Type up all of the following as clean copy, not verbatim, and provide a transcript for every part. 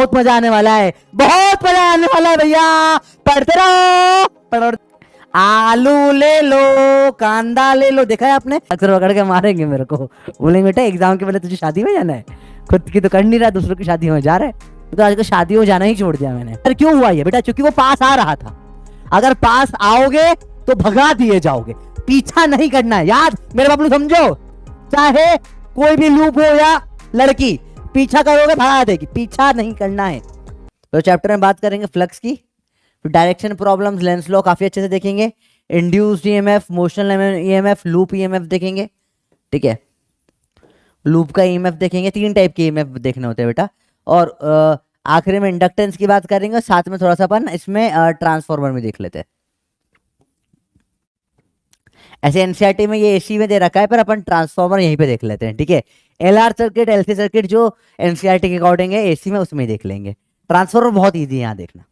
बहुत मजा आने वाला है, बहुत मजा आने वाला है भैया। पढ़ते रहो, पढ़ो। आलू ले लो, कांदा ले लो, देखा है आपने? अक्सर पकड़ के मारेंगे मेरे को, बोलेंगे बेटा एग्जाम के पहले तुझे शादी में जाना है, खुद की तो कर नहीं रहा, दूसरों की शादी में जा रहा है। तो आजकल शादी में जाना ही छोड़ दिया मैंने। पर क्यों हुआ ये बेटा? क्योंकि वो पास आ रहा था। अगर पास आओगे तो भगा दिए जाओगे, पीछा नहीं करना है, याद मेरे बाबू समझो। चाहे कोई भी लूप हो या लड़की, पीछा करोगे भगा देगी, पीछा नहीं करना है। तो चैप्टर में बात करेंगे फ्लक्स की, डायरेक्शन प्रॉब्लम्स, लेंस लॉ काफी अच्छे से देखेंगे, induced EMF, motional EMF, loop EMF देखेंगे। ठीक है, लूप का ईएमएफ देखेंगे, 3 टाइप के ईएमएफ देखने होते हैं बेटा। और आखिरी में इंडक्टेंस की बात करेंगे, साथ में थोड़ा सा अपन इसमें ट्रांसफॉर्मर में देख लेते हैं। ऐसे एनसीईआरटी में ये एसी में दे रखा है, पर अपन ट्रांसफॉर्मर यहीं पे देख लेते हैं। ठीक है, एलआर सर्किट, एलसी सर्किट जो एनसीईआरटी के अकॉर्डिंग है एसी में, उसमें देख लेंगे। ट्रांसफॉर्मर बहुत ईजी है यहाँ देखना।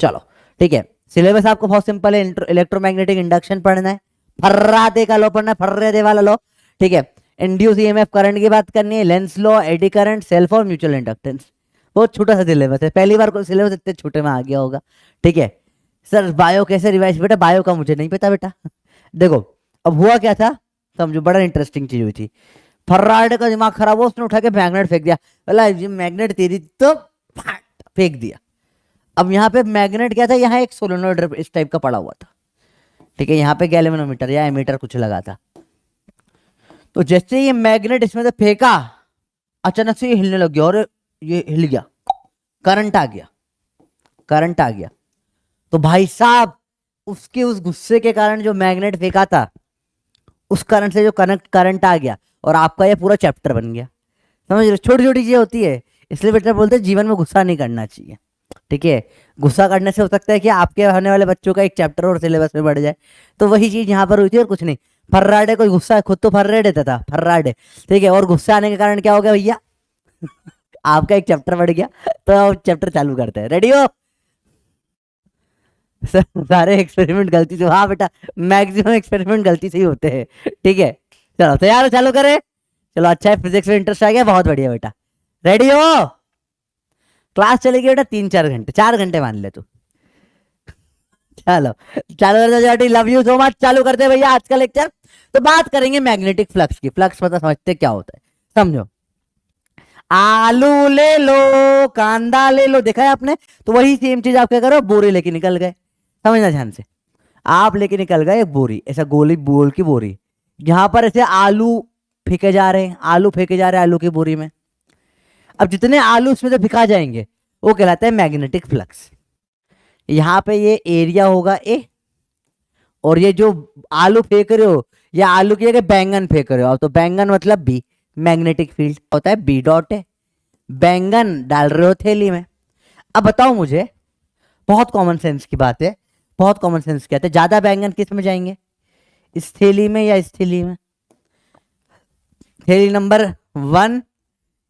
चलो ठीक है, सिलेबस आपको बहुत सिंपल है। इलेक्ट्रोमैग्नेटिक इंडक्शन पढ़ना है, फर्रादे का लो पढ़ना है, फर्रादे वाला लो। ठीक है, इंड्यूस ईएमएफ करंट की बात करनी है, Lenz law, eddy current, self और म्यूचुअल इंडक्टेंस। बहुत छोटा सा सिलेबस है, पहली बार को सिलेबस इतने छोटे में आ गया होगा। ठीक है सर, बायो कैसे रिवाइज? बेटा बायो का मुझे नहीं पता बेटा। देखो अब हुआ क्या था, समझो, बड़ा इंटरेस्टिंग चीज हुई थी। फर्राडे का दिमाग खराब हो, उसने उठा के मैग्नेट फेंक दिया, बोला ये मैग्नेट तेरी, तो फेंक दिया। अब यहाँ पे मैग्नेट क्या था, यहाँ एक सोलेनोइड इस टाइप का पड़ा हुआ था। ठीक है, यहाँ पे गैल्वेनोमीटर या एमीटर कुछ लगा था। तो जैसे ये मैग्नेट इसमें से फेंका, अचानक से ये हिलने लग गया, और ये हिल गया, करंट आ गया, करंट आ गया। तो भाई साहब उसके उस गुस्से के कारण जो मैग्नेट फेंका था, उस करंट से जो करंट आ गया, और आपका ये पूरा चैप्टर बन गया। समझ रहे? छोटी छोटी चीजें होती है, इसलिए बेटा बोलते हैं जीवन में गुस्सा नहीं करना चाहिए। ठीक है, गुस्सा करने से हो सकता है कि आपके होने वाले बच्चों का एक चैप्टर और सिलेबस में बढ़ जाए। तो वही चीज यहाँ पर हुई थी और कुछ नहीं। फर्राडे को गुस्सा, खुद तो फर्राडे था फर्राडे। ठीक है, और गुस्सा आने के कारण क्या हो गया भैया? आपका एक चैप्टर बढ़ गया। तो चैप्टर चालू करते हैं, रेडी हो? सारे एक्सपेरिमेंट गलती से, हाँ बेटा मैक्सिमम एक्सपेरिमेंट गलती से ही होते हैं। ठीक है, चलो तैयार हो, चालू करें। चलो अच्छा है, फिजिक्स में इंटरेस्ट आ गया, बहुत बढ़िया बेटा। रेडी हो? क्लास चलेगी बेटा 3-4 घंटे, 4 घंटे मान ले तू। चलो चालू कर दो, लव यू सो मच। चालू करते हैं भैया आज का लेक्चर। तो बात करेंगे मैग्नेटिक फ्लक्स की। फ्लक्स पता समझते क्या होता है, समझो। आलू ले लो, कांदा ले लो, देखा है आपने? तो वही सेम चीज आप क्या करो, बोरी लेके निकल गए। समझना ध्यान से, आप लेके निकल गए एक बोरी, ऐसा गोली बोल की बोरी, यहां पर ऐसे आलू फेंके जा रहे हैं, आलू फेंके जा रहे हैं आलू की बोरी में। अब जितने आलू इसमें से फेंका जाएंगे वो कहलाता है मैग्नेटिक फ्लक्स। यहाँ पे ये एरिया होगा ए, और ये जो आलू फेंक रहे हो, या आलू की जगह बैंगन फेंक रहे हो, तो बैंगन मतलब बी, मैग्नेटिक फील्ड होता है बी डॉट है। बैंगन डाल रहे हो थैली में। अब बताओ मुझे, बहुत कॉमन सेंस की बात है, बहुत कॉमन सेंस कहते हैं, ज्यादा बैंगन किस में जाएंगे, इस थैली में या इस थैली में? थैली नंबर 1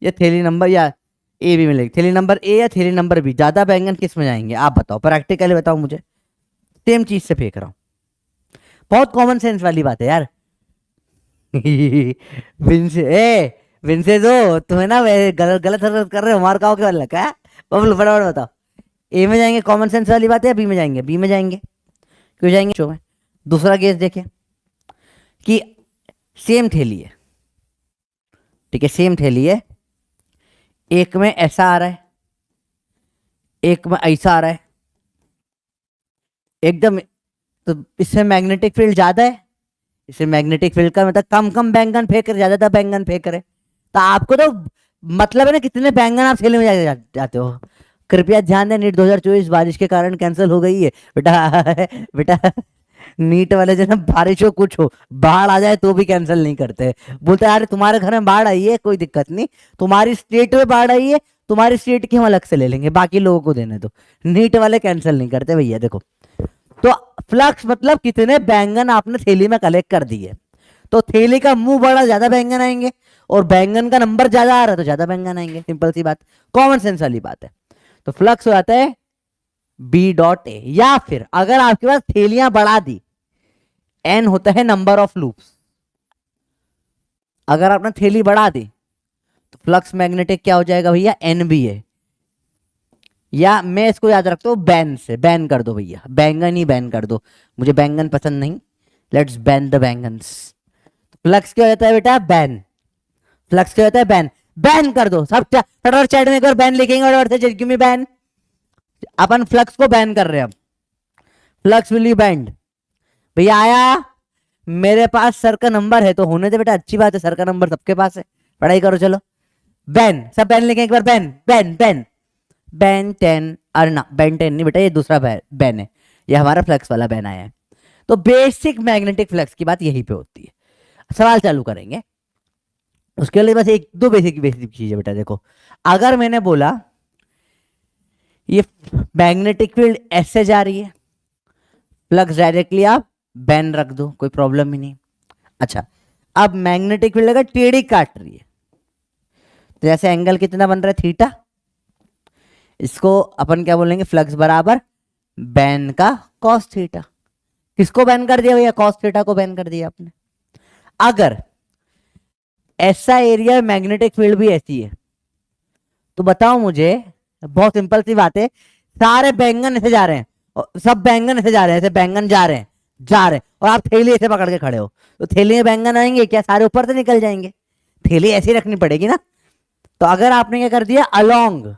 या थैली नंबर, या ए बी मिलेगी, थैली नंबर ए या थैली नंबर बी, ज्यादा बैंगन किस में जाएंगे आप बताओ, प्रैक्टिकली बताओ मुझे। सेम चीज से फेंक रहा हूं, बहुत कॉमन सेंस वाली बात है यार। विंसे दो तुम्हें ना गलत गलत हरकत कर रहे हो, मार खाओ के वाला क्या? बबलू फटाफट बताओ, ए में जाएंगे कॉमन सेंस वाली बात है, या बी में जाएंगे? बी में जाएंगे। क्यों जाएंगे? शो में दूसरा केस देखें कि सेम थैली है। ठीक है, सेम थैली है, एक में ऐसा आ रहा है, एक में ऐसा आ रहा है एकदम। तो इसमें मैग्नेटिक फील्ड ज्यादा है, इससे मैग्नेटिक फील्ड का मतलब कम कम बैंगन फेंक रहे, ज्यादा बैंगन फेंक रहे। तो आपको तो मतलब है ना कितने बैंगन आप थैले में जाते हो। कृपया ध्यान दें, नीट 2024 बारिश के कारण कैंसिल हो गई है बेटा। बेटा नीट वाले जो ना, बारिश हो कुछ हो, बाढ़ आ जाए तो भी कैंसिल नहीं करते। बोलते यार तुम्हारे घर में बाढ़ आई है, कोई दिक्कत नहीं, तुम्हारी स्टेट में बाढ़ आई है, तुम्हारी स्टेट की हम अलग से ले लेंगे, बाकी लोगों को देने दो। नीट वाले कैंसिल नहीं करते भैया। देखो, तो फ्लक्स मतलब कितने बैंगन आपने थैली में कलेक्ट कर दिए। तो थैली का मुंह बड़ा, ज्यादा बैंगन आएंगे, और बैंगन का नंबर ज्यादा आ रहा है तो ज्यादा बैंगन आएंगे। सिंपल सी बात, कॉमन सेंस वाली बात है। तो फ्लक्स हो जाता है बी डॉट ए, या फिर अगर आपके पास थैलियां बढ़ा दी, एन होता है नंबर ऑफ लूप्स, अगर आपने थैली बढ़ा दी तो फ्लक्स मैग्नेटिक क्या हो जाएगा भैया, एन बी है। या मैं इसको याद रखता हूँ बैन से, बैन कर दो भैया, बैंगन ही बैन कर दो, मुझे बैंगन पसंद नहीं, लेट्स बैन द बैंगन्स। फ्लक्स क्या होता है बेटा, बैन। फ्लक्स क्या होता है, बैन। बैन कर दो सब, फटाफट चैट में एक बार बैन लिखेंगे और से गिव मी बैन। अपन फ्लक्स को बैन कर रहे हैं अब, फ्लक्स विल बी बैंड। भैया आया, मेरे पास सर का नंबर है तो होने दे बेटा, अच्छी बात है, सर का नंबर सबके पास है, पढ़ाई करो चलो। बैन, सब बैन लिखें एक बार, बैन बैन बैन। बैन 10, अरे ना बैन 10 नहीं बेटा, ये दूसरा बैन है, ये हमारा फ्लक्स वाला बैन आया है। तो बेसिक मैग्नेटिक फ्लक्स की बात यहीं पे होती है। सवाल चालू करेंगे, उसके लिए बस एक दो बेसिक बेसिक चीज है बेटा। देखो, अगर मैंने बोला ये मैग्नेटिक फील्ड ऐसे जा रही है, फ्लक्स डायरेक्टली आप बैन रख दो, कोई प्रॉब्लम ही नहीं। अच्छा, अब मैग्नेटिक फील्ड अगर टेढ़ी काट रही है, तो जैसे एंगल कितना बन रहा है, थीटा, इसको अपन क्या बोलेंगे, फ्लक्स बराबर बैन का कॉस थीटा। किसको बैन कर दिया भैया, कॉस थीटा को बैन कर दिया आपने। अगर ऐसा एरिया मैग्नेटिक फील्ड भी ऐसी है, तो बताओ मुझे, बहुत सिंपल सी बात है, सारे बैंगन ऐसे जा रहे हैं, सब बैंगन ऐसे जा रहे हैं, ऐसे बैंगन जा रहे हैं जा रहे हैं, और आप थैली ऐसे पकड़ के खड़े हो, तो थैली में बैंगन आएंगे क्या, सारे ऊपर से निकल जाएंगे, थैली ऐसी रखनी पड़ेगी ना। तो अगर आपने क्या कर दिया, अलोंग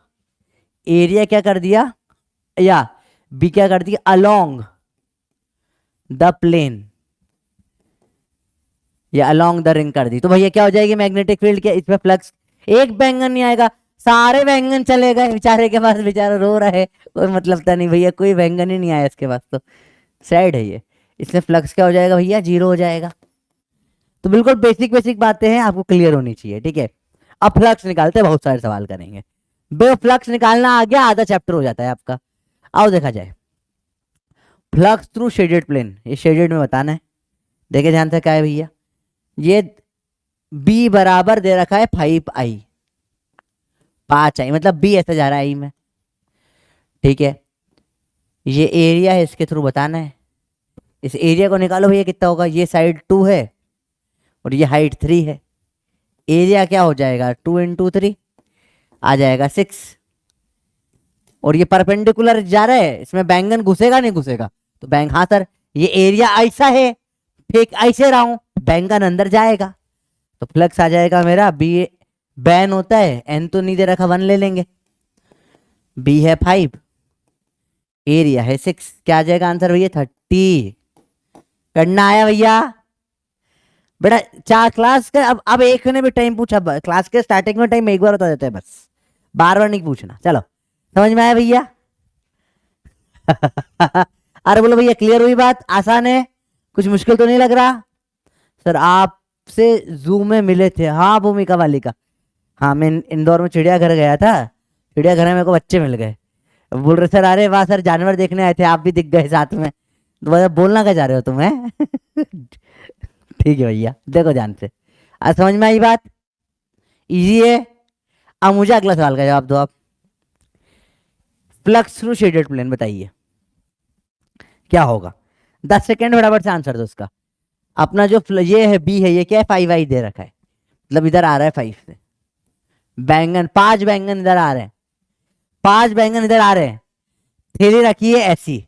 एरिया क्या कर दिया, या बी क्या कर दिया, अलोंग द प्लेन या अलोंग द रिंग कर दी, तो भैया क्या हो जाएगी मैग्नेटिक फील्ड, क्या इसमें फ्लक्स, एक बैंगन नहीं आएगा, सारे बैंगन चले गए बेचारे के पास, बेचारा रो रहा है, कोई मतलब था नहीं भैया, कोई बैंगन ही नहीं आया इसके पास, तो सैड है ये। इसमें फ्लक्स क्या हो जाएगा भैया, जीरो हो जाएगा। तो बिल्कुल बेसिक बेसिक बातें हैं, आपको क्लियर होनी चाहिए, ठीक है। अब फ्लक्स निकालते, बहुत सारे सवाल करेंगे, बे फ्लक्स निकालना आ गया, आधा चैप्टर हो जाता है आपका। आओ देखा जाए, फ्लक्स थ्रू शेडेड प्लेन, ये शेडेड में बताना है, देखे ध्यान से क्या है भैया, ये बी बराबर दे रखा है 5i, 5i मतलब बी ऐसे जा रहा है आई में, ठीक है। ये एरिया है, इसके थ्रू बताना है, इस एरिया को निकालो भैया, कितना होगा, ये साइड 2 है और ये हाइट 3 है, एरिया क्या हो जाएगा, 2 इंटू 3 आ जाएगा 6, और ये परपेंडिकुलर जा रहा है, इसमें बैंगन घुसेगा नहीं घुसेगा, तो बैंक, हाँ सर ये एरिया ऐसा है, फेक ऐसे रहा हूं, बैंगन अंदर जाएगा, तो फ्लक्स आ जाएगा मेरा बी, बैन होता है, एन तो नहीं दे रखा, 1 ले लेंगे, बी है 5, एरिया है 6, क्या आ जाएगा आंसर भैया, 30। करना आया भैया बेटा, चार क्लास का, अब एक ने भी टाइम पूछा, क्लास के स्टार्टिंग में टाइम एक बार बता देते हैं बस, बार बार नहीं पूछना, चलो समझ में आया भैया। अरे बोलो भैया, क्लियर हुई बात, आसान है, कुछ मुश्किल तो नहीं लग रहा। सर आपसे जू में मिले थे, हाँ भूमिका वाली का, हाँ मैं इंदौर में चिड़ियाघर गया था, चिड़ियाघर में मेरे को बच्चे मिल गए, बोल रहे सर, अरे वाह सर जानवर देखने आए थे, आप भी दिख गए साथ में, तो बोलना क्या चाह रहे हो तुम है। ठीक है भैया, देखो ध्यान से, आज समझ में आई बात, इजी है। अब मुझे अगला सवाल का जवाब दो आप, फ्लक्स थ्रू शेडेड प्लेन बताइए क्या होगा, 10 सेकेंड फटाफट से आंसर दो उसका। अपना जो ये है बी है, ये क्या है, 5i दे रखा है, मतलब इधर आ रहा है 5 से, बैंगन 5 बैंगन इधर आ रहे हैं, 5 बैंगन इधर आ रहे हैं, थैली रखी है ऐसी,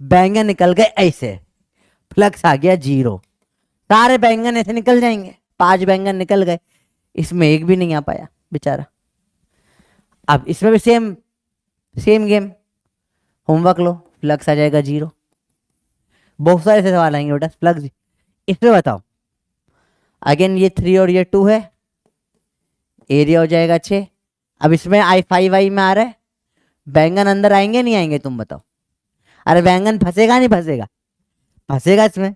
बैंगन निकल गए ऐसे, फ्लक्स आ गया 0, सारे बैंगन ऐसे निकल जाएंगे, 5 बैंगन निकल गए, इसमें एक भी नहीं आ पाया बेचारा। अब इसमें भी सेम सेम गेम, होमवर्क लो, फ्लक्स आ जाएगा 0, बहुत सारे ऐसे सवाल आएंगे बेटा, फ्लक्स। इसमें बताओ, अगेन ये 3 और ये 2 है, एरिया हो जाएगा 6, अब इसमें i5i में आ रहा है, बैंगन अंदर आएंगे नहीं आएंगे तुम बताओ, अरे बैंगन फंसेगा नहीं फंसेगा, फंसेगा इसमें,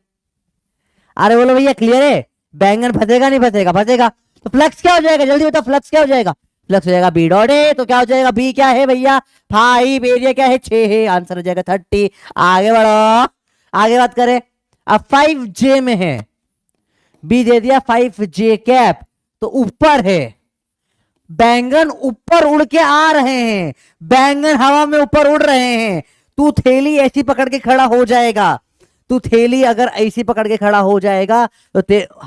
अरे बोलो भैया क्लियर है, बैंगन फंसेगा नहीं फंसेगा, फंसेगा, तो फ्लक्स क्या हो जाएगा, जल्दी बताओ फ्लक्स क्या हो जाएगा, फ्लक्स हो जाएगा बी डॉट ए, तो क्या हो जाएगा, बी क्या है भैया 5, एरिया क्या है 6 है, आंसर हो जाएगा 30। आगे बढ़ो, आगे बात करें, अब 5j में है, बी दे दिया 5j कैप, तो ऊपर है, बैंगन ऊपर उड़ के आ रहे हैं, बैंगन हवा में ऊपर उड़ रहे हैं, तू थैली ऐसी पकड़ के खड़ा हो जाएगा, तू थैली अगर ऐसी पकड़ के खड़ा हो जाएगा तो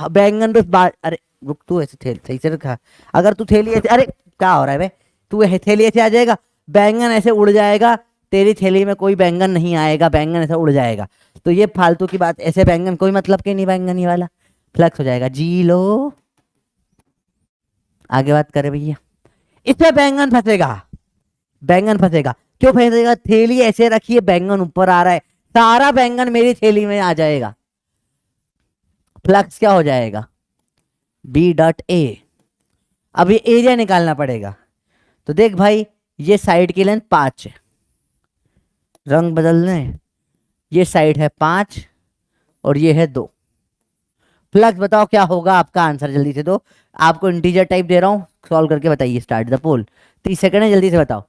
बैंगन तो अरे रुक, तू ऐसे थैली सही से रखा, अगर तू थैली ऐसे, अरे क्या हो रहा है भाई, तू थैली ऐसे आ जाएगा, बैंगन ऐसे उड़ जाएगा, तेरी थैली में कोई बैंगन नहीं आएगा, बैंगन ऐसे उड़ जाएगा। तो ये फालतू की बात, ऐसे बैंगन कोई मतलब के नहीं, बैंगन ये वाला फ्लक्स हो जाएगा। जी लो, आगे बात करें भैया। इसमें बैंगन फंसेगा, बैंगन फंसेगा। क्यों फंसेगा? थैली ऐसे रखिए, बैंगन ऊपर आ रहा है, सारा बैंगन मेरी थैली में आ जाएगा। फ्लक्स क्या हो जाएगा? B dot A. अब ये एरिया निकालना पड़ेगा। तो देख भाई, ये साइड की लेंथ 5 है, रंग बदलने, ये साइड है 5 और ये है 2। फ्लक्स बताओ क्या होगा आपका आंसर, जल्दी से दो। आपको इंटीजर टाइप दे रहा हूँ, सॉल्व करके बताइए। स्टार्ट द पोल, 30 सेकंड है, जल्दी से बताओ,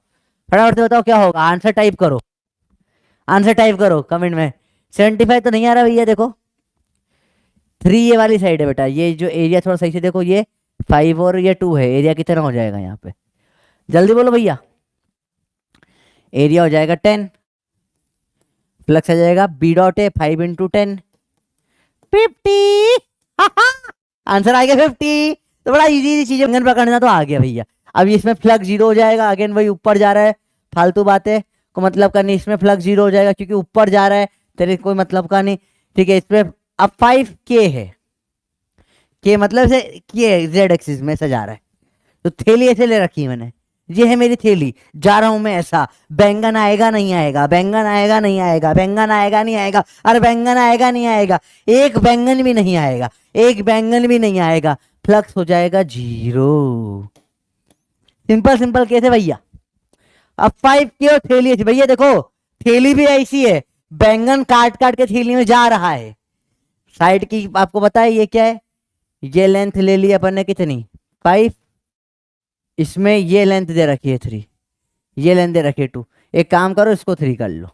फटाफट से बताओ क्या होगा। आंसर टाइप करो, आंसर टाइप करो कमेंट में। 75 तो नहीं आ रहा भैया, देखो 3 ये वाली साइड है बेटा। ये जो एरिया थोड़ा सही से देखो, ये 5 और ये 2 है, एरिया कितना हो जाएगा यहाँ पे? जल्दी बोलो भैया। एरिया हो जाएगा 10, फ्लक्स आ जाएगा B dot A 5 into 10, 50। Answer आ गया 50। तो बड़ा इजी चीज है, पकड़ना तो आ गया भैया। अब इसमें फ्लक्स 0 हो जाएगा, अगेन वही ऊपर जा रहा है, फालतू बातें को मतलब का नहीं। इसमें फ्लक्स 0 हो जाएगा क्योंकि ऊपर जा रहा है, तेरे कोई मतलब का नहीं, ठीक है। इसमें अब 5 के है, के मतलब से के जेड एक्सिस में ऐसा जा रहा है, तो थैली ऐसे ले रखी है मैंने, ये है मेरी थैली, जा रहा हूं मैं ऐसा। बैंगन आएगा नहीं आएगा, बैंगन आएगा नहीं आएगा, बैंगन आएगा नहीं आएगा, अरे बैंगन आएगा नहीं आएगा, एक बैंगन भी नहीं आएगा, एक बैंगन भी नहीं आएगा, फ्लक्स हो जाएगा 0। सिंपल सिंपल कैसे भैया? अब 5 की और थैली ऐसी, भैया देखो थैली भी ऐसी है, बैंगन काट काट के थैली में जा रहा है। साइड की आपको पता है ये क्या है? ये लेंथ ले ली अपन ने कितनी? 5। इसमें ये लेंथ दे रखी है 3, ये लेंथ दे रखी है 2। एक काम करो, इसको 3 कर लो,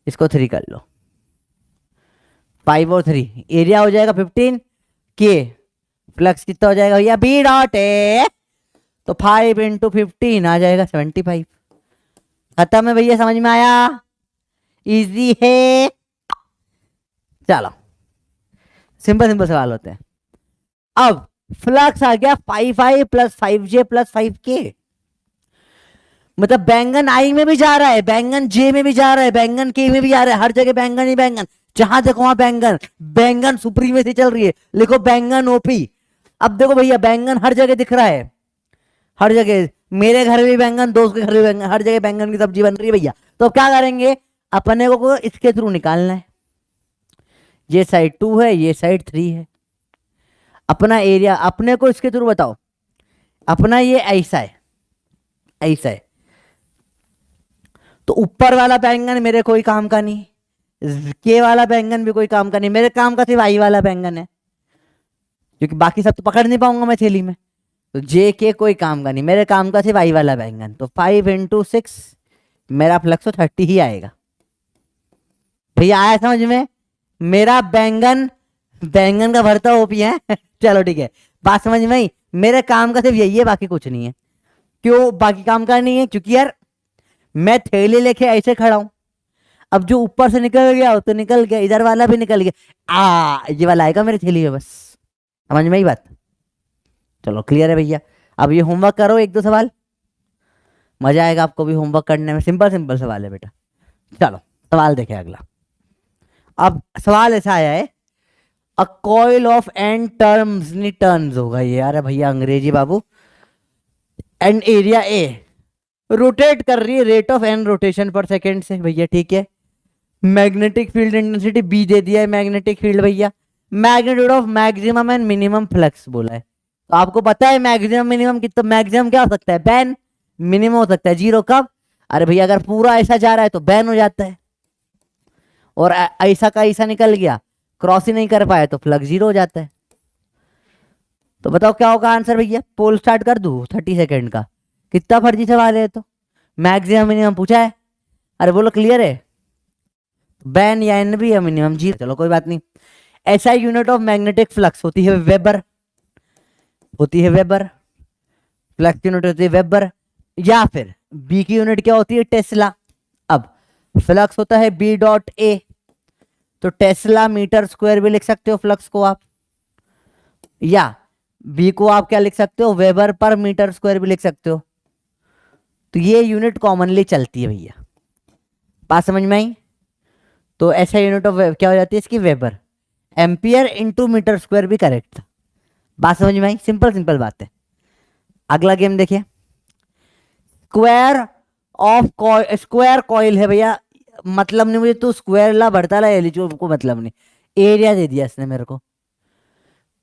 इसको 3 कर लो। 5 और 3 एरिया हो जाएगा 15 के। फ्लक्स कितना हो जाएगा भैया? बी डॉट ए, तो 5 इंटू 15 आ जाएगा 75। खत्म है भैया, समझ में आया? इजी है। चलो सिंपल सिंपल सवाल होते हैं। अब फ्लक्स आ गया 5i plus 5j plus 5k, मतलब बैंगन आई में भी जा रहा है, बैंगन जे में भी जा रहा है, बैंगन के में भी जा रहा है, हर जगह बैंगन ही बैंगन, जहां देखो वहां बैंगन। बैंगन सुप्रीमेसी चल रही है, लिखो बैंगन ओपी। अब देखो भैया बैंगन हर जगह दिख रहा है, हर जगह, मेरे घर में भी बैंगन, दोस्त के घर में बैंगन, हर जगह बैंगन की सब्जी बन रही है भैया। तो अब क्या करेंगे? अपने को इसके थ्रू निकालना है। ये साइड 2 है, ये साइड 3 है। अपना एरिया अपने को इसके थ्रू बताओ। अपना ये ऐसा है, ऐसा है, तो ऊपर वाला बैंगन मेरे कोई काम का नहीं, के वाला बैंगन भी कोई काम का नहीं, मेरे काम का सिर्फ आई वाला बैंगन है, क्योंकि बाकी सब तो पकड़ नहीं पाऊंगा मैं थैली में। तो जे के कोई काम का नहीं, मेरे काम का सिर्फ आई वाला बैंगन। तो 5 इंटू 6, मेरा फ्लक्स तो 30 ही आएगा भैया। आया समझ में? मेरा बैंगन, बैंगन का भरता ओपी है। चलो ठीक है, बात समझ में आई? मेरे काम का सिर्फ यही है, बाकी कुछ नहीं है। क्यों बाकी काम का नहीं है? क्योंकि यार मैं थैली लेके ऐसे खड़ा हूं, अब जो ऊपर से निकल गया वो तो निकल गया, इधर वाला भी निकल गया, ये वाला आएगा मेरी थैली में, बस। समझ में आई बात? चलो क्लियर है भैया। अब ये होमवर्क करो, 1-2 सवाल, मजा आएगा आपको भी होमवर्क करने में। सिंपल सिंपल सवाल है बेटा। चलो सवाल देखें अगला। अब सवाल ऐसा आया है, a coil of N terms, नहीं टर्न्स होगा ये, अरे भैया अंग्रेजी बाबू। एन एरिया ए रोटेट कर रही है rate of N rotation per second से भैया, ठीक है। मैग्नेटिक फील्ड इंटेंसिटी बी दे दिया है, मैग्नेटिक फील्ड भैया। Magnitude of maximum and minimum flux बोला है। तो आपको पता है मैक्सिमम मिनिमम कितना? मैक्सिमम क्या हो सकता है? बैन। मिनिमम हो सकता है 0, कब? अरे भैया अगर पूरा ऐसा जा रहा है तो बैन हो जाता है, और ऐसा का ऐसा निकल गया, क्रॉस ही नहीं कर पाया तो फ्लक्स 0 हो जाता है। तो बताओ क्या होगा आंसर भैया? पोल स्टार्ट कर दूं 30 सेकेंड का? कितना फर्जी सवाल है? तो मैक्सिमम मिनिमम पूछा है, अरे बोलो क्लियर है? बैन या एन भी या मिनिमम 0, चलो कोई बात नहीं। ऐसा यूनिट ऑफ मैग्नेटिक फ्लक्स होती है वेबर, होती है वेबर। फ्लक्स यूनिट होती है वेबर, या फिर बी की यूनिट क्या होती है? टेस्ला। अब फ्लक्स होता है बी डॉट ए, तो टेस्ला मीटर स्क्वायर भी लिख सकते हो फ्लक्स को आप, या बी को आप क्या लिख सकते हो? वेबर पर मीटर स्क्वायर भी लिख सकते हो। तो ये यूनिट कॉमनली चलती है भैया, बात समझ में आई? तो ऐसा यूनिट ऑफ क्या हो जाती है इसकी, weber. Ampere into metre square भी करेक्ट था, बात समझ में आई? सिंपल सिंपल बात है। अगला गेम देखिए, square of coil, square coil है भैया, मतलब नहीं मुझे, तो स्क्वायर ला बढ़ता ला एलिचो को मतलब नहीं, एरिया दे दिया इसने मेरे को।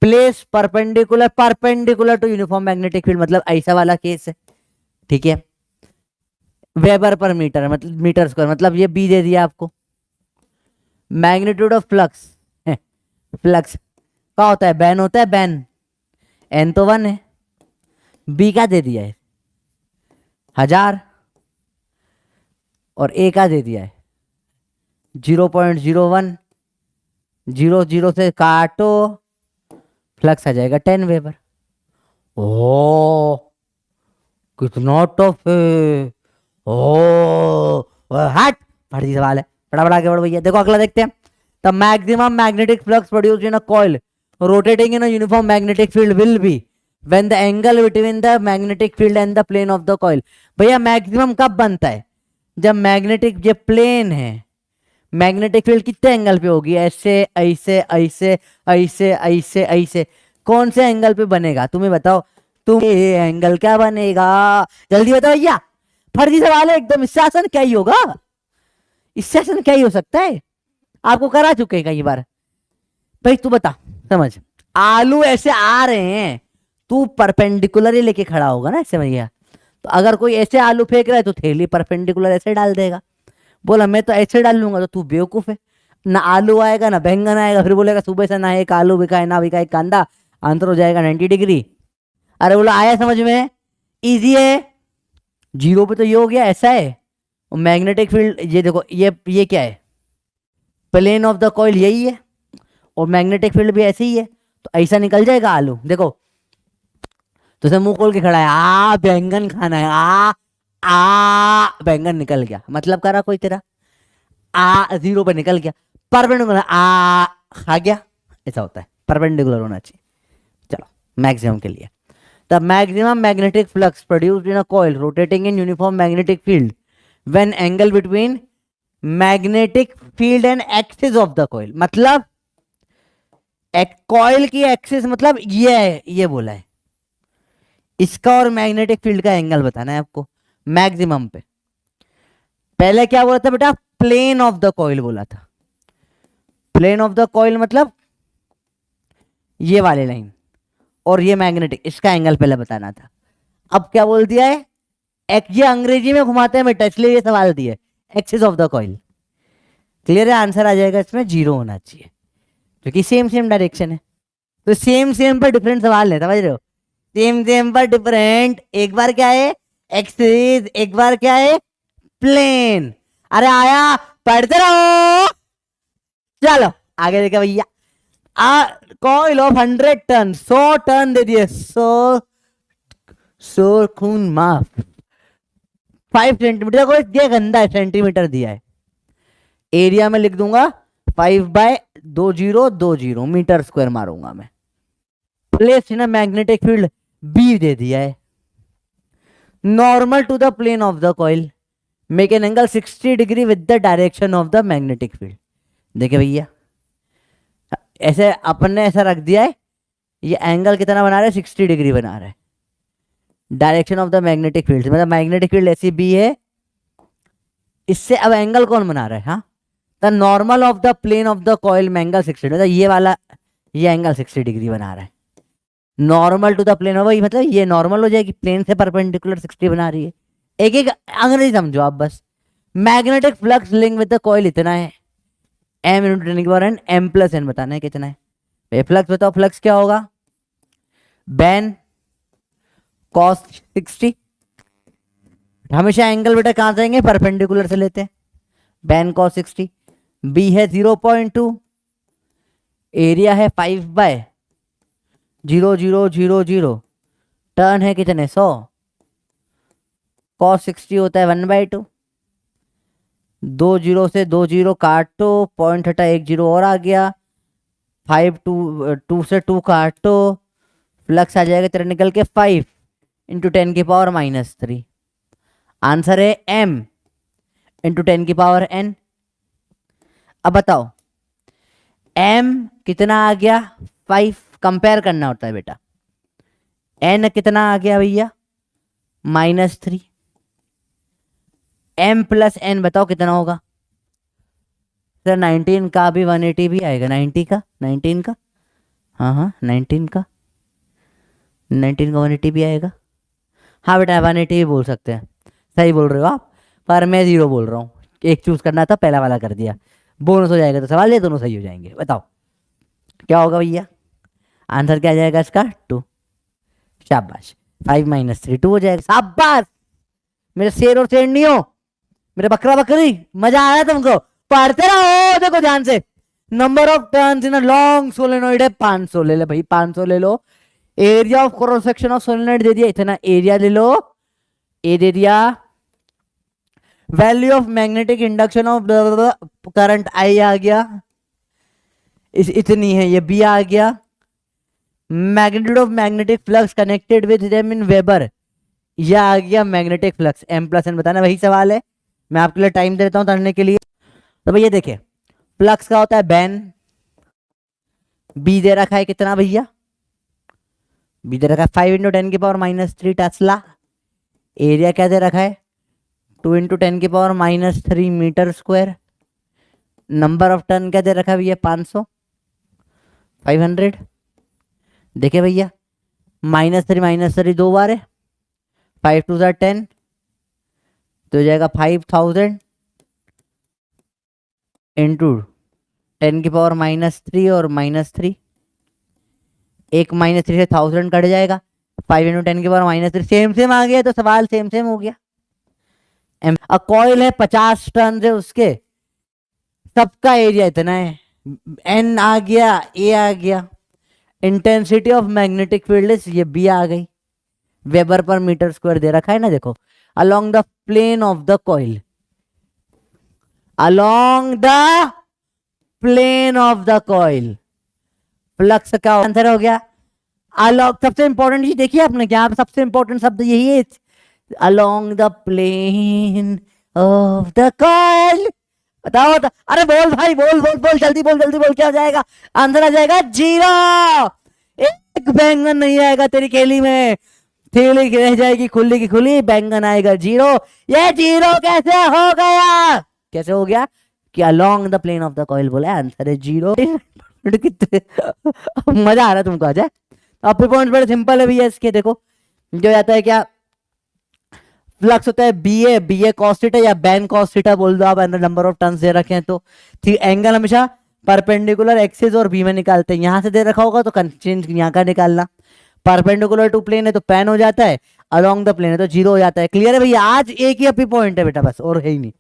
Place perpendicular, perpendicular to uniform magnetic field, मतलब ऐसा वाला केस है, ठीक है। वेबर पर मीटर, मतलब मीटर स्क्वायर, मतलब ये बी दे दिया आपको। मैग्नीट्यूड ऑफ फ्लक्स, फ्लक्स क्या होता है, बैन होता है, बैन, एन तो 1 है, बी का दे दिया है 1000, और ए का दे दिया है 0.01, 0 से काटो, फ्लक्स आ जाएगा 10 वेबर। ओ कितना टफ है, ओ हट, फर्जी सवाल है, बड़ा बड़ा के बड़ा भैया। देखो अगला देखते हैं, the maximum magnetic flux produced in a coil rotating in a uniform magnetic field will be when the angle between the magnetic field and the plane of the coil. भैया मैक्सिमम कब बनता है, जब मैग्नेटिक, जो plane है, magnetic field कितने angle पे होगी, ऐसे ऐसे ऐसे ऐसे ऐसे ऐसे, कौन से एंगल पे बनेगा तुम्हें बताओ, तुम ये एंगल क्या बनेगा, जल्दी बताओ भैया, फर्जी सवाल है एकदम, इससे आसान क्या ही होगा, इससे आसान क्या ही हो सकता है, आपको करा चुके हैं कई बार। भाई तू बता, समझ, आलू ऐसे आ रहे हैं, तू परपेंडिकुलर ही लेके खड़ा होगा ना ऐसे भैया, तो अगर कोई ऐसे आलू फेंक रहा है तो थैली परपेंडिकुलर ऐसे डाल देगा। बोला मैं तो ऐसे डाल लूंगा, तो तू बेवकूफ है, ना आलू आएगा ना बैंगन आएगा, फिर बोलेगा सुबह से ना एक आलू बिका है ना बिका एक कांदा, आंसर हो जाएगा 90 डिग्री। अरे बोला आया समझ में, इजी है, जीरो पे तो ये हो गया, ऐसा है। और मैग्नेटिक फील्ड ये देखो, ये क्या है, प्लेन ऑफ द कॉइल यही है, और मैग्नेटिक फील्ड भी ऐसे ही है, तो ऐसा निकल जाएगा आलू। देखो तो उसे मुंह खोल के खड़ा है, आ बैंगन खाना है, आ बैंगन निकल गया, मतलब करा कोई तेरा, आ 0 पे निकल गया, परपेंडिकुलर आ खा गया, ऐसा होता है, परपेंडिकुलर होना चाहिए। चलो मैक्सिमम के लिए, the maximum magnetic flux produced in a coil rotating in uniform magnetic field when angle between magnetic field and axis of the coil, मतलब कॉइल की एक्सिस मतलब ये है, ये बोला है, इसका और मैग्नेटिक फील्ड का एंगल बताना है आपको मैक्सिमम पे। पहले क्या बोला था बेटा, प्लेन ऑफ द कॉइल बोला था, प्लेन ऑफ द कॉइल मतलब ये वाली लाइन, और ये मैग्नेटिक, इसका एंगल पहले बताना था। अब क्या बोल दिया है, ये अंग्रेजी में घुमाते हैं बेटा, इसलिए ये सवाल दिए, axis of the coil. Clear है, आंसर आ जाएगा इसमें 0 होना चाहिए, क्योंकि सेम सेम डायरेक्शन है, तो सेम सेम पर डिफरेंट सवाल है, समझ रहे हो, सेम सेम पर डिफरेंट, एक बार क्या है एक्सिस, एक बार क्या है प्लेन। अरे आया, पढ़ते रहो, चलो आगे देखा भैया, कॉइल ऑफ 100 टन, 100 टन दे दिए, 100 खून माफ, 5 सेंटीमीटर को ये गंदा है, सेंटीमीटर दिया है, एरिया में लिख दूंगा 5/2020 मीटर स्क्वायर मारूंगा मैं। Place in magnetic field B दे दिया है, normal to the plane of the coil, make an angle 60 degree with the direction of the magnetic field. देखे भैया, ऐसे अपन ने ऐसा रख दिया है, ये एंगल कितना बना रहा है, 60 डिग्री बना रहा है, direction of the magnetic field, मतलब मैग्नेटिक फील्ड ऐसी बी है, इससे अब एंगल कौन बना रहा है, हाँ, the normal of the plane of the coil में एंगल 60, मतलब ये वाला, ये एंगल 60 डिग्री बना रहा है, नॉर्मल टू द प्लेन, वही मतलब ये नॉर्मल हो जाएगी, प्लेन से परपेंडिकुलर 60 बना रही है। एक एक अंग्रेजी समझो आप बस। Magnetic flux link with the coil इतना है, एम इंटू टेन की power N, M plus N बताना है कितना है। फ्लक्स बताओ, फ्लक्स क्या होगा, बैन कॉस 60, हमेशा एंगल बेटा कहां से आएंगे, परपेंडिकुलर से लेते हैं, बैन कॉस 60, बी है 0.2, एरिया है 5/0000, टर्न है कितने 100, कॉस 60 होता है 1/2, 2 0 से 2 0 काटो, पॉइंट हटा 1 0 और आ गया, 2 से 2 काटो, फ्लक्स आ जाएगा तेरा निकल के 5 इंटू 10 की पावर -3, आंसर है m इंटू 10⁻n। अब बताओ m कितना आ गया 5, कंपेयर करना होता है बेटा। n कितना आ गया भैया -3, m प्लस n बताओ कितना होगा सर। 19 का भी 180 भी आएगा, 90 का 19 का, हाँ 19 का 180 भी आएगा। हाँ बेटा 180 भी बोल सकते हैं, सही बोल रहे हो आप, पर मैं 0 बोल रहा हूँ। एक चूज करना था, पहला वाला कर दिया, बोनस हो जाएगा तो सवाल ये दोनों सही हो जाएंगे। बताओ क्या होगा भैया, आंसर क्या आ जाएगा इसका 2। शाबाश, 5 - 3 2 हो जाएगा। शाबाश मेरे शेर और शेरनियों, मेरे बकरा बकरी, मजा आया तुमको, पढ़ते रहो। देखो ध्यान से, number of turns in a long solenoid है 500, ले ले भाई 500 ले लो। Area of cross section of solenoid दे दिया, इतना एरिया ले लो, ए दे दिया। Value of magnetic induction of current I आ गया, इतनी है, ये बी आ गया। Magnitude of magnetic flux connected with them in weber, यह आ गया magnetic flux, m plus n बताना, वही सवाल है। मैं आपके लिए टाइम देता हूं करने के लिए। तो भैया देखिए फ्लक्स का होता है बैन, बी दे रखा है कितना भैया, बी दे रखा है 5 × 10⁻³ टेस्ला। एरिया क्या दे रखा है 2 × 10⁻³ metre square. Number of turn क्या दे रखा है भैया 500, 500। देखिए भैया -3 दो बार है, 5 × 2 = 10, तो हो जाएगा 5000 इंटू 10⁻³ और -3, एक -3 से 1000 कट जाएगा, 5 × 10⁻³ सेम सेम आ गया, तो सवाल सेम सेम हो गया। कॉइल है 50 टन है उसके, सबका एरिया इतना है, n आ गया, a आ गया। इंटेंसिटी ऑफ मैग्नेटिक फील्ड ये बी आ गई, वेबर पर मीटर स्क्वायर दे रखा है ना, देखो along the plane of the coil, along the plane of the coil, flux का आंसर हो गया अलोंग। सबसे इंपॉर्टेंट ये देखिए आपने क्या, सबसे इंपॉर्टेंट शब्द यही है, along the plane of the coil. बताओ तो, अरे बोल भाई, बोल बोल बोल, जल्दी बोल जल्दी बोल, क्या हो जाएगा, आंसर आ जाएगा 0। एक बैंगन नहीं आएगा तेरी केली में, थैली रह जाएगी खुली की खुली, बैंगन आएगा 0। ये 0 कैसे हो गया, कैसे हो गया कि along the plane of the coil बोला, आंसर है 0। कितने मजा आ रहा है तुमको आज। अब पॉइंट बड़े सिंपल है भैया इसके, देखो जो आता है क्या, फ्लक्स होता है बी ए cos थीटा या बैन cos थीटा बोल दो आप, नंबर ऑफ टर्न्स दे रखे हैं तो ठीक। एंगल हमेशा परपेंडिकुलर एक्सिस और बी में निकालते हैं, यहां से दे रखा होगा तो कंस्ट्रेंट यहां का निकालना, परपेंडिकुलर टू प्लेन है तो पैन हो जाता है, अलोंग द प्लेन है तो 0 हो जाता है। क्लियर है भैया, आज एक ही अपनी पॉइंट है बेटा बस, और है ही नहीं,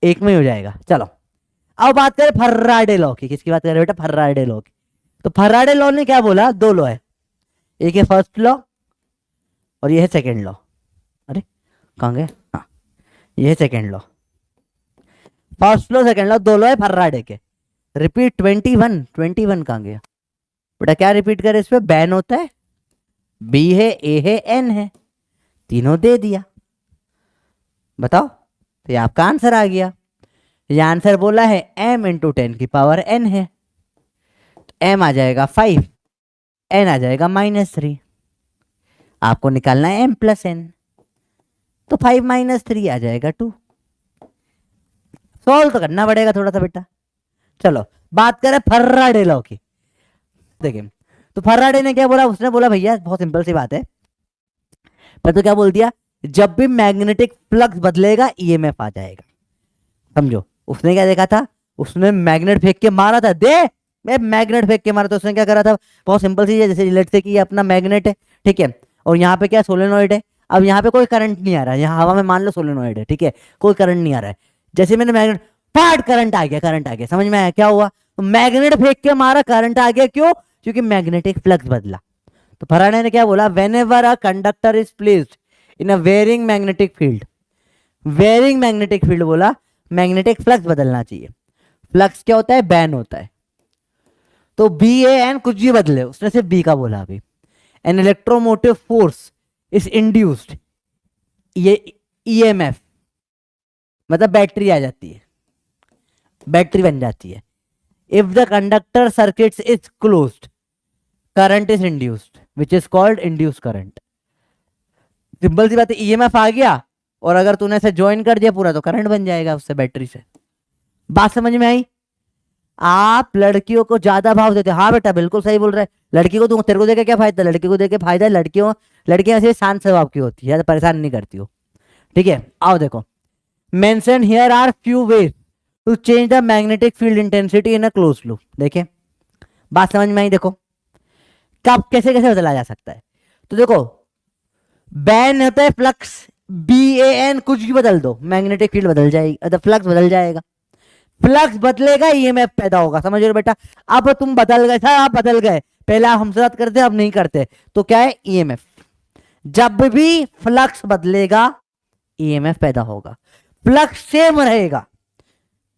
एक में ही हो जाएगा। चलो अब बात करें फराडे लॉ की, किसकी बात करें बेटा, फराडे लॉ की। तो फराडे लॉ ने क्या बोला, दो लॉ है, एक है फर्स्ट लॉ और ये है सेकेंड लॉ। अरे कहाँ गए, हाँ ये है second law, first law second law, दो लॉ है फराडे के। रिपीट 21 कहाँ गया बेटा, क्या रिपीट करे, इस पे बैन होता है, बी है, ए है, एन है, तीनों दे दिया। बताओ, तो ये आपका आंसर आ गया। ये आंसर बोला है m × 10⁻n है, तो m आ जाएगा 5, n आ जाएगा -3, आपको निकालना है m + n, तो 5 - 3 आ जाएगा 2। सॉल्व तो करना पड़ेगा थोड़ा सा बेटा। चलो बात करें फराडे लॉ की। देखिए तो फराडे ने क्या बोला, उसने बोला भैया बहुत सिंपल सी बात है, पर तो क्या बोल दिया, जब भी मैग्नेटिक फ्लक्स बदलेगा ईएमएफ आ जाएगा। समझो उसने क्या देखा था, उसने मैग्नेट फेंक के मारा था, दे मैं मैग्नेट फेंक के मारा, तो उसने क्या करा था, बहुत सिंपल सी है, जैसे लेट से कि ये अपना मैग्नेट है, ठीक है, और यहाँ पे क्या सोलेनोइड है। अब यहाँ पे कोई करंट नहीं आ रहा है, यहाँ हवा में मान लो सोलेनोइड है, ठीक है, कोई करंट नहीं आ रहा है। जैसे मैंने मैग्नेट फाट, करंट आ गया, करंट आ गया, समझ में आया क्या हुआ, तो मैग्नेट फेंक के मारा, करंट आ गया, क्यों, क्योंकि मैग्नेटिक फ्लक्स बदला। तो फराडे ने क्या बोला, whenever a conductor is placed in a varying magnetic field, varying magnetic field बोला, मैग्नेटिक फ्लक्स बदलना चाहिए। फ्लक्स क्या होता है, बैन होता है, तो बी ए एन कुछ भी बदले, उसने सिर्फ बी का बोला। अभी an electromotive force is induced, ये ईएमएफ मतलब बैटरी आ जाती है, बैटरी बन जाती है। If the conductor circuit is closed current is induced which is called induce current. Simple सी बात है, ईएमएफ आ गया और अगर तूने इसे ज्वाइन कर दिया पूरा तो करंट बन जाएगा उससे, बैटरी से। बात समझ में आई? आप लड़कियों को ज्यादा भाव देते हो, हाँ बेटा बिल्कुल सही बोल रहे हैं। लड़की को तेरे को देके क्या फायदा, लड़की को देके फायदा है, लड़कियां ऐसे शांत स्वभाव की होती है, ज्यादा परेशान नहीं करती हो, ठीक है। आओ देखो, mention here are few ways to change the magnetic field intensity in a close loop. देखिए बात समझ में आई? देखो कब कैसे कैसे बदला जा सकता है। तो देखो बैन होता है फ्लक्स, BAN कुछ भी बदल दो, मैग्नेटिक फील्ड बदल जाएगी, फ्लक्स बदल जाएगा। फ्लक्स बदलेगा, ईएमएफ पैदा होगा। समझ रहे हो बेटा? अब तुम बदल गए था, आप बदल गए, पहले आप हमसे बात करते अब नहीं करते, तो क्या है ईएमएफ। जब भी फ्लक्स बदलेगा ईएमएफ पैदा होगा। फ्लक्स सेम रहेगा,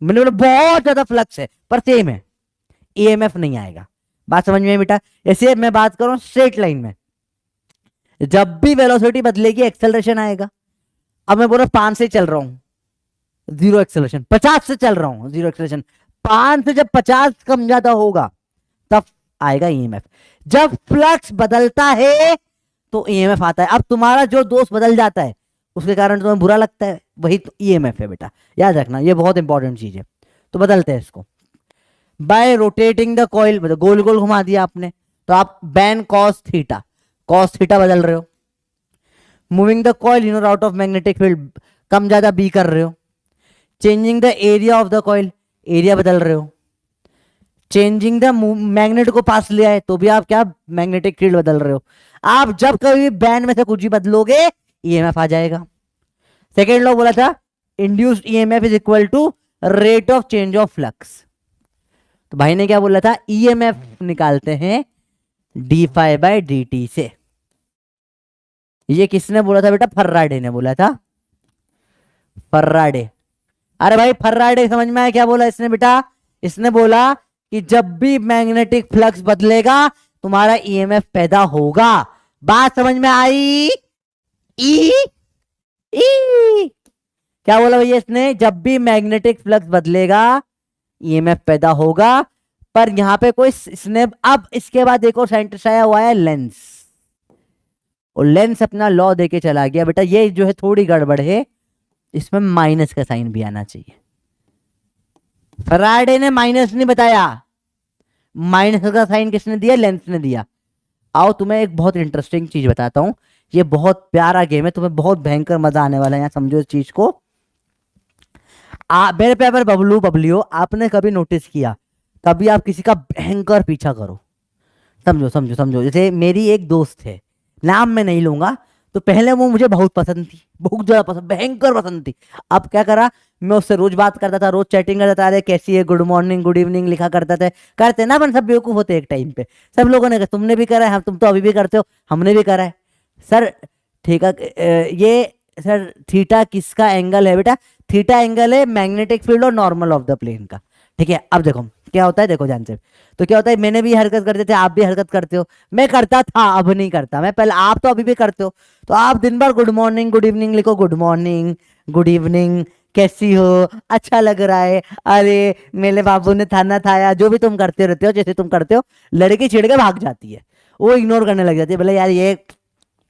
मैंने बोला बहुत ज्यादा फ्लक्स है पर सेम है, ईएमएफ नहीं आएगा। बात समझ में आई बेटा? जैसे मैं बात करूं स्ट्रेट लाइन में, जब भी वेलोसिटी बदलेगी एक्सेलरेशन आएगा। अब मैं बोल रहा 5 से चल रहा हूं जीरो एक्सेलरेशन, 50 से चल रहा हूं जीरो एक्सेलरेशन, 5 से जब 50 कम ज्यादा होगा तब आएगा ईएमएफ। जब फ्लक्स बदलता है तो ईएमएफ आता है। अब तुम्हारा जो दोस्त बदल जाता है उसके कारण तुम्हें बुरा लगता है, वही तो ईएमएफ है बेटा, याद रखना, ये बहुत इंपॉर्टेंट चीज है। तो बदलते हैं इसको बाय रोटेटिंग द कॉइल, मतलब गोल गोल घुमा दिया आपने, तो आप बैन कॉस थीटा बदल रहे हो। मूविंग द कॉइल इन और आउट ऑफ मैग्नेटिक फील्ड, कम ज्यादा बी कर रहे हो। Changing the area of the coil, area बदल रहे हो। चेंजिंग द मैग्नेट को पास लिया है तो भी आप क्या मैग्नेटिक फील्ड बदल रहे हो। आप जब कभी बैन में से कुछ भी बदलोगे ईएमएफ आ जाएगा। सेकेंड लॉ बोला था induced EMF is equal to rate of change of flux. तो भाई ने क्या बोला था, ईएमएफ निकालते हैं D phi by D T से। ये किसने बोला था बेटा? फर्राडे ने बोला था, फर्राडे। अरे भाई फर्राडे समझ में आया क्या बोला इसने बेटा? इसने बोला कि जब भी मैग्नेटिक फ्लक्स बदलेगा तुम्हारा ईएमएफ पैदा होगा। बात समझ में आई? ई ई क्या बोला भैया इसने? जब भी मैग्नेटिक फ्लक्स बदलेगा ईएमएफ पैदा होगा। पर यहां पे कोई इसने, अब इसके बाद देखो साइंटिस्ट आया हुआ है लेंस, और लेंस अपना लॉ देके चला गया बेटा, ये जो है थोड़ी गड़बड़ है, इसमें माइनस का साइन भी आना चाहिए। फराडे ने माइनस नहीं बताया, माइनस का साइन किसने दिया? लेंस ने दिया। आओ तुम्हें एक बहुत इंटरेस्टिंग चीज बताता हूं, ये बहुत प्यारा गेम है, तुम्हें बहुत भयंकर मजा आने वाला है, यहाँ समझो इस चीज को। मेरे पेपर बबलियो, आपने कभी नोटिस किया, कभी आप किसी का भयंकर पीछा करो, समझो समझो समझो, जैसे मेरी एक दोस्त है, नाम मैं नहीं लूंगा, तो पहले वो मुझे बहुत पसंद थी, बहुत ज्यादा पसंद, भयंकर पसंद थी। अब क्या करा, मैं उससे रोज बात करता था, रोज चैटिंग करता था, अरे कैसी है, गुड मॉर्निंग गुड इवनिंग लिखा करता था। करते ना, अपन सब बेवकूफ होते एक टाइम पे, सब लोगों ने कहा तुमने भी करा है, तुम तो अभी भी करते हो, हमने भी करा है। सर ठीक है, ये सर थीटा किसका एंगल है बेटा? थीटा एंगल है मैग्नेटिक फील्ड और नॉर्मल ऑफ द प्लेन का, ठीक है। अब देखो क्या होता है, देखो जान से, तो क्या होता है, मैंने भी हरकत करते थे, आप भी हरकत करते हो, मैं करता था, अब नहीं करता मैं, पहले, आप तो अभी भी करते हो। तो आप दिन भर गुड मॉर्निंग गुड इवनिंग लिखो, गुड मॉर्निंग गुड इवनिंग, कैसी हो, अच्छा लग रहा है, अरे मेरे बाबू ने खाना खाया, जो भी तुम करते रहते हो, जैसे तुम करते हो। लड़की छिड़ के भाग जाती है, वो इग्नोर करने लग जाती है, बोले यार ये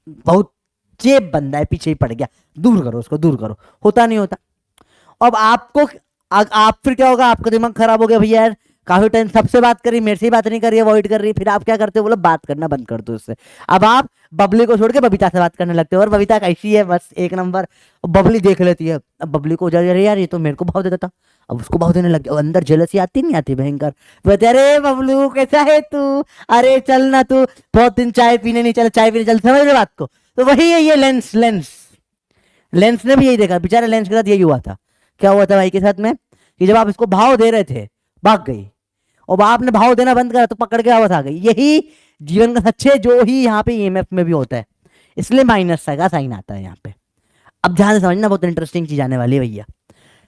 बहुत चेप बंदा है, पीछे ही पड़ गया, दूर करो उसको, दूर करो। होता नहीं होता। अब आपको आप फिर क्या होगा, आपका दिमाग खराब हो गया, भैया यार काफी टाइम सबसे बात करी, मेरे से ही बात नहीं कर रही, अवॉइड कर रही, फिर आप क्या करते हो, बोलो बात करना बंद कर दो उससे। अब आप बबली को छोड़ के बबीता से बात करने लगते हो, और बबीता कैसी है, बस एक नंबर। बबली देख लेती है, अब बबली को जा यार ये तो मेरे को भाव देता था, अब उसको भाव देने लग गया, अंदर जेलसी आती नहीं आती भयंकर, बोलते अरे बबलू कैसा है तू, अरे चल ना तू, बहुत दिन चाय पीने नहीं चल, चाय पीने चल, समझ रहे बात को? तो वही है ये लेंस, लेंस ने भी यही देखा, बेचारा लेंस के साथ यही हुआ था। क्या हुआ था भाई के साथ में, कि जब आप इसको भाव दे रहे थे भाग गई, और आपने भाव देना बंद करा तो पकड़ के वापस आ गई। यही जीवन का सच है, जो ही यहाँ पे ईएमएफ में भी होता है, इसलिए माइनस का साइन आता है यहाँ पे। अब ध्यान से समझना, बहुत इंटरेस्टिंग चीज आने वाली है भैया।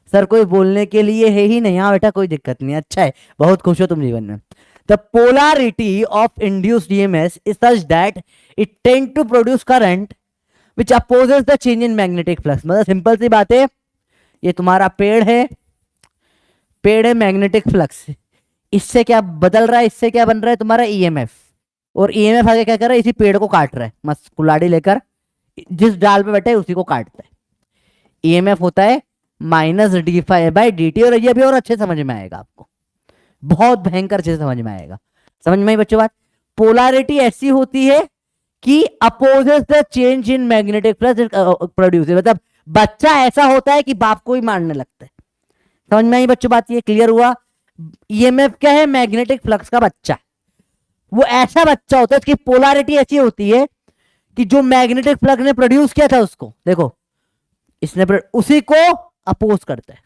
सर कोई बोलने के लिए है ही नहीं? हाँ बेटा कोई दिक्कत नहीं, अच्छा है, बहुत खुश हो तुम जीवन में। The polarity of induced EMF is such that it tend to produce current which opposes the change in magnetic flux. मतलब सिंपल सी बात है, ये तुम्हारा पेड़ है मैग्नेटिक फ्लक्स, इससे क्या बदल रहा है, इससे क्या बन रहा है तुम्हारा ईएमएफ, और ईएमएफ आगे क्या कर रहा है, इसी पेड़ को काट रहा है, मस्त कुल्हाड़ी लेकर जिस डाल पे बैठे उसी को काटता है। ईएमएफ होता है -d∅/dt, और ये भी और अच्छे समझ में आएगा आपको, बहुत भयंकर अच्छे समझ में आएगा। समझ में आई बच्चों बात? पोलैरिटी ऐसी होती है कि opposes the change in magnetic flux produce, मतलब बच्चा ऐसा होता है कि बाप को ही मारने लगता है। समझ में आई बच्चों बात? ये क्लियर हुआ? ईएमएफ क्या है? मैग्नेटिक फ्लक्स का बच्चा। वो ऐसा बच्चा होता है, इसकी पोलैरिटी ऐसी होती है कि जो मैग्नेटिक फ्लक्स ने प्रोड्यूस किया था उसको, देखो इसने उसी को अपोज करता है।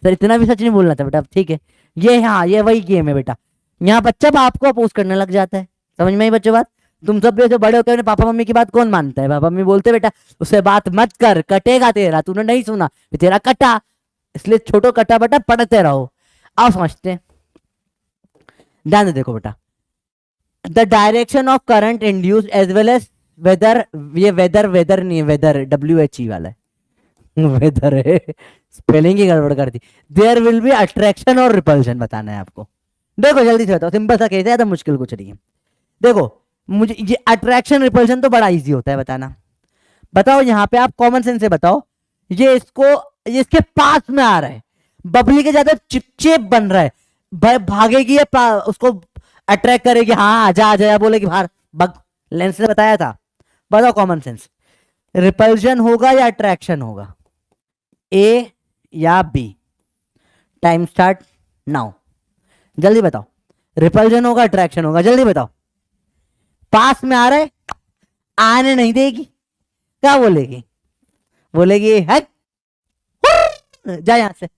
सर इतना भी सच नहीं बोलना था बेटा, ठीक है, ये हाँ ये वही गेम है बेटा, यहाँ बच्चा बाप को अपोज करने लग जाता है। समझ में आई बच्चों बात? तुम सब भी जो बड़े होकर पापा मम्मी की बात कौन मानता है? पापा मम्मी बोलते बेटा उससे बात मत कर, कटेगा तेरा, तूने नहीं सुना तेरा कटा, इसलिए छोटो कटा बेटा पढ़ते रहो। आप समझते हैं? ध्यान दे देखो बेटा, the direction of current induce as well as whether, ये वेदर नहीं है, वेदर WHE वाला है वेदर है, स्पेलिंग ही गड़बड़ कर दी। देयर विल बी अट्रैक्शन और रिपल्शन बताना है आपको। देखो जल्दी से बताओ, सिंपल सा केस है, ज्यादा मुश्किल कुछ नहीं है। देखो मुझे ये अट्रैक्शन रिपल्शन तो बड़ा इजी होता है बताना। बताओ यहाँ पे आप कॉमन सेंस से बताओ, ये इसके पास में आ रहा है, बबली के ज्यादा चिपचिप बन रहा है, भागेगी या उसको अट्रैक्ट करेगी, हाँ आजा आजा, बोलेगी बाहर बग, लेंस से बताया था। बताओ कॉमन सेंस, रिपल्शन होगा या अट्रैक्शन होगा? ए या बी? टाइम स्टार्ट नाउ, जल्दी बताओ। रिपल्शन होगा अट्रैक्शन होगा? जल्दी बताओ। पास में आ रहा है, आने नहीं देगी, क्या बोलेगी? बोलेगी है जा यहां से।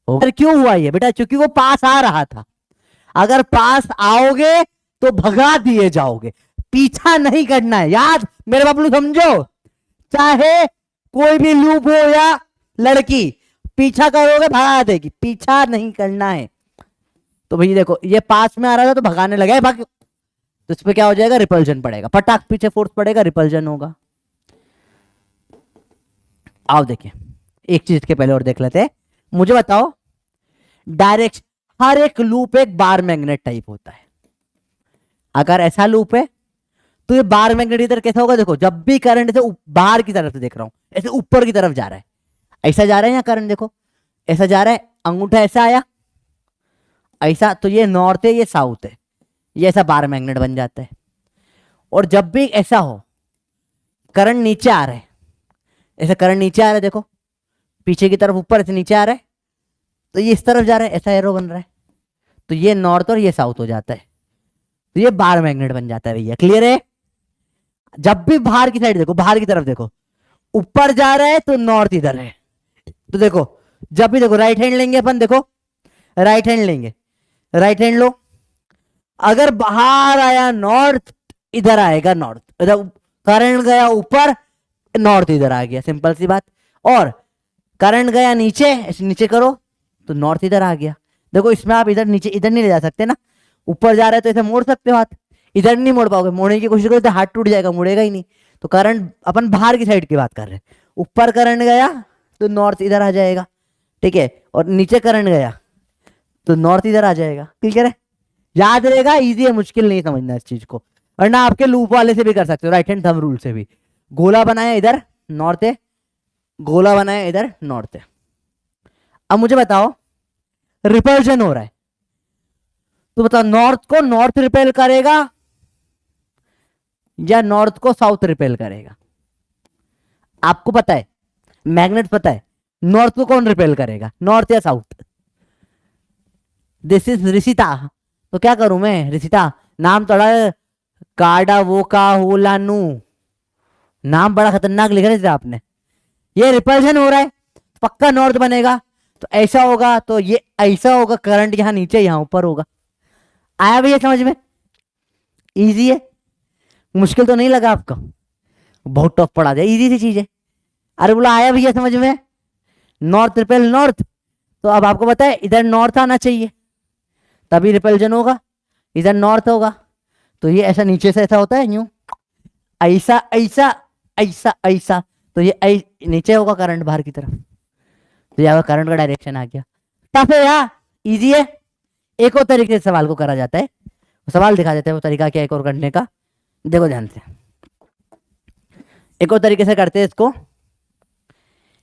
और क्यों हुआ ये बेटा? क्योंकि वो पास आ रहा था। अगर पास आओगे तो भगा दिए जाओगे, पीछा नहीं करना है, याद मेरे बाबू समझो। चाहे कोई भी लूप हो या लड़की, पीछा करोगे भगा देगी, पीछा नहीं करना है। तो भाई देखो ये पास में आ रहा था तो भगाने लगा है, भाग, तो इस पे क्या हो जाएगा? रिपल्शन पड़ेगा, पटाख पीछे फोर्स पड़ेगा, रिपल्शन होगा। आओ देखिए एक चीज के पहले और देख लेते हैं। मुझे बताओ डायरेक्ट, हर एक लूप एक बार मैग्नेट टाइप होता है। अगर ऐसा लूप है तो ये बार मैग्नेट इधर कैसा होगा? देखो जब भी करंट से बाहर की तरफ से देख रहा हूं, ऐसे ऊपर की तरफ जा रहा है, ऐसा जा रहा है यहाँ करंट, देखो ऐसा जा रहा है, अंगूठा ऐसा आया ऐसा, तो ये नॉर्थ है ये साउथ है, ये ऐसा बार मैग्नेट बन जाता है। और जब भी ऐसा हो, करंट नीचे आ रहा है, ऐसा करंट नीचे आ रहा है, देखो पीछे की तरफ ऊपर से नीचे आ रहा है, तो ये इस तरफ जा रहा है, ऐसा एरो बन रहा है, तो ये नॉर्थ और ये साउथ हो जाता है, तो ये बार मैग्नेट बन जाता है भैया। क्लियर है? जब भी बाहर की साइड देखो, बाहर की तरफ देखो, ऊपर जा रहा है तो नॉर्थ इधर है, तो देखो जब भी देखो राइट हैंड लेंगे अपन, देखो राइट हैंड लेंगे, राइट हैंड लो, अगर बाहर आया नॉर्थ, इधर आएगा नॉर्थ, इधर करंट गया ऊपर, नॉर्थ इधर आ गया, सिंपल सी बात। और करंट गया नीचे, ऐसे नीचे करो तो नॉर्थ इधर आ गया। देखो इसमें आप इधर नीचे इधर नहीं ले जा सकते ना, ऊपर जा रहे हैं तो ऐसे मोड़ सकते हो हाथ, इधर नहीं मोड़ पाओगे, मोड़ने की कोशिश करो तो हाथ टूट जाएगा, मुड़ेगा ही नहीं। तो करंट अपन बाहर की साइड की बात कर रहे हैं, ऊपर करंट गया तो नॉर्थ इधर आ जाएगा, ठीक है, और नीचे करंट गया तो नॉर्थ इधर आ जाएगा। क्लियर है? याद रहेगा, इजी है, मुश्किल नहीं समझना इस चीज को। वरना आपके लूप वाले से भी कर सकते हो, राइट हैंड थंब रूल से भी। गोला बनाया इधर नॉर्थ है, गोला बनाया इधर नॉर्थ है। अब मुझे बताओ रिपल्शन हो रहा है, तो बताओ नॉर्थ को नॉर्थ रिपेल करेगा या नॉर्थ को साउथ रिपेल करेगा? आपको पता है, मैग्नेट पता है, नॉर्थ को कौन रिपेल करेगा, नॉर्थ या साउथ? दिस इज ऋषिता, तो क्या करूं मैं? ऋषिता नाम थोड़ा काडा वो का होलानू, नाम बड़ा खतरनाक लिख रहे थे आपने। ये रिपल्शन हो रहा है, पक्का नॉर्थ बनेगा, तो ऐसा होगा, तो ये ऐसा होगा, करंट यहां नीचे यहां ऊपर होगा। आया भैया समझ में? इजी है, मुश्किल तो नहीं लगा आपको? बहुत टफ पढ़ा दिया, इजी सी चीज है। अरे बोला आया भैया समझ में? नॉर्थ रिपेल नॉर्थ, तो अब आपको पता है इधर नॉर्थ आना चाहिए तभी रिपल्शन होगा, इधर नॉर्थ होगा, तो ये ऐसा नीचे से ऐसा होता है यूं, ऐसा ऐसा ऐसा ऐसा, तो ये नीचे होगा करंट बाहर की तरफ, तो यहाँ करंट का डायरेक्शन आ गया। टफ है यार, इजी है। एक और तरीके से सवाल को करा जाता है, सवाल दिखा देते हैं वो तरीका क्या एक और करने का, देखो ध्यान से। एक और तरीके से करते हैं इसको,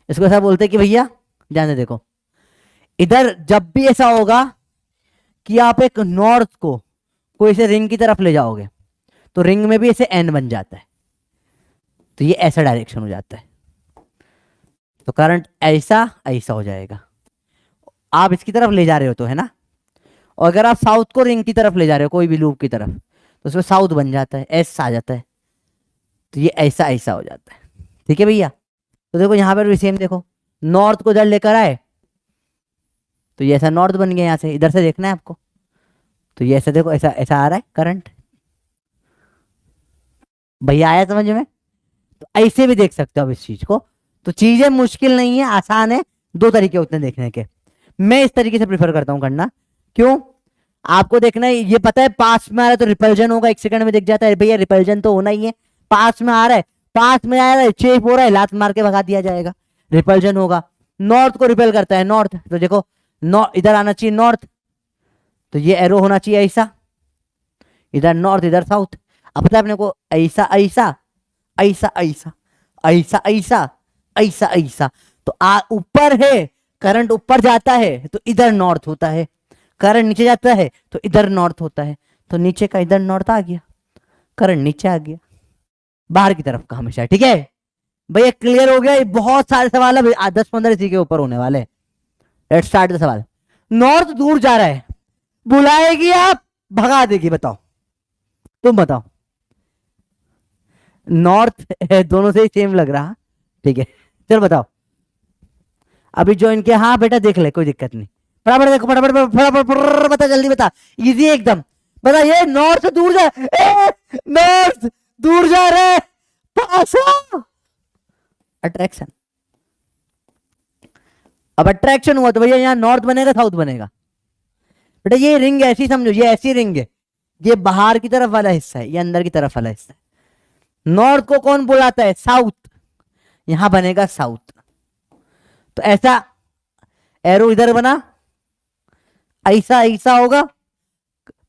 इसको ऐसा बोलते हैं कि भैया ध्यान से देखो, इधर जब भी ऐसा होगा कि आप एक नॉर्थ को कोई से रिंग की तरफ ले जाओगे, तो रिंग में भी ऐसे एन बन जाता है, तो ये ऐसा डायरेक्शन हो जाता है, तो करंट ऐसा ऐसा हो जाएगा। आप इसकी तरफ ले जा रहे हो तो, है ना, और अगर आप साउथ को रिंग की तरफ ले जा रहे हो कोई भी लूप की तरफ, तो उसमें साउथ बन जाता है, एस आ जाता है, तो ये ऐसा ऐसा हो जाता है। ठीक है भैया, तो देखो यहाँ पर भी सेम, देखो नॉर्थ को इधर लेकर आए तो ये ऐसा नॉर्थ बन गया, यहाँ से इधर से देखना है आपको, तो ये ऐसा देखो, ऐसा ऐसा आ रहा है करंट। भैया आया समझ में? तो ऐसे भी देख सकते हो आप इस चीज को, तो चीजें मुश्किल नहीं है, आसान है, दो तरीके होते हैं देखने के। मैं इस तरीके से प्रिफर करता हूं करना, क्यों? आपको देखना है, ये पता है पास में आ रहा है तो रिपल्जन होगा, 1 सेकंड में दिख जाता है भैया, रिपल्जन तो होना ही है, पास में आ रहा है, पास में आ रहा है, चेप हो रहा है, लात मार के भगा दिया जाएगा, रिपल्जन होगा। नॉर्थ को रिपेल करता है नॉर्थ, तो देखो नॉर्थ इधर आना चाहिए नॉर्थ, तो ये एरो होना चाहिए ऐसा, इधर नॉर्थ इधर साउथ। अब पता है अपने को ऐसा ऐसा ऐसा ऐसा ऐसा ऐसा ऐसा ऐसा, तो ऊपर है, करंट ऊपर जाता है तो इधर नॉर्थ होता है, करंट नीचे जाता है तो इधर नॉर्थ होता है, तो नीचे का इधर नॉर्थ आ गया, करंट नीचे आ गया, बाहर की तरफ का हमेशा। ठीक है भैया, क्लियर हो गया? ये बहुत सारे सवाल है, 10-15 इसी के ऊपर होने वाले। लेट्स स्टार्ट द सवाल। नॉर्थ दूर जा रहा है, बुलाएगी आप भगा देगी, बताओ, तुम बताओ। नॉर्थ है, दोनों से ही सेम लग रहा, ठीक है चलो बताओ। अभी जो इनके, हाँ बेटा देख ले, कोई दिक्कत नहीं, फटाफट देखो, फटाफट फटाफट बता, जल्दी बता, इजी एकदम बता। ये नॉर्थ से दूर जा, नॉर्थ दूर जा रहे, अट्रैक्शन। अब अट्रैक्शन हुआ तो भैया यहाँ नॉर्थ बनेगा साउथ बनेगा बेटा, ये रिंग ऐसी समझो, ये ऐसी रिंग है, ये बाहर की तरफ वाला हिस्सा है, ये अंदर की तरफ वाला हिस्सा है। नॉर्थ को कौन बुलाता है? साउथ, यहां बनेगा साउथ, तो ऐसा एरो इधर बना, ऐसा ऐसा होगा,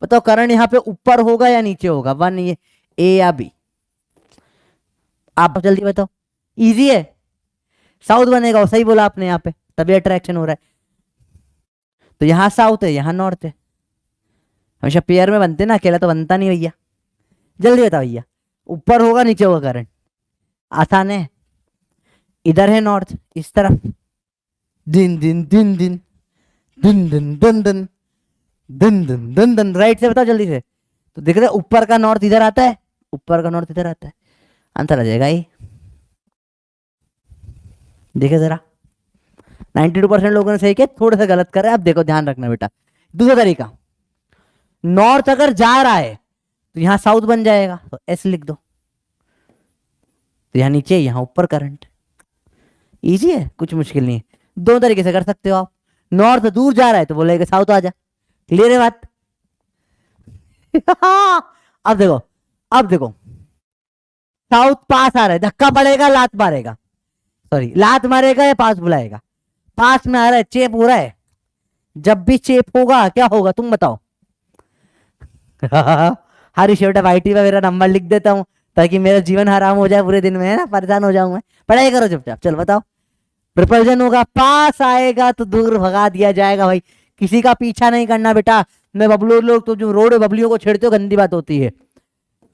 बताओ करंट यहां पे ऊपर होगा या नीचे होगा? वन, ये ए या बी, आप जल्दी बताओ, इजी है, साउथ बनेगा, सही बोला आपने, यहाँ पे तभी अट्रैक्शन हो रहा है, तो यहां साउथ है यहां नॉर्थ है, हमेशा पेयर में बनते ना, अकेला तो बनता नहीं भैया। जल्दी बताओ भैया, ऊपर होगा नीचे होगा करंट? आसान है, इधर है नॉर्थ इस तरफ, दिन दिन दिन दिन दिन दिन दिन दिन दिन दिन दिन दिन, राइट से बताओ जल्दी से, तो देख रहे ऊपर का नॉर्थ इधर आता है, ऊपर का नॉर्थ इधर आता है, आंसर आ जाएगा ये। देखे जरा, 92% लोगों ने सही किया, थोड़ा सा गलत कर रहे हैं, अब देखो ध्यान रखना बेटा। दूसरा तरीका, नॉर्थ अगर जा रहा है तो यहां साउथ बन जाएगा, तो एस लिख दो, तो यहां नीचे यहां ऊपर करंट, इजी है, कुछ मुश्किल नहीं है, दो तरीके से कर सकते हो आप। नॉर्थ दूर जा रहा है तो बोलेगा साउथ आ जा, क्लियर है बात? अब देखो, अब देखो, साउथ पास आ रहा है, धक्का पड़ेगा, लात मारेगा, सॉरी लात मारेगा या पास बुलाएगा? पास में आ रहा है, चेप हो रहा है, जब भी चेप होगा क्या होगा तुम बताओ? हरी शेवटा वाईटी में मेरा नंबर लिख देता हूँ ताकि मेरा जीवन हराम हो जाए पूरे दिन में, है ना, परेशान हो जाऊं मैं। पढ़ाई करो चुपचाप, चलो बताओ। रिपल्जन होगा, पास आएगा तो दूर भगा दिया जाएगा भाई, किसी का पीछा नहीं करना बेटा। मैं बबलू लोग तो जो रोड बबलियों को छेड़ते हो, गंदी बात होती है,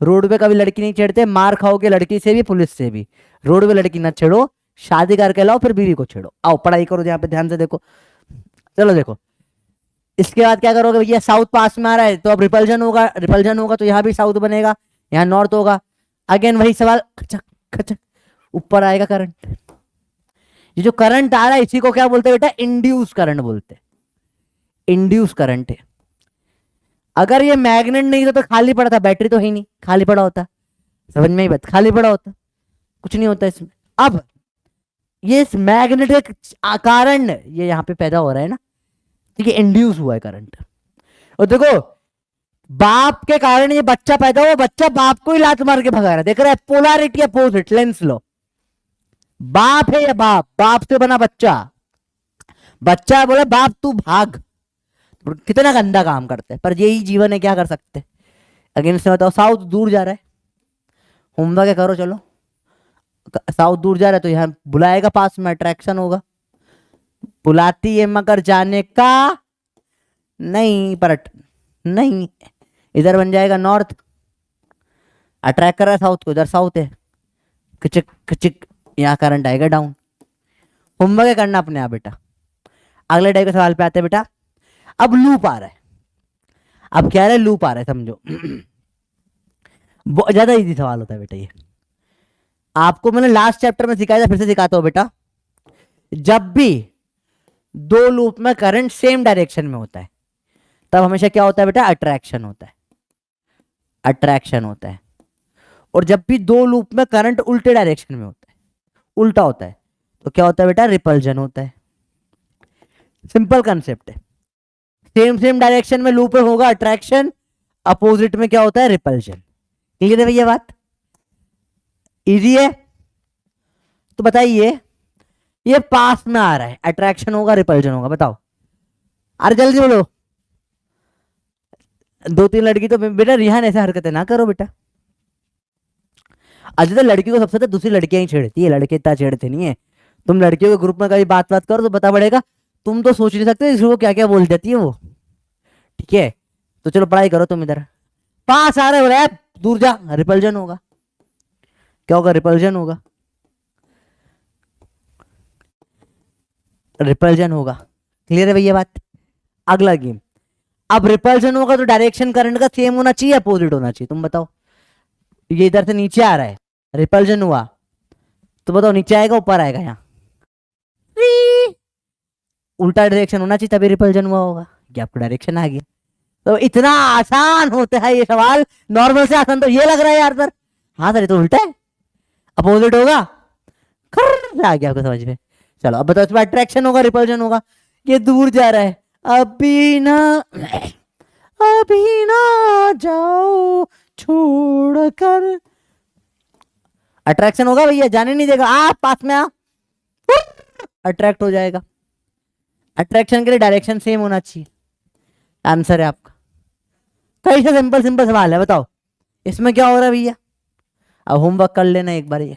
रोड पे कभी लड़की नहीं छेड़ते, मार खाओगे लड़की से भी पुलिस से भी, रोड पे लड़की ना छेड़ो, शादी करके लाओ फिर बीवी को छेड़ो। आओ पढ़ाई करो, यहाँ पे ध्यान से देखो, चलो देखो। इसके बाद क्या करोगे भैया, साउथ पास में आ रहा है तो अब रिपल्जन होगा, रिपल्जन होगा तो यहाँ भी साउथ बनेगा, यहाँ नॉर्थ होगा, अगेन वही सवाल, खचक खचक, ऊपर आएगा करंट। ये जो करंट आ रहा है इसी को क्या बोलते हैं बेटा? इंड्यूस करंट बोलते हैं, इंड्यूस करंट है। अगर ये मैग्नेट नहीं था तो खाली पड़ा था, बैटरी तो है नहीं, खाली पड़ा होता, समझ में ही बात, खाली पड़ा होता, कुछ नहीं होता इसमें। अब ये मैग्नेटिक कारण ये यहाँ पे पैदा हो रहा है ना, ठीक है, इंड्यूस हुआ है करंट। और देखो बाप के कारण ये बच्चा पैदा हुआ, बच्चा बाप को ही लात मार के भगा रहा है। देख रहा है, पोलैरिटी अपोजिट, लेंस लो। बाप है या बाप, बाप से बना बच्चा, बच्चा बोले बाप तू भाग। कितना गंदा काम करते हैं, पर यही जीवन है, क्या कर सकते। अगेंस्ट में बताओ, साउथ दूर जा रहा है, होमवर्क करो चलो। साउथ दूर जा रहा है तो यहाँ बुलाएगा, पास में अट्रैक्शन होगा। बुलाती है मगर जाने का नहीं, पर नहीं, इधर बन जाएगा नॉर्थ। अट्रैक्ट कर रहा है साउथ को, इधर साउथ है, खिचिक खिचिक, यहाँ करंट आएगा डाउन। होमवर्क करना अपने आप बेटा। अगले टाइप के सवाल पे आते हैं बेटा। अब लूप आ रहा है, अब क्या रहा है, लूप आ रहा है, समझो। बहुत ज्यादा इजी सवाल होता है बेटा ये, आपको मैंने लास्ट चैप्टर में सिखाया था, फिर से सिखाता हूं बेटा। जब भी दो लूप में करंट सेम डायरेक्शन में होता है, तब हमेशा क्या होता है बेटा, अट्रैक्शन होता है, अट्रैक्शन होता है। और जब भी दो लूप में करंट उल्टे डायरेक्शन में होता है, उल्टा होता है, तो क्या होता है बेटा, रिपल्जन होता है। सिंपल कंसेप्ट है, सेम सेम डायरेक्शन में लूप होगा अट्रैक्शन, अपोजिट में क्या होता है, रिपल्जन। क्लियर है भैया बात, इजी है। तो बताइए, ये पास में आ रहा है, अट्रैक्शन होगा रिपल्जन होगा, बताओ। अरे जल्दी बोलो। दो तीन लड़की तो बेटा, रिहान ऐसे हरकतें ना करो बेटा। अच्छा, तो लड़की को सबसे ज्यादा दूसरी लड़कियां ही छेड़ती है, लड़के इतना छेड़ते नहीं है। तुम लड़कियों के ग्रुप में कभी बात बात करो तो पता पड़ेगा, तुम तो सोच नहीं सकते इसको क्या क्या बोल देती है वो। ठीक है, तो चलो पढ़ाई करो तुम। इधर पास आ रहे हो, दूर जा, रिपल्जन होगा। क्या होगा, रिपल्जन होगा, रिपल्जन होगा। क्लियर है भैया बात। अगला गेम, अब रिपल्जन होगा तो डायरेक्शन करंट का सेम होना चाहिए, अपोजिट होना चाहिए, तुम बताओ। ये इधर से नीचे आ रहा है, रिपल्जन हुआ, तो बताओ नीचे आएगा ऊपर आएगा, यहाँ उल्टा डायरेक्शन होना चाहिए, तभी रिपल्जन हुआ होगा। ये आपको डायरेक्शन आ गया। तो इतना आसान होता है ये सवाल, नॉर्मल से आसान तो ये लग रहा है यार सर। हाँ सर, ये तो उल्टा है, अपोजिट होगा। आ गया आपको समझ में। चलो अब बताओ, इसमें अट्रैक्शन होगा रिपल्जन होगा। ये दूर जा रहा है, अभी ना, अभी ना जाओ छोड़ कर। अट्रैक्शन होगा भैया, जाने नहीं देगा, आ पास में आ, अट्रैक्ट हो जाएगा। अट्रैक्शन के लिए डायरेक्शन सेम होना चाहिए, आंसर है आपका। कैसा सिंपल सिंपल सवाल है, बताओ इसमें क्या हो रहा है भैया। अब होमवर्क कर लेना एक बार, ये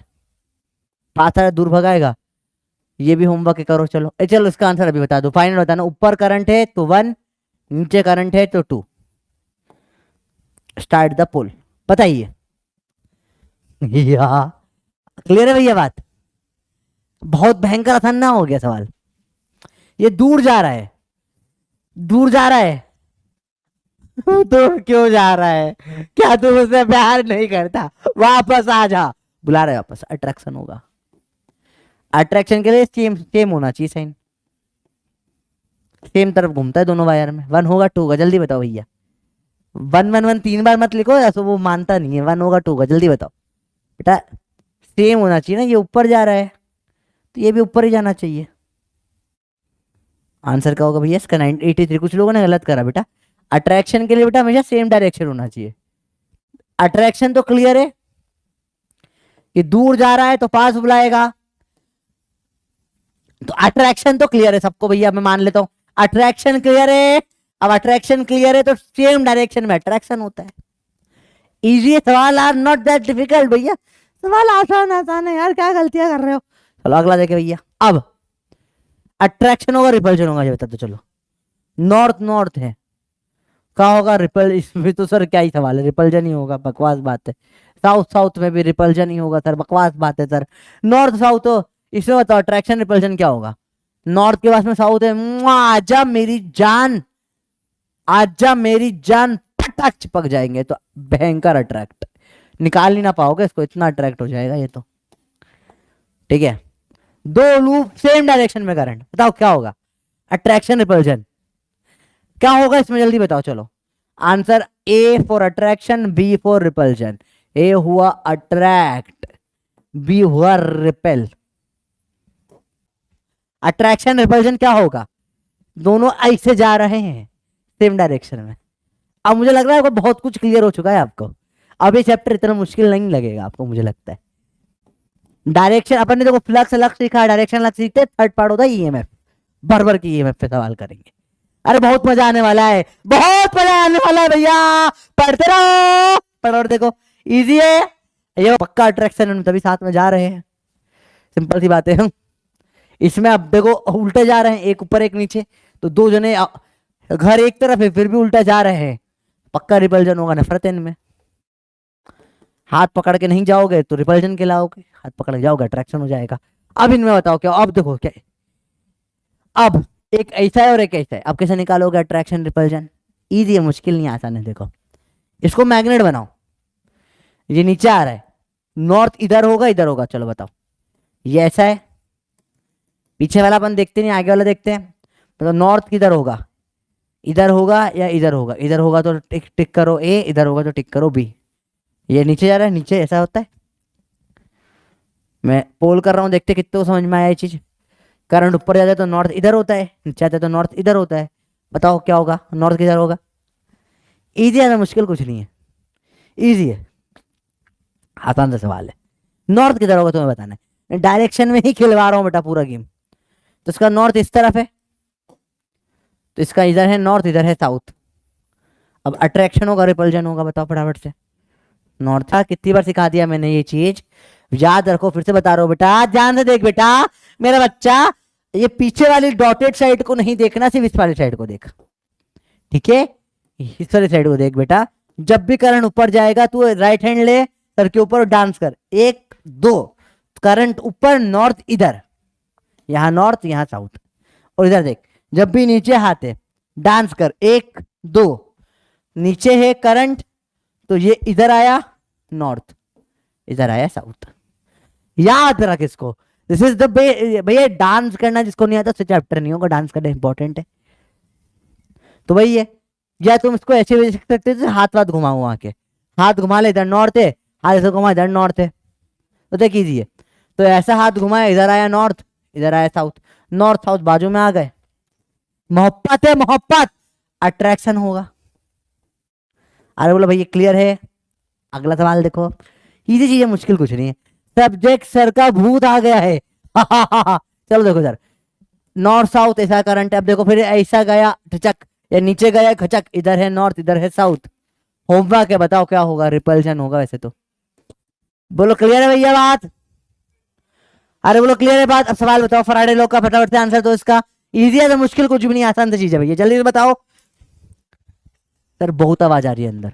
पास आ दूर भगाएगा, ये भी होमवर्क करो। चलो चलो, इसका आंसर अभी बता दो, फाइनल बताना। ऊपर करंट है तो 1, नीचे करंट है तो 2, स्टार्ट द पुल। बताइए। या क्लियर है भैया बात, बहुत भयंकर आसान ना हो गया सवाल। ये दूर जा रहा है, दूर जा रहा है, दूर क्यों जा रहा है, क्या तुम उससे प्यार नहीं करता, वापस आ जा, बुला रहे वापस, अट्रैक्शन होगा। अट्रैक्शन के लिए सेम सेम होना चाहिए साइन, सेम तरफ घूमता है दोनों वायर में। 1 होगा 2 होगा, जल्दी बताओ भैया। 1 1 1 3 बार मत लिखो, ऐसा वो मानता नहीं है। 1 होगा 2 होगा, जल्दी बताओ बेटा। सेम होना चाहिए ना, ये ऊपर जा रहा है तो ये भी ऊपर ही जाना चाहिए। आंसर क्या होगा भैया इसका, 983। कुछ लोगों ने गलत करा बेटा, अट्रैक्शन के लिए बेटा हमेशा सेम डायरेक्शन होना चाहिए। अट्रैक्शन तो क्लियर है कि दूर जा रहा है तो पास बुलाएगा, तो अट्रैक्शन तो क्लियर है सबको भैया, मैं मान लेता हूं अट्रैक्शन क्लियर है। अब अट्रैक्शन क्लियर है तो सेम डायरेक्शन में अट्रैक्शन होता है। इजी सवाल, आर नॉट दैट डिफिकल्ट भैया, सवाल आसान आसान है यार, क्या गलतियां कर रहे हो। चलो अगला देखे भैया। अब अट्रैक्शन होगा रिपल्जन होगा, ये बता दो। चलो नॉर्थ नॉर्थ है, क्या होगा, रिपल, इसमें तो सर क्या ही सवाल है, रिपल्जन ही होगा, बकवास बात है। साउथ साउथ में भी रिपल्जन ही होगा सर, बकवास बात है सर। नॉर्थ साउथ तो इसमें बताओ अट्रैक्शन रिपल्जन क्या होगा। नॉर्थ के पास में साउथ है, आजा मेरी जान, आजा मेरी जान, फटाक चिपक जाएंगे, तो भयंकर अट्रैक्ट, निकाल ही ना पाओगे इसको, इतना अट्रैक्ट हो जाएगा ये तो। ठीक है, दो लूप सेम डायरेक्शन में करंट, बताओ क्या होगा, अट्रैक्शन रिपल्जन। क्या होगा इसमें जल्दी बताओ। चलो answer, A for attraction, B for repulsion. A हुआ अट्रैक्ट, बी हुआ रिपेल। अट्रैक्शन रिपल्जन क्या होगा, दोनों ऐसे जा रहे हैं सेम डायरेक्शन में, अब मुझे लग रहा है बहुत कुछ क्लियर हो चुका है आपको। अब ये चैप्टर इतना मुश्किल नहीं लगेगा आपको, मुझे लगता है। डायरेक्शन अपन ने देखो फ्लक्स लक्स सीखा, डायरेक्शन लक्स सीखते, थर्ड पार्ट होता है ईएमएफ। भर भर की ईएमएफ पे सवाल करेंगे। अरे बहुत मजा आने वाला है, बहुत मजा आने वाला है भैया, पढ़ते रहो पढ़ो। और देखो इजी है ये, पक्का अट्रैक्शन, हम तभी साथ में जा रहे हैं, सिंपल सी बात है। इसमें अब देखो उल्टे जा रहे हैं, एक ऊपर एक नीचे, तो दो जने घर एक तरफ है फिर भी उल्टा जा रहे हैं, पक्का रिपल्जन होगा, नफरत है इनमें। हाथ पकड़ के नहीं जाओगे तो रिपल्जन के लाओगे, हाथ पकड़ के जाओगे अट्रैक्शन हो जाएगा। अब इनमें बताओ क्या, अब देखो क्या, अब एक ऐसा है और एक ऐसा है, अब कैसे निकालोगे अट्रैक्शन रिपल्जन? इजी है, मुश्किल नहीं, आसान है। देखो इसको मैग्नेट बनाओ, ये नीचे आ रहा है, नॉर्थ इधर होगा इधर होगा, चलो बताओ। ये ऐसा है, पीछे वाला अपन देखते नहीं, आगे वाला देखते हैं। मतलब नॉर्थ किधर होगा, इधर होगा या इधर होगा? इधर होगा तो टिक टिक करो ए, इधर होगा तो टिक करो बी। ये नीचे जा रहा है, नीचे ऐसा होता है। मैं पोल कर रहा हूँ, देखते कितने को समझ में आया ये चीज। करंट ऊपर जाता है तो नॉर्थ इधर होता है, नीचे आता है तो नॉर्थ इधर होता है। बताओ क्या होगा, नॉर्थ किधर होगा? इजी है ना, मुश्किल कुछ नहीं है, इजी है, आसान सा सवाल है। नॉर्थ किधर होगा तुम्हें बताना है, डायरेक्शन में ही खिलवा रहा हूँ बेटा पूरा गेम। तो इसका नॉर्थ इस तरफ है, तो इसका इधर है नॉर्थ, इधर है साउथ। अब अट्रैक्शन होगा रिपल्जन होगा, बताओ फटाफट से। नॉर्थ था, कितनी बार सिखा दिया मैंने ये चीज, याद रखो, फिर से बता रहा हूँ बेटा, ध्यान से देख बेटा मेरा बच्चा, ये पीछे वाली डॉटेड साइड को नहीं देखना, सिर्फ इस वाली साइड को देख, ठीक है? इस वाली साइड को देख बेटा। जब भी करंट ऊपर जाएगा तू राइट हैंड ले सर के ऊपर, डांस कर, एक दो, करंट ऊपर, नॉर्थ इधर, यहां नॉर्थ यहां साउथ। और इधर देख, जब भी नीचे हाथ है डांस कर, एक दो, नीचे है करंट तो ये इधर आया नॉर्थ, इधर आया साउथ। याद रख इसको, दिस इज द भैया डांस करना जिसको नहीं आता उससे चैप्टर नहीं होगा, डांस करना इंपॉर्टेंट है। तो वही है, या तुम इसको ऐसे भी देख सकते हो, हाथ वाथ घुमाओ वहां के, हाथ घुमा ले, इधर नॉर्थ है, हाथ ऐसे घुमा इधर नॉर्थ है, तो देख कीजिए। तो ऐसा हाथ घुमाया, इधर आया नॉर्थ, इधर आया साउथ, नॉर्थ साउथ बाजू में आ गए। मोहब्बत है मोहब्बत, अट्रैक्शन होगा। अरे बोलो भैया क्लियर है? अगला सवाल देखो, इजी चीज है, मुश्किल कुछ नहीं है। सब्जेक्ट सर का भूत आ गया है। चलो देखो सर, नॉर्थ साउथ ऐसा करंट है, अब देखो फिर ऐसा गया खचक, या नीचे गया खचक, इधर है नॉर्थ इधर है साउथ। होमवर्क है, बताओ क्या होगा? रिपल्शन होगा वैसे तो। बोलो क्लियर है भैया बात? अरे बोलो क्लियर है बात? अब सवाल बताओ फराडे लॉ का, फटाफट से आंसर दो इसका। इजी है तो, मुश्किल कुछ भी नहीं, आसान सी चीज है भैया, जल्दी से बताओ। सर बहुत आवाज आ रही है अंदर,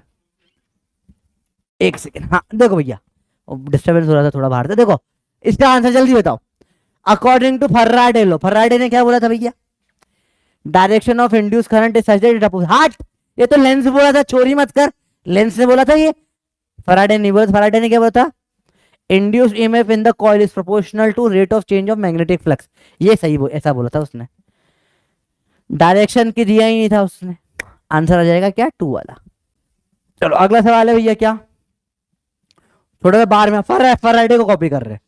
एक सेकेंड। हाँ देखो भैया, डिस्टर्बेंस हो रहा था थोड़ा बाहर से। देखो इसका आंसर जल्दी बताओ। According to Faraday law, Faraday ने क्या बोला था भैया? Direction of induce current is such that it oppose, हट, ये तो लेंस बोला था, चोरी मत कर, लेंस ने बोला था ये, फराडे नहीं बोला। फराडे ने क्या बोला था? Induced EMF in the coil is proportional to rate of change of magnetic flux, ये सही ऐसा बोला था उसने, डायरेक्शन की दिया ही नहीं था उसने। आंसर आ जाएगा क्या? 2 वाला। चलो अगला सवाल है भैया, क्या थोड़ा सा बार में फराडे को कॉपी कर रहे हैं,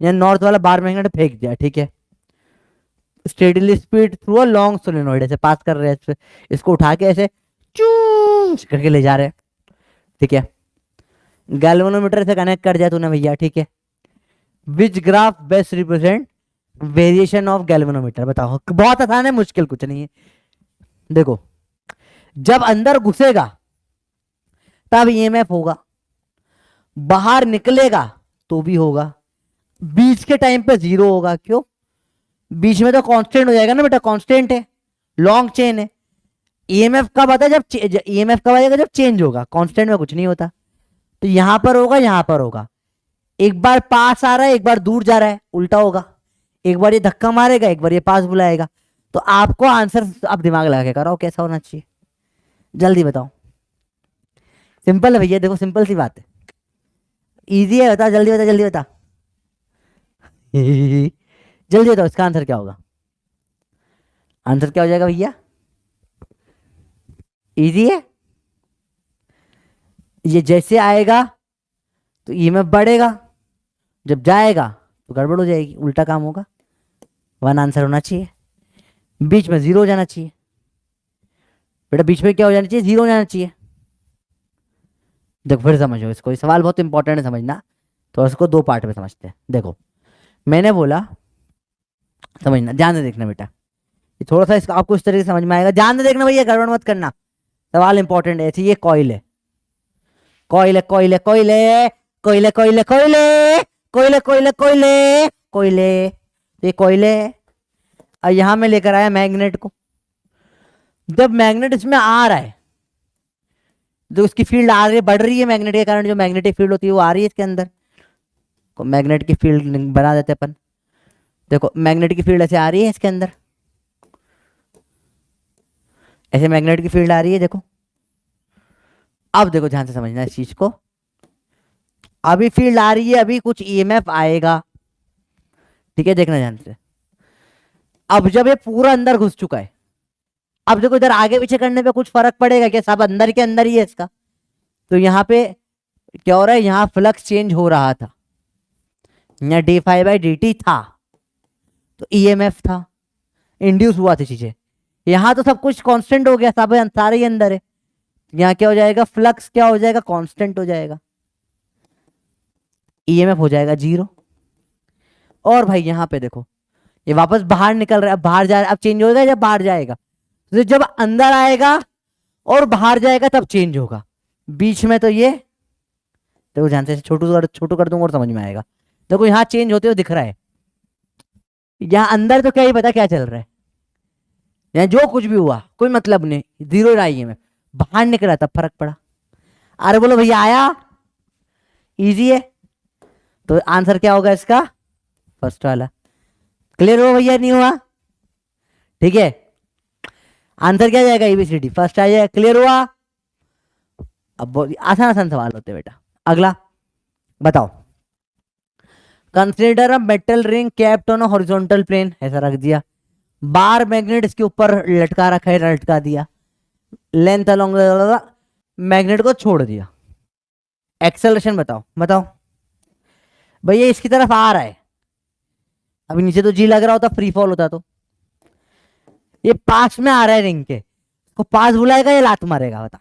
या नॉर्थ वाला बार मैग्नेट फेंक दिया, ठीक है? Steadily speed through a long solenoid, ऐसे पास कर रहे हैं, इसको उठा के ऐसे चूं करके ले जा रहे हैं, ठीक है? गैल्वेनोमीटर से कनेक्ट कर दिया तूने भैया, ठीक है? Which graph best represent variation of galvanometer, बताओ। बहुत आसान है, मुश्किल कुछ नहीं है। देखो जब अंदर घुसेगा तब ईएमएफ होगा, बाहर निकलेगा तो भी होगा, बीच के टाइम पे 0 होगा। क्यों? बीच में तो कांस्टेंट हो जाएगा ना बेटा, कांस्टेंट है, लॉन्ग चेन है। ईएमएफ कब आता है? जब ईएमएफ कब आएगा? जब चेंज होगा, कांस्टेंट में कुछ नहीं होता। तो यहां पर होगा यहां पर होगा, एक बार पास आ रहा है एक बार दूर जा रहा है, उल्टा होगा, एक बार ये धक्का मारेगा एक बार ये पास बुलाएगा। तो आपको आंसर आप दिमाग लगा के कराओ कैसा होना चाहिए, जल्दी बताओ। सिंपल है भैया, देखो सिंपल सी बात है, इजी है, बता जल्दी बता जल्दी बता। जल्दी बताओ इसका आंसर क्या होगा? आंसर क्या हो जाएगा भैया? इजी है, ये जैसे आएगा तो ईएमएफ बढ़ेगा, जब जाएगा तो गड़बड़ हो जाएगी, उल्टा काम होगा। 1 आंसर होना चाहिए, बीच में 0 हो जाना चाहिए बेटा, बीच में क्या हो जाना चाहिए? 0 हो जाना चाहिए। देखो फिर समझो इसको, ये सवाल बहुत इंपॉर्टेंट है समझना, तो इसको दो पार्ट में समझते हैं। देखो मैंने बोला, समझना ध्यान से देखना बेटा, ये थोड़ा सा इसका आपको इस तरीके से समझ में आएगा, ध्यान से देखना भैया, गड़बड़ मत करना, सवाल इंपॉर्टेंट है। ऐसे ये कॉइल है, कोयले कोयले कोयले कोयले कोयले कोयले कोयले कोयले कोयले कोयले, ये कोयले है। और यहां में लेकर आया मैग्नेट को, जब मैग्नेट इसमें आ रहा है, जो उसकी फील्ड आ रही है, बढ़ रही है मैग्नेट के कारण, जो मैग्नेटिक फील्ड होती है वो आ रही है इसके अंदर, को मैग्नेट की फील्ड बना देते अपन। देखो मैग्नेट की फील्ड ऐसे आ रही है इसके अंदर, ऐसे मैग्नेट की फील्ड आ रही है देखो। अब देखो ध्यान से समझना इस चीज को, अभी फील्ड आ रही है, अभी कुछ ईएमएफ आएगा, ठीक है, देखना ध्यान से। अब जब ये पूरा अंदर घुस चुका है, अब देखो इधर आगे पीछे करने पे कुछ फर्क पड़ेगा क्या, सब अंदर के अंदर ही है इसका। तो यहाँ पे क्या हो रहा है, यहाँ फ्लक्स चेंज हो रहा था, यहाँ d∅dt था, तो ईएमएफ था, इंड्यूस हुआ थी चीजें। यहाँ तो सब कुछ कांस्टेंट हो गया, सब सारे ही अंदर है, यहाँ क्या हो जाएगा, फ्लक्स क्या हो जाएगा, कांस्टेंट हो जाएगा, ईएमएफ हो जाएगा 0। और भाई यहाँ पे देखो ये वापस बाहर निकल रहा है, अब बाहर जा रहा है, अब चेंज होगा जब बाहर जाएगा, तो जब अंदर आएगा और बाहर जाएगा तब चेंज होगा। बीच में तो ये देखो ध्यान से, छोटू कर दूंगा और समझ में आएगा। देखो यहाँ चेंज होते हुए दिख रहा है, यहाँ अंदर तो क्या ही पता क्या चल रहा है, यहाँ जो कुछ भी हुआ कोई मतलब नहीं, 0 रहा है, में बाहर निकला तब फर्क पड़ा। अरे बोलो भैया आया, इजी है, तो आंसर क्या होगा इसका, फर्स्ट वाला। क्लियर हुआ भैया, नहीं हुआ, ठीक है, आंसर क्या जाएगा, एबीसीडी फर्स्ट आ जाएगा। क्लियर हुआ, अब बहुत आसान आसान सवाल होते हैं बेटा। अगला बताओ, consider a metal ring kept on a horizontal plane, ऐसा रख दिया, बार मैग्नेट इसके ऊपर लटका रखा है, लटका दिया, लेंथ अलोंग मैग्नेट को छोड़ दिया, एक्सेलरेशन बताओ बताओ भैया, इसकी तरफ आ रहा है, अभी नीचे तो जी लग रहा होता, फ्री फॉल होता, तो ये पास में आ रहा है रिंग के, को पास बुलाएगा या लात मारेगा, बता,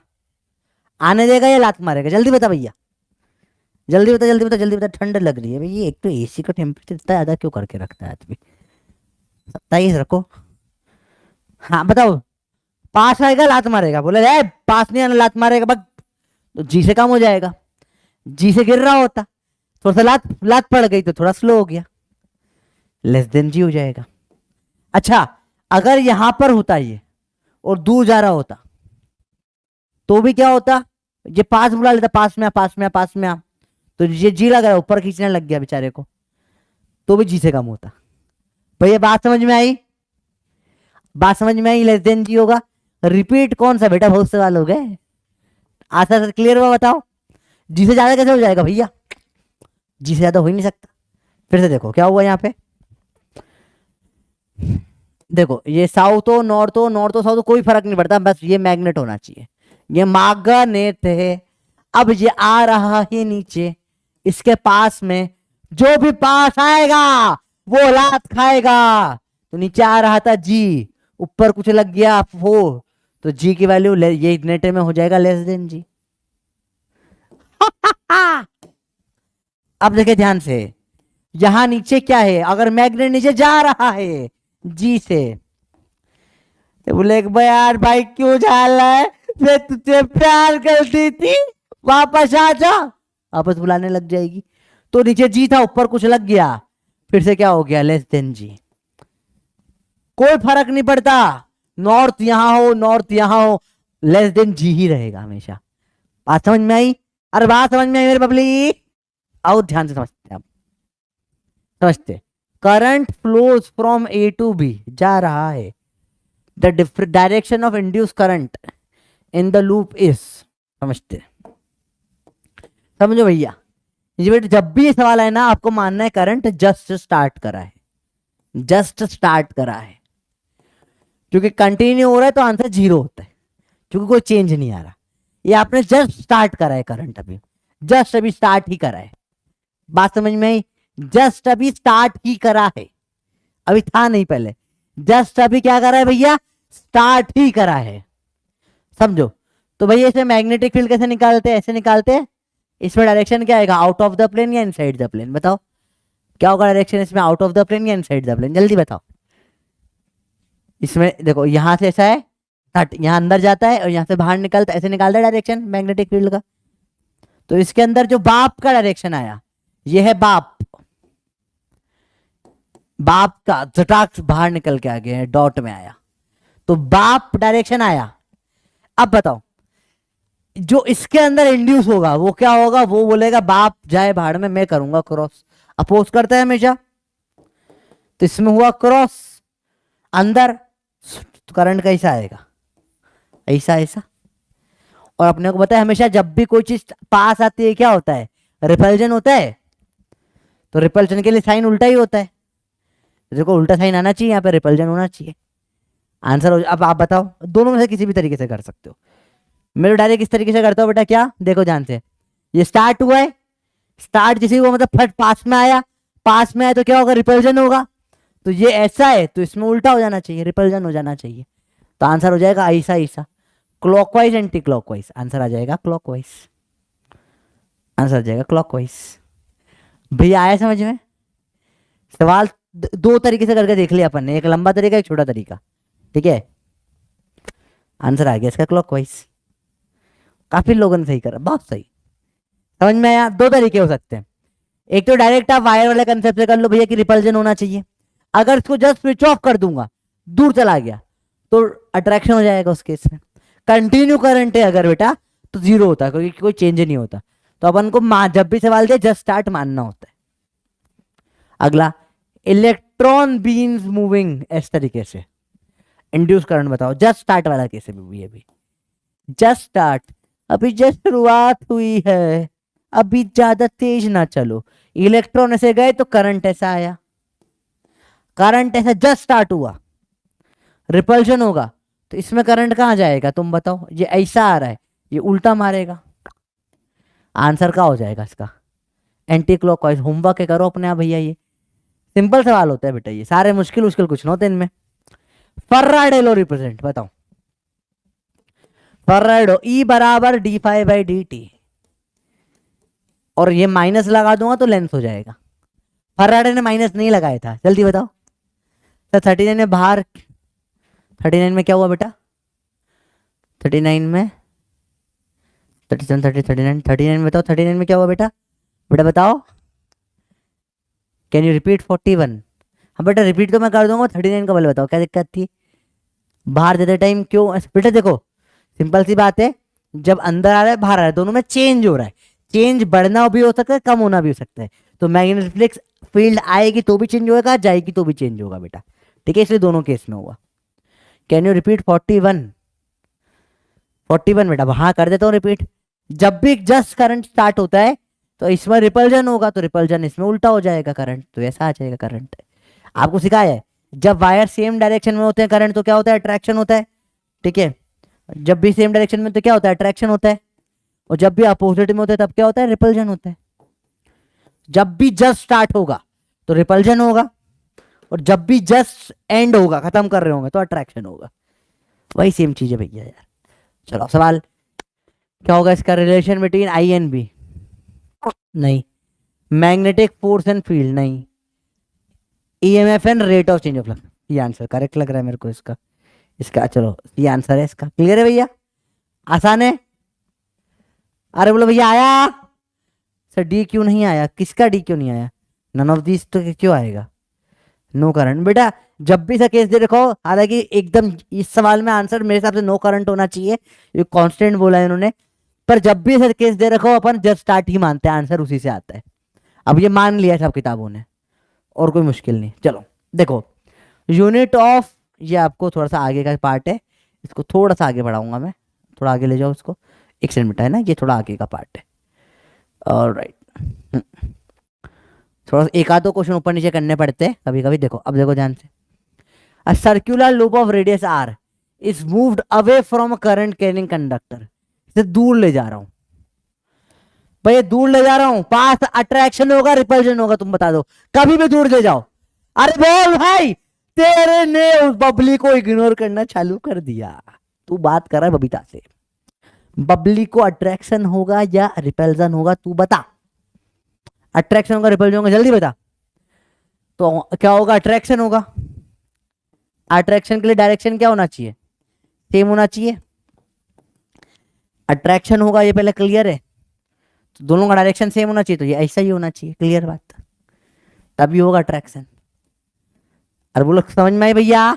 आने देगा या लात मारेगा, जल्दी बता भैया, जल्दी बता जल्दी बता जल्दी बता, ठंड लग रही है भैया, एक तो एसी का टेम्परेचर इतना ज्यादा क्यों करके रखता है आदमी, 27 रखो। हाँ बताओ, पास आएगा लात मारेगा, बोले रे पास नहीं आना लात मारेगा, बस तो जी से कम हो जाएगा, जी से गिर रहा होता, थोड़ा सा लात लात पड़ गई तो थोड़ा स्लो हो गया, लेस देन जी हो जाएगा। अच्छा अगर यहां पर होता ये और दूर जा रहा होता तो भी क्या होता, ये पास बुला लेता, पास में आ पास में आ पास में आ, तो ये जी लग रहा है, ऊपर खींचने लग गया बेचारे को, तो भी जी से कम होता। भैया बात समझ में आई, बात समझ में आई, लेस देन जी होगा। रिपीट कौन सा बेटा, बहुत सवाल हो गए, आंसर से क्लियर हुआ बताओ, जी से ज्यादा कैसे हो जाएगा भैया, जी से ज्यादा हो ही नहीं सकता। फिर से देखो क्या हुआ यहाँ पे, देखो ये साउथ हो नॉर्थ हो, नॉर्थ हो साउथ हो, कोई फर्क नहीं पड़ता, बस ये मैग्नेट होना चाहिए, ये मैग्नेट है। अब ये आ रहा है नीचे, इसके पास में जो भी पास आएगा वो लात खाएगा, तो नीचे आ रहा था जी, ऊपर कुछ लग गया 4, तो जी की वैल्यू ये नेटे में हो जाएगा लेस देन जी। अब देखे ध्यान से, यहां नीचे क्या है, अगर मैग्नेट नीचे जा रहा है जी से, तो बोले भाई यार भाई क्यों जा रहा है, मैं तुझे प्यार करती थी, वापस आ जा, वापस बुलाने लग जाएगी, तो नीचे जी था ऊपर कुछ लग गया, फिर से क्या हो गया, लेस देन जी। कोई फर्क नहीं पड़ता, नॉर्थ यहां हो नॉर्थ यहां हो, लेस देन जी ही रहेगा हमेशा। बात समझ में आई, अरे बात समझ में आई मेरे पब्लिक, आओ ध्यान से समझते हैं, आप समझते, current flows from A to B, जा रहा है, the direction of induce current in the loop is, समझते, समझो भैया, ये बेटा जब भी ये सवाल है ना, आपको मानना है करंट जस्ट स्टार्ट करा है, जस्ट स्टार्ट करा है, क्योंकि कंटिन्यू हो रहा है तो आंसर 0 होता है, क्योंकि कोई चेंज नहीं आ रहा, ये आपने जस्ट स्टार्ट करा है करंट, अभी जस्ट अभी स्टार्ट ही करा है, बात समझ में आई, जस्ट अभी स्टार्ट ही करा है, अभी था नहीं पहले, जस्ट अभी क्या करा है भैया, स्टार्ट ही करा है, समझो। तो भैया इसमें मैग्नेटिक फील्ड कैसे निकालते हैं, ऐसे निकालते हैं। इसमें डायरेक्शन क्या आएगा, आउट ऑफ द प्लेन या इनसाइड द प्लेन, बताओ क्या होगा डायरेक्शन इसमें, आउट ऑफ द प्लेन या इनसाइड द प्लेन, जल्दी बताओ। इसमें देखो यहां से ऐसा है, यहाँ अंदर जाता है और यहाँ से बाहर निकलता है, ऐसे निकालता है डायरेक्शन मैग्नेटिक फील्ड का। तो इसके अंदर जो बाप का डायरेक्शन आया, ये है बाप, बाप का झटाक बाहर निकल के आ गया, डॉट में आया, तो बाप डायरेक्शन आया। अब बताओ जो इसके अंदर इंड्यूस होगा वो क्या होगा, वो बोलेगा बाप जाए भाड़ में, मैं करूंगा क्रॉस, अपोज करता है हमेशा। तो इसमें हुआ क्रॉस अंदर, तो करंट कैसा आएगा, ऐसा ऐसा। और अपने को पता है हमेशा जब भी कोई चीज पास आती है क्या होता है, रिपल्जन होता है। तो रिपल्जन के लिए साइन उल्टा ही होता है, देखो उल्टा साइन आना चाहिए, यहाँ पे रिपल्जन होना चाहिए। आंसर हो, अब आप बताओ, दोनों में से किसी भी तरीके से कर सकते हो। मैं तो डायरेक्ट इस तरीके से करता हूँ बेटा, क्या देखो ध्यान से, ये स्टार्ट हुआ है, स्टार्ट जिसे हुआ मतलब फट पास में आया, पास में आया तो क्या होगा, रिपल्जन होगा। तो ये ऐसा है तो इसमें उल्टा हो जाना चाहिए, रिपल्जन हो जाना चाहिए। तो आंसर हो जाएगा ऐसा ऐसा, क्लॉकवाइज एंटी क्लॉकवाइज, आंसर आ जाएगा क्लॉकवाइज, आंसर आ जाएगा क्लॉकवाइज। भैया आया समझ में, सवाल दो तरीके से करके देख लिया अपन ने, एक लंबा तरीका एक छोटा तरीका, ठीक है। आंसर आ गया इसका क्लॉकवाइज, काफी लोगों ने सही करा, बहुत सही। समझ में आया, दो तरीके हो सकते हैं, एक तो डायरेक्ट आप वायर वाले कंसेप्ट से कर लो भैया कि रिपल्जन होना चाहिए, अगर इसको जस्ट स्विच ऑफ कर दूंगा दूर चला गया तो अट्रैक्शन हो जाएगा उस केस में। कंटिन्यू करंट है अगर बेटा तो जीरो होता है, क्योंकि कोई चेंज नहीं होता। तो अपन को जब भी सवाल दे जस्ट स्टार्ट मानना होता है। अगला, इलेक्ट्रॉन बीन्स मूविंग, इस तरीके से इंड्यूस करंट बताओ, जस्ट स्टार्ट वाला केस है ये भी, जस्ट स्टार्ट, अभी जस्ट शुरुआत हुई है, अभी ज्यादा तेज ना चलो, इलेक्ट्रॉन ऐसे गए तो करंट ऐसा आया, करंट ऐसा जस्ट स्टार्ट हुआ, रिपल्शन होगा, तो इसमें करंट कहां जाएगा तुम बताओ, ये ऐसा आ रहा है ये उल्टा मारेगा, आंसर क्या हो जाएगा इसका, एंटी क्लॉकवाइज। होमवर्क करो अपने आप भैया, ये सिंपल सवाल होता है बेटा, ये सारे मुश्किल मुश्किल कुछ ना होते इनमें। फराडे लॉ रिप्रेजेंट बताओ, फराडे ई बराबर D phi by D T, और ये माइनस लगा दूंगा तो लेंथ हो जाएगा। फराडे ने माइनस नहीं लगाया था, जल्दी बताओ। तो 39 में बाहर, 39 में क्या हुआ बेटा, 39 में 37 30 39 39 में बताओ, 39 में क्या हुआ बेटा, बेटा बताओ, कैन यू रिपीट 41। हाँ बेटा रिपीट तो मैं कर दूंगा, 39 का बल बताओ क्या दिक्कत थी, बाहर देते टाइम क्यों। बेटा देखो सिंपल सी बात है, जब अंदर आ रहा है बाहर आ रहा है, दोनों में चेंज हो रहा है, चेंज बढ़ना भी हो सकता है कम होना भी हो सकता है, तो मैग्नेटिक फील्ड आएगी तो भी चेंज होगा, जाएगी तो भी चेंज होगा बेटा, ठीक है, इसलिए दोनों केस में हुआ। कैन यू रिपीट 41, 41 बेटा हाँ कर देता हूँ रिपीट। जब भी जस्ट करंट स्टार्ट होता है तो इसमें रिपल्जन होगा, तो रिपल्जन इसमें उल्टा हो जाएगा करंट, तो ऐसा आ जाएगा करंट। आपको सिखाया है जब वायर सेम डायरेक्शन में होते हैं करंट तो क्या होता है, अट्रैक्शन होता है, ठीक है। जब भी सेम डायरेक्शन में तो क्या होता है, अट्रैक्शन होता है, और जब भी अपोजिट में होता है तब क्या होता है, रिपल्जन होता है। जब भी जस्ट स्टार्ट होगा तो रिपल्जन होगा, और जब भी जस्ट एंड होगा खत्म कर रहे होंगे तो अट्रैक्शन होगा, वही सेम चीज है भैया यार। चलो सवाल क्या होगा इसका, relation between I and B, नहीं, मैग्नेटिक फोर्स एंड फील्ड, नहीं, EMF and rate of change of flux, ये आंसर करेक्ट लग रहा है मेरे को इसका, इसका चलो ये आंसर है इसका, क्लियर है भैया, आसान है। अरे बोलो भैया आया सर, डी क्यों नहीं आया, किसका डी क्यों नहीं आया, नन ऑफ दिस तो क्यों आएगा, नो करंट। बेटा जब भी सा केस दे रखो, हालांकि एकदम इस सवाल में आंसर मेरे हिसाब से नो करंट होना चाहिए, ये कांस्टेंट बोला है इन्होंने, पर जब भी ऐसा केस दे रखो अपन जस्ट स्टार्ट ही मानते हैं, आंसर उसी से आता है। अब ये मान लिया सब किताबों ने, और कोई मुश्किल नहीं। चलो देखो यूनिट ऑफ, ये आपको थोड़ा सा आगे का पार्ट है, इसको थोड़ा सा आगे बढ़ाऊंगा मैं, थोड़ा आगे ले जाओ इसको, एक सेकंड बेटा है ना, ये थोड़ा आगे का पार्ट है, ऑलराइट। थोड़ा सा एक आध दो क्वेश्चन ऊपर नीचे करने पड़ते हैं कभी कभी। देखो अब देखो ध्यान से, a circular loop of radius R is moved away from a current carrying conductor, इसे दूर ले जा रहा हूं भैया, दूर ले जा रहा हूं, पास अट्रैक्शन होगा रिपल्जन होगा, तुम बता दो, कभी भी दूर ले जाओ। अरे बोल भाई, तेरे ने उस बबली को इग्नोर करना चालू कर दिया, तू बात कर रहा है बबीता से। बबली को अट्रैक्शन होगा या रिपल्जन होगा, तू बता। अट्रैक्शन होगा रिपल्जन होगा, जल्दी बता। तो क्या होगा, अट्रैक्शन होगा। अट्रैक्शन के लिए डायरेक्शन क्या होना चाहिए, सेम होना चाहिए। अट्रैक्शन होगा, ये पहले क्लियर है। तो दोनों का डायरेक्शन सेम होना चाहिए, तो ये ऐसा ही होना चाहिए, क्लियर बात। तभी होगा अट्रैक्शन। अरे बोलो समझ में आई भैया।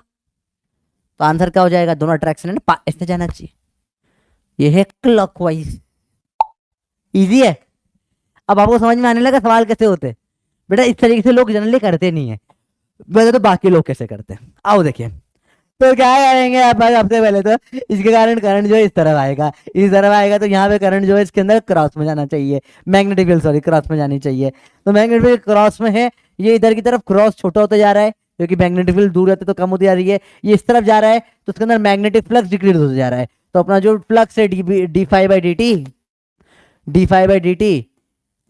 तो आंसर क्या हो जाएगा, दोनों अट्रैक्शन है ना, ऐसे जाना चाहिए। ये है क्लॉकवाइज। इजी है। अब आपको समझ में आने लगा सवाल कैसे होते हैं। बेटा इस तरीके से लोग जनरली करते नहीं है, वैसे तो बाकी लोग कैसे करते हैं, आओ देखिए। तो क्या करेंगे आप, सबसे पहले तो इसके कारण करंट जो है इस तरफ आएगा, इस तरफ आएगा, तो यहाँ पे करंट जो है इसके अंदर क्रॉस में जाना चाहिए, मैग्नेटिक फील्ड सॉरी क्रॉस में जानी चाहिए। तो मैग्नेटिक फील्ड क्रॉस में है, ये इधर की तरफ क्रॉस छोटा होता जा रहा है, क्योंकि मैग्नेटिक फील्ड दूर रहते तो कम होती जा रही है। ये इस तरफ जा रहा है, तो उसके अंदर मैग्नेटिक फ्लक्स डिक्रीज होता जा रहा है। तो अपना जो फ्लक्स है D five by D T,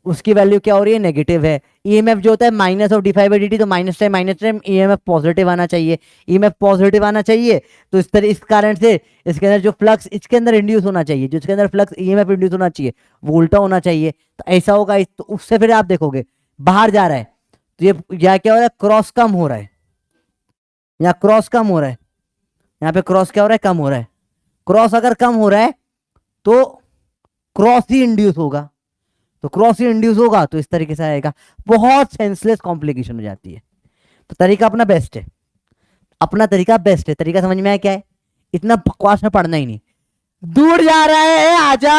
उसकी वैल्यू क्या हो रही है, नेगेटिव है। ईएमएफ जो होता है minus of D five by D T, तो माइनस टाइम ईएमएफ पॉजिटिव आना चाहिए, ईएमएफ पॉजिटिव आना चाहिए। तो इस तरह, इस कारण से इसके अंदर जो फ्लक्स इसके अंदर इंड्यूस होना चाहिए, जो इसके अंदर फ्लक्स ईएमएफ इंड्यूस होना चाहिए वो उल्टा होना चाहिए। तो ऐसा होगा, तो उससे फिर आप देखोगे बाहर जा रहा है, तो ये क्या क्या हो रहा है, क्रॉस कम हो रहा है, यहाँ क्रॉस कम हो रहा है, यहाँ पे क्रॉस क्या हो रहा है, कम हो रहा है। क्रॉस अगर कम हो रहा है तो क्रॉस ही इंड्यूस होगा, तो क्रॉस ही इंड्यूस होगा, तो इस तरीके से आएगा। बहुत सेंसलेस कॉम्प्लिकेशन हो जाती है। तो तरीका अपना बेस्ट है, अपना तरीका बेस्ट है। तरीका समझ में आया क्या है, इतना बकवास में पढ़ना ही नहीं। दूर जा रहे हैं आजा,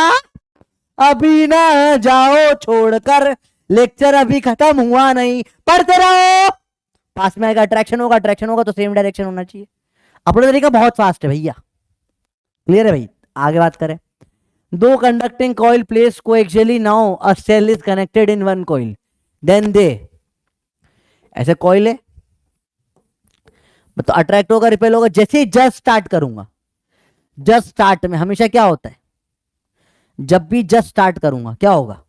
अभी ना जाओ छोड़कर, लेक्चर अभी खत्म हुआ नहीं, पढ़ते रहो। पास में आएगा, अट्रैक्शन होगा, अट्रैक्शन होगा तो सेम डायरेक्शन होना चाहिए। अपना तरीका बहुत फास्ट है भैया, क्लियर है भाई। आगे बात करें, दो conducting coil place coaxially, now a cell is connected in one coil, then they, ऐसे कॉइल है, मतलब अट्रैक्ट होगा रिपेल होगा। जैसे ही जस्ट स्टार्ट करूंगा, जस्ट स्टार्ट में हमेशा क्या होता है, जब भी जस्ट स्टार्ट करूंगा क्या होगा,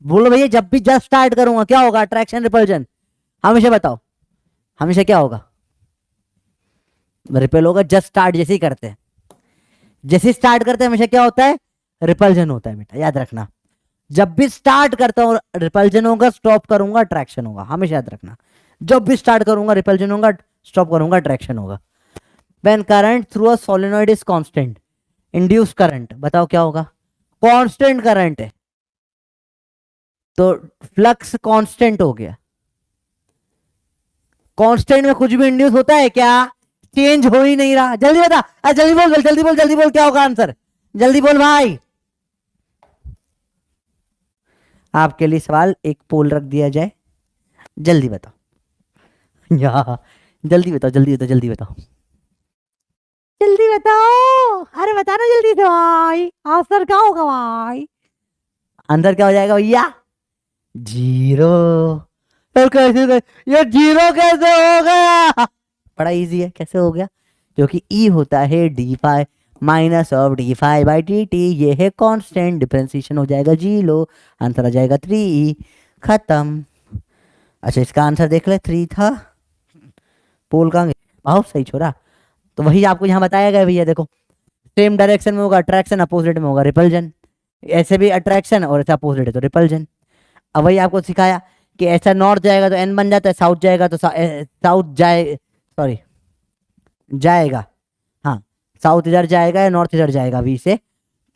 बोलो भैया, जब भी जस्ट स्टार्ट करूंगा क्या होगा, अट्रैक्शन रिपल्जन, हमेशा बताओ, हमेशा क्या होगा, रिपेल होगा। जस्ट स्टार्ट जैसे ही करते हैं, जैसे स्टार्ट करते हैं हमेशा क्या होता है, रिपल्जन होता है बेटा, याद रखना। जब भी स्टार्ट करता हूं रिपल्जन होगा, स्टॉप करूंगा अट्रैक्शन होगा, हमेशा याद रखना। जब भी स्टार्ट करूंगा रिपल्जन होगा, स्टॉप करूंगा अट्रैक्शन होगा। When current through a solenoid is constant, induce current, बताओ क्या होगा, कांस्टेंट करंट है, तो फ्लक्स कांस्टेंट हो गया। कांस्टेंट में कुछ भी इंड्यूस होता है क्या, चेंज हो ही नहीं रहा। जल्दी बता, जल्दी बोल, जल्दी बोल, जल्दी बोल, क्या होगा आंसर, जल्दी बोल भाई। आपके लिए सवाल एक पोल रख दिया जाए, जल्दी बताओ या, जल्दी बताओ, जल्दी बताओ, जल्दी बताओ, जल्दी बताओ, अरे बताना जल्दी से भाई, आंसर क्या होगा भाई, आंसर क्या हो जाएगा भैया, जीरो। तो कैसे, ये जीरो कैसे हो गया, बड़ा इजी है, कैसे हो गया, क्योंकि ई होता है D five minus of D five by D T, ये है कांस्टेंट, डिफरेंशिएशन हो जाएगा जीरो, आंसर आ जाएगा 3, खत्म। अच्छा इसका आंसर देख ले, 3 था, पोल कहाँ गए, बहुत सही छोरा। तो वही आपको यहाँ बताया गया भैया, देखो सेम डायरेक्शन में होगा अट्रैक्शन, अपोजिट में होगा रिपल्जन, ऐसे भी अट्रैक्शन और ऐसा अपोजिट है तो रिपल्जन। अब वही आपको सिखाया कि ऐसा नॉर्थ जाएगा तो एन बन जाता है, साउथ जाएगा तो साउथ जाए, सॉरी जाएगा, हाँ साउथ इधर जाएगा या नॉर्थ इधर जाएगा वी से,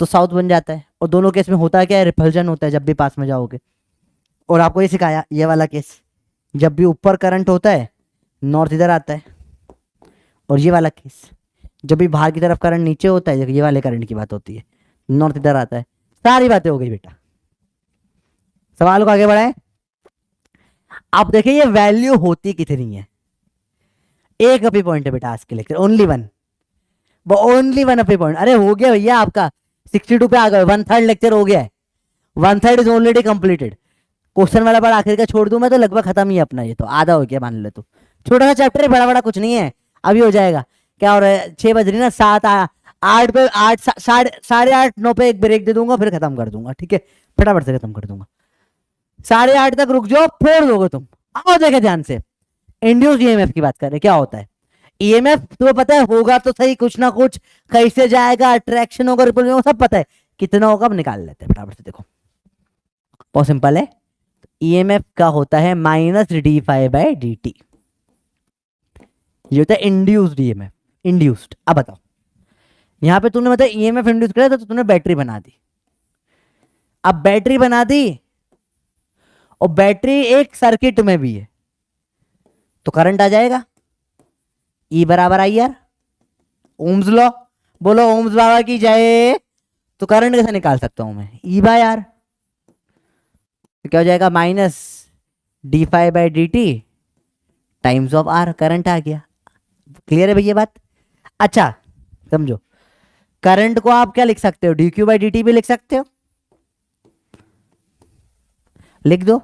तो साउथ बन जाता है। और दोनों केस में होता है क्या है, रिपल्जन होता है जब भी पास में जाओगे। और आपको ये सिखाया ये वाला केस, जब भी ऊपर करंट होता है नॉर्थ इधर आता है, और ये वाला केस जब भी बाहर की तरफ करंट नीचे होता है, ये वाले करंट की बात होती है, नॉर्थ इधर आता है। सारी बातें हो गई बेटा, सवाल को आगे बढ़ाएं। आप देखिए ये वैल्यू होती कितनी है, एक अपी पॉइंट है बेटा आज के लेक्चर, ओनली वन, वो ओनली वन अपी पॉइंट। अरे हो गया भैया आपका 62 पे आ गए, 1/3 लेक्चर हो गया है, 1/3 इज ऑलरेडी कंप्लीटेड। क्वेश्चन वाला बड़ा आखिर का छोड़ दूं मैं तो लगभग खत्म ही है अपना, ये तो आधा हो गया मान ले तो, छोटा सा चैप्टर है, बड़ा बड़ा कुछ नहीं है, अभी हो जाएगा। क्या हो रहा है, 6 बज रही ना, 7 8 पे 8 साढ़े 8 9 पे एक ब्रेक दे दूंगा, फिर खत्म कर दूंगा, ठीक है, फटाफट से खत्म कर दूंगा। 8:30 तक रुक जाओ, फोड़ दोगे तुम। आओ देखे ध्यान से, इंड्यूस्ड ईएमएफ की बात करें, क्या होता है ईएमएफ तुम्हें पता है होगा तो सही, कुछ ना कुछ कैसे जाएगा, अट्रैक्शन होगा, रिपल्शन होगा, सब पता है। कितना होगा अब निकाल लेते हैं बराबर से। देखो बहुत सिंपल है। ईएमएफ का होता है minus D phi by D T. ये होता है इंड्यूस्ड ईएमएफ, इंड्यूस्ड। अब बताओ, यहां पे तूने मतलब ईएमएफ इंड्यूस किया तो तूने बैटरी बना दी। अब बैटरी बना दी और बैटरी एक सर्किट में भी है, तो करंट आ जाएगा ई बराबर आई आर, ओम्स लॉ। बोलो ओम्स बाबा की जय। तो करंट कैसे निकाल सकता हूं मैं, ई बाय आर। तो क्या हो जाएगा, minus D phi by D t times of R, current आ गया। क्लियर है भैया बात? अच्छा समझो, करंट को आप क्या लिख सकते हो, D Q by D T भी लिख सकते हो। लिख दो,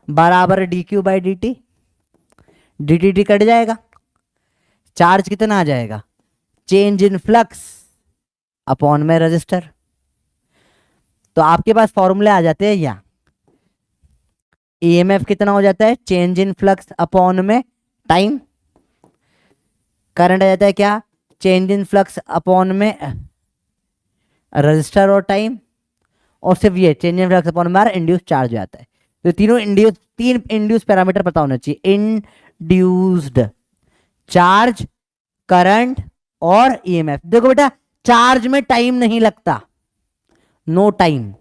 बराबर D Q by D T, D T T cut जाएगा, चार्ज कितना आ जाएगा, चेंज इन फ्लक्स अपॉन में रजिस्टर। तो आपके पास फॉर्मूले आ जाते हैं यहाँ, ईएमएफ कितना हो जाता है, चेंज इन फ्लक्स अपॉन में टाइम। करंट आ जाता है क्या, चेंज इन फ्लक्स अपॉन में रजिस्टर और टाइम। और सिर्फ ये चेंज इन फ्लक्स अपॉन में इंड्यूस चार्ज हो जाता है। तो तीनों इंड्यूस, तीन इंड्यूस पैरामीटर पता होना चाहिए, इंड्यूस्ड चार्ज, करंट और ईएमएफ। देखो बेटा चार्ज में टाइम नहीं लगता, नो टाइम,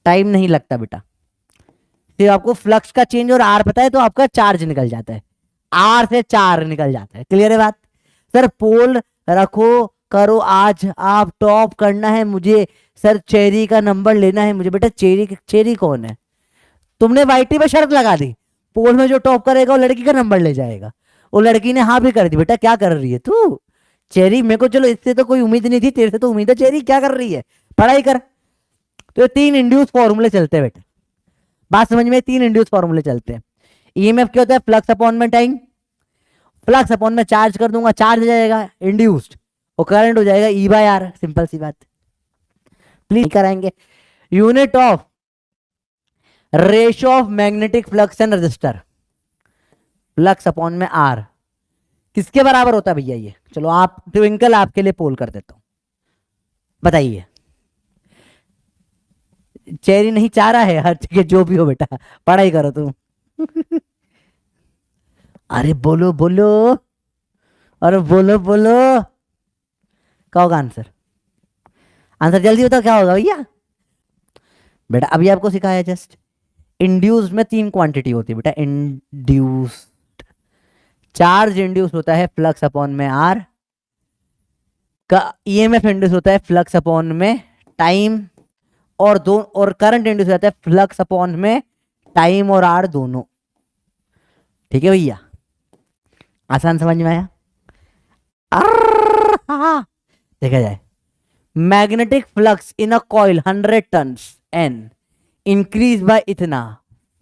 टाइम नहीं लगता बेटा। फिर आपको फ्लक्स का चेंज और आर पता है तो आपका चार्ज निकल जाता है, आर से चार निकल जाता है। क्लियर है बात? सर पोल रखो करो, आज आप टॉप करना है मुझे, सर चेरी का नंबर लेना है मुझे। बेटा चेरी, चेरी कौन है? तुमने वाईटी पे शर्त लगा दी, पोल में जो टॉप करेगा वो लड़की का नंबर ले जाएगा। वो लड़की ने हाँ भी कर दी। बेटा क्या कर रही है तू? चेरी मेरे को, चलो इससे तो कोई उम्मीद नहीं थी, तेरे से तो उम्मीद है। चेरी क्या कर रही है, पढ़ाई कर। तो तीन इंड्यूस फॉर्मूले चलते हैं बेटा, बात समझ में? तीन इंड्यूस फॉर्मूले चलते हैं। ईएमएफ क्या होता है, फ्लक्स अपॉन में टाइम, फ्लक्स अपॉन में चार्ज कर दूंगा, चार्ज हो जाएगा इंड्यूस्ड, और करंट हो जाएगा ई बाय आर। सिंपल सी बात, प्लीज कराएंगे। Unit of ratio of magnetic flux and register, flux upon में आर किसके बराबर होता है भैया ये? चलो आप ट्विंकल आपके लिए पोल कर देता हूं, बताइए। चेरी नहीं चाह रहा है, हर जगह जो भी हो बेटा पढ़ाई करो तुम। अरे बोलो बोलो, अरे बोलो बोलो, क्या होगा आंसर? आंसर जल्दी बताओ क्या होगा भैया? बेटा अभी आपको सिखाया जस्ट, इंड्यूस्ड में तीन क्वांटिटी होती है बेटा। इंड्यूस्ड चार्ज इंड्यूस होता है फ्लक्स अपॉन में आर का, ईएमएफ इंड्यूस होता है फ्लक्स अपॉन में टाइम, और दो, और करंट इंड्यूस होता है फ्लक्स अपॉन में टाइम और आर दोनों। ठीक है भैया, आसान समझ में आया? देखा जाए, magnetic flux in a coil 100 turn N increase by इतना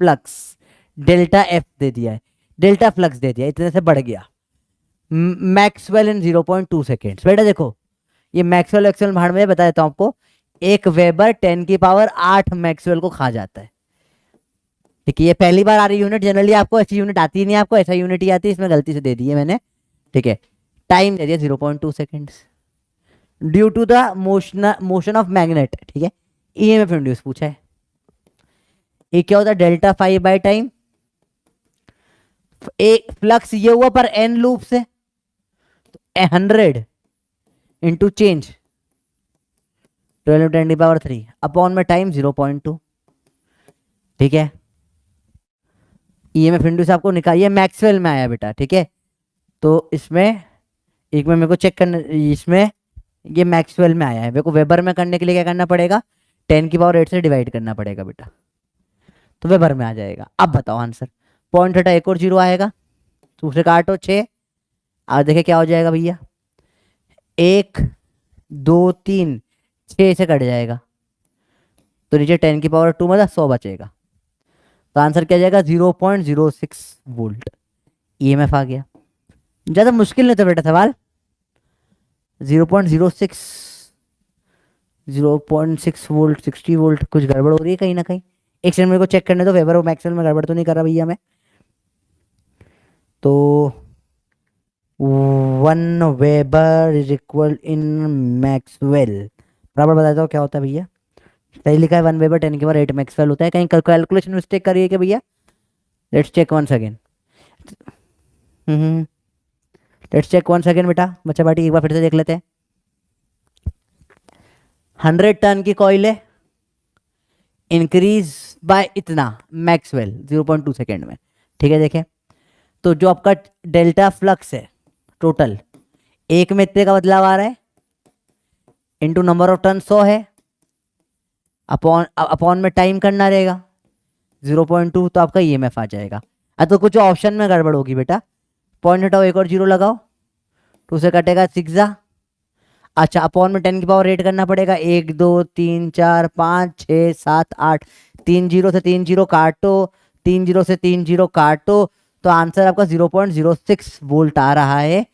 फ्लक्स, डेल्टा एफ दे दिया है, डेल्टा फ्लक्स दे दिया, इतने से बढ़ गया। मैक्सवेल इन 0.2 सेकेंड्स। बेटा देखो ये मैक्सवेल एक्सवेल भाड़ में बता देता हूं आपको, एक वेबर 10 की पावर 8 मैक्सवेल को खा जाता है। ठीक है, ये पहली बार आ रही यूनिट, जनरली आपको ऐसी यूनिट आती नहीं, आपको ऐसा यूनिट ही आती है, इसमें गलती से दे दी है मैंने। ठीक है, टाइम दे दिया 0.2 seconds due to the motion of magnet. ठीक है, ईएमएफ इंड्यूस पूछा है, ये क्या होता है, डेल्टा फाइव बाय टाइम। एक फ्लक्स ये हुआ पर एन लूप से, तो 100 इंटू चेंज 12×10⁻³ अपॉन में टाइम 0.2। ठीक है, ईएमएफ इंड्यूस आपको निकालिए, मैक्सवेल में आया बेटा। ठीक है, तो इसमें एक में मेरे को चेक करना, इसमें ये मैक्सवेल में आया है, मेरे को वेबर में करने के लिए क्या करना पड़ेगा, 10 की पावर 8 से डिवाइड करना पड़ेगा बेटा, तो वेबर में आ जाएगा। अब बताओ आंसर, पॉइंट हटा एक और जीरो आएगा, दूसरे काटो 6, अब देखे क्या हो जाएगा भैया, 1 2 3 6 से कट जाएगा, तो नीचे 10 की पावर 2 मतलब 100 बचेगा। तो आंसर क्या जाएगा, 0.06 वोल्ट ईएमएफ आ गया। ज्यादा मुश्किल नहीं था बेटा सवाल, 0.06 0.6 वोल्ट, 60 वोल्ट, कुछ गड़बड़ हो रही है कहीं ना कहीं। एक सेकंड मेरे को चेक करने दो, वेबर और मैक्सवेल में गड़बड़ तो नहीं कर रहा भैया मैं। तो 1 weber is equal in Maxwell, बराबर बताता हूँ क्या होता है भैया। सही लिखा है 1 वेबर 10 की पावर 8 मैक्सवेल होता है, कहीं कैलकुलेशन मिस्टेक करिए क्या भैया? Let's check once again. Let's check once again बेटा, बच्चा बाटी एक बार फिर से देख लेते हैं। 100 टन की कॉइल है, इंक्रीज बाय इतना मैक्सवेल 0.2 सेकेंड में, ठीक है। देखें तो जो आपका डेल्टा फ्लक्स है टोटल, एक में इतने का बदलाव आ रहा है, इनटू नंबर ऑफ टन 100 है, अपॉन अपॉन में टाइम करना रहेगा 0.2, तो आपका ईएमएफ आ जाएगा। तो कुछ ऑप्शन में गड़बड़ होगी बेटा, पॉइंट हटाओ, एक और जीरो लगाओ, 2 से कटेगा 6। अच्छा, अपॉन में 10 की पावर 8 करना पड़ेगा, 1 2 3 4 5 6 7 8, 3 जीरो से 3 जीरो काटो, 3 जीरो से 3 जीरो काटो, तो आंसर आपका 0.06 वोल्ट आ रहा है,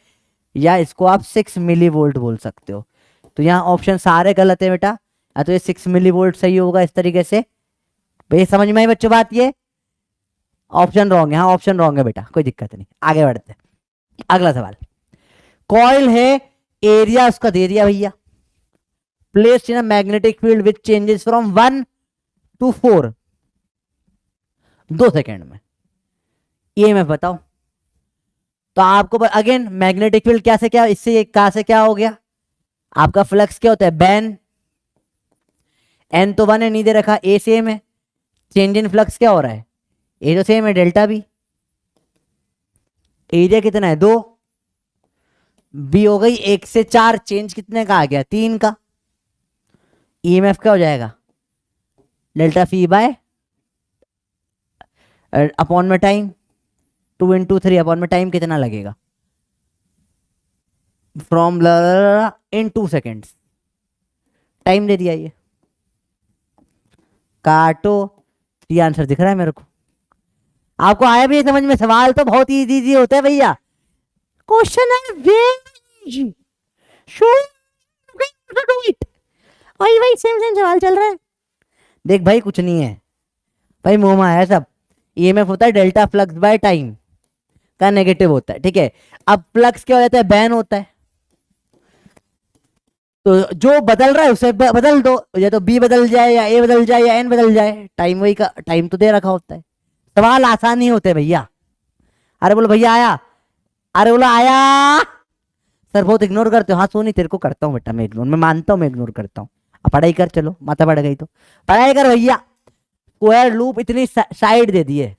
या इसको आप 6 मिली वोल्ट बोल सकते हो। तो यहाँ ऑप्शन सारे गलत है बेटा, या तो ये 6 मिली वोल्ट सही होगा इस तरीके से। भाई समझ में आई बच्चों बात? ये ऑप्शन रॉन्ग है, हाँ ऑप्शन रॉन्ग है बेटा, कोई दिक्कत नहीं, आगे बढ़ते हैं। अगला सवाल, कॉइल है, एरिया उसका दे दिया भैया, placed in a magnetic field which changes from 1 to 4 2 second में, ये मैं बताऊं। तो आपको अगेन मैग्नेटिक फील्ड क्या से क्या, इससे कहां से क्या हो गया, आपका फ्लक्स क्या होता है, बैन, एन तो 1 है, नहीं दे रखा, ए सेम है, चेंज इन फ्लक्स क्या हो रहा है, ए तो सेम है, डेल्टा बी, एरिया कितना है 2, बी हो गई 1 से 4, चेंज कितने का आ गया 3 का, ईएमएफ क्या हो जाएगा, डेल्टा फी बाय अपॉन में टाइम, 2 into 3 अपॉन में टाइम कितना लगेगा, फ्रॉम इन 2 सेकेंड्स, टाइम दे दिया ये, काटो, ये आंसर दिख रहा है मेरे को। आपको आया भी है समझ में? सवाल तो बहुत इजी होता है भैया, क्वेश्चन है वेरी शो डू इट, वही वही सेम सेम सवाल चल रहा है। देख भाई कुछ नहीं है भाई, मुंह में आया सब। ईएमएफ होता है डेल्टा फ्लक्स बाय टाइम का नेगेटिव होता है, ठीक है। अब फ्लक्स क्या हो जाता है, बैन होता है, तो जो बदल रहा है उसे बदल दो, या तो बी बदल जाए या ए बदल जाए या एन बदल जाए, टाइम वही का टाइम तो दे रखा होता है। सवाल आसान ही होते हैं भैया। अरे बोलो भैया आया, अरे बोलो आया, सर बहुत इग्नोर करते हो। हाँ सोनी तेरे को करता हूँ बेटा मैं इग्नोर, मैं मानता हूँ मैं इग्नोर करता हूँ। अब पढ़ाई कर, चलो माथा बढ़ गई तो पढ़ाई कर भैया। स्क्वायर लूप इतनी साइड दे दिए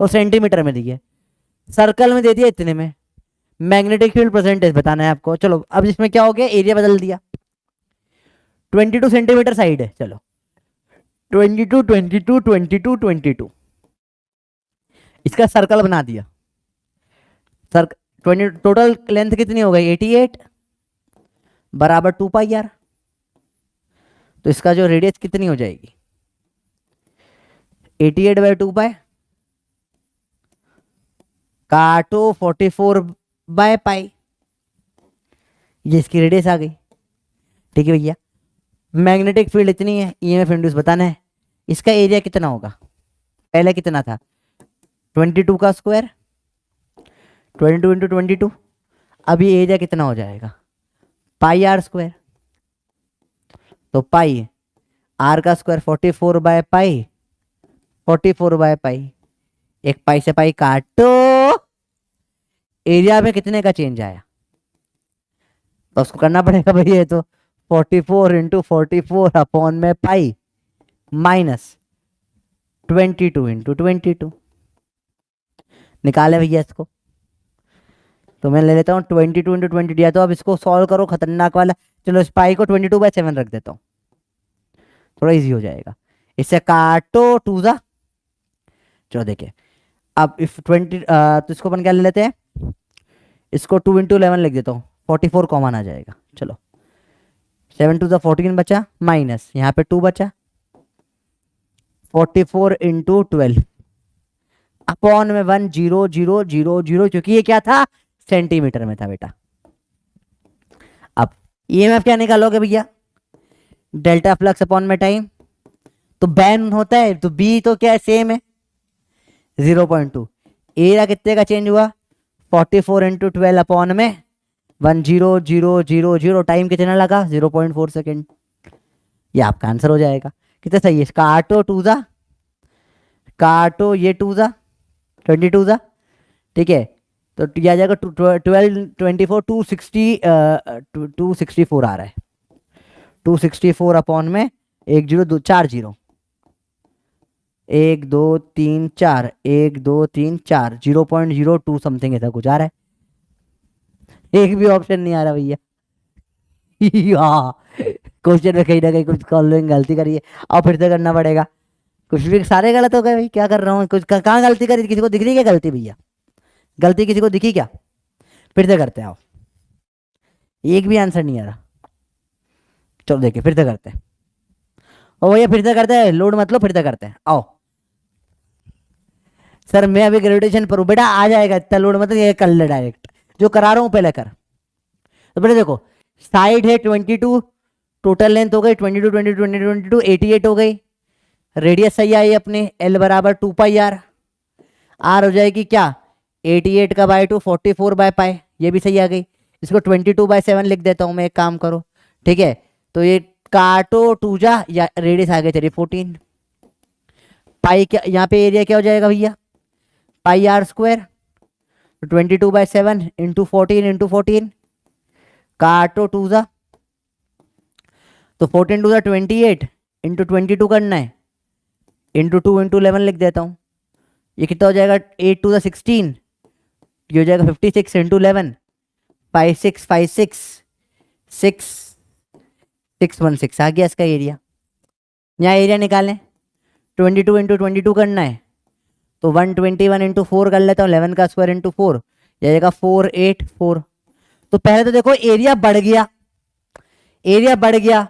और सेंटीमीटर में दिए, सर्कल में दे दिया इतने में, मैग्नेटिक फील्ड परसेंटेज बताना है आपको। चलो अब इसमें क्या हो गया, एरिया बदल दिया, 22 सेंटीमीटर साइड है, चलो 22 22 22 22, इसका सर्कल बना दिया, सर्कल 20, टोटल लेंथ कितनी हो गई 88 बराबर 2 पाई आर, तो इसका जो रेडियस कितनी हो जाएगी 88 बाई 2 पाई, काटो 44 बाय पाई, ये इसकी रेडियस आ गई, ठीक है भैया। मैग्नेटिक फील्ड इतनी है, ईएमएफ इंड्यूस बताना है, इसका एरिया कितना होगा, पहले कितना था 22 का स्क्वायर, 22 इंटू 22, अभी एरिया कितना हो जाएगा पाई आर स्क्वायर, तो पाई आर का square 44 by pi, 44 by pi, एक पाई से पाई काटो, एरिया में कितने का चेंज आया, तो उसको करना पड़ेगा भैया, ये तो 44 इंटू 44 अपॉन में पाई माइनस 22 इंटू 22, निकाले भैया इसको। तो मैं ले लेता हूँ 22 इंटू 20 दिया, तो अब इसको सॉल्व करो खतरनाक वाला। चलो इस पाई को 22/7 रख देता हूँ, थोड़ा इजी हो जाएगा, इससे काटो 2 जा। चलो देखिए अब इफ 20 तो इसको अपन क्या ले लेते हैं, इसको 2 इंटू 11 लिख देता हूँ, 44 कॉमन आ जाएगा। चलो 7 2 14 बचा, माइनस यहाँ पे 2 बचा, 44 इंटू 12 अपॉन में 1 0 0 0 0, क्योंकि ये क्या था सेंटीमीटर में था बेटा। अब ईएमएफ क्या निकालोगे भैया, डेल्टा फ्लक्स अपॉन में टाइम, तो बैन होता है तो बी तो क्या है सेम है 0.2, एरिया कितने का चेंज हुआ 44 इंटू 12 अपॉन में 10000, टाइम कितना लगा 0.4 सेकेंड। ये आपका आंसर हो जाएगा। कितना सही है, काटो टू जा, काटो ये टू जा 22 जा, ठीक है। तो यह आ जाएगा 12 24 264 आ रहा है, 264 अपॉन में 1 0 2 4 0, 1 2 3 4, 1 2 3 4, 0.02 समथिंग ऐसा कुछ आ रहा है। एक भी ऑप्शन नहीं आ रहा भैया। क्वेश्चन में कहीं ना कहीं कुछ कॉलिंग गलती करी है, और फिर से करना पड़ेगा। कुछ भी सारे गलत हो गए भाई, क्या कर रहा हूँ, कुछ कहाँ गलती करी, किसी को दिख रही है क्या गलती भैया, गलती किसी को दिखी क्या? फिर से करते हैं आओ, एक भी आंसर नहीं आ रहा। चलो देखिए फिर से करते हैं, ओ भैया फिर से करते हैं, लोड मत लो, फिर से करते हैं आओ। सर मैं अभी ग्रेजुएशन पर हूँ बेटा, आ जाएगा, इतना लोड मत, ये कर ले डायरेक्ट, जो करा रहा हूँ पहले कर। तो बेटा देखो साइड है 22, टोटल लेंथ हो गई 22 22 22 22 88 हो गई। रेडियस सही आई अपने, एल बराबर 2 पाई आर, आर हो जाएगी क्या 88 का बाय 2 44 बाय पाई, ये भी सही आ गई। इसको 22/7 लिख देता हूँ मैं, एक काम करो, ठीक है। तो ये काटो टू जा, या रेडियस आ गई तेरी 14, पाई क्या यहाँ पे एरिया क्या हो जाएगा भैया, पाई आर स्क्वायर, 22/7 इंटू 14 इंटू 14, काटो टू जा, तो 14 टू जा 28 इंटू 22 करना है, इंटू 2 इंटू 11 लिख देता हूँ। ये कितना हो जाएगा 8 टू जा 16, ये हो जाएगा 56 इंटू 11, 56 56 6 616 आ गया इसका एरिया। यहाँ एरिया निकालें, 22 इंटू 22 करना है, तो 121 इंटू 4 कर लेता हूँ, 11 का स्क्वायर इंटू 4, यह आएगा 484। तो पहले तो देखो एरिया बढ़ गया, एरिया बढ़ गया,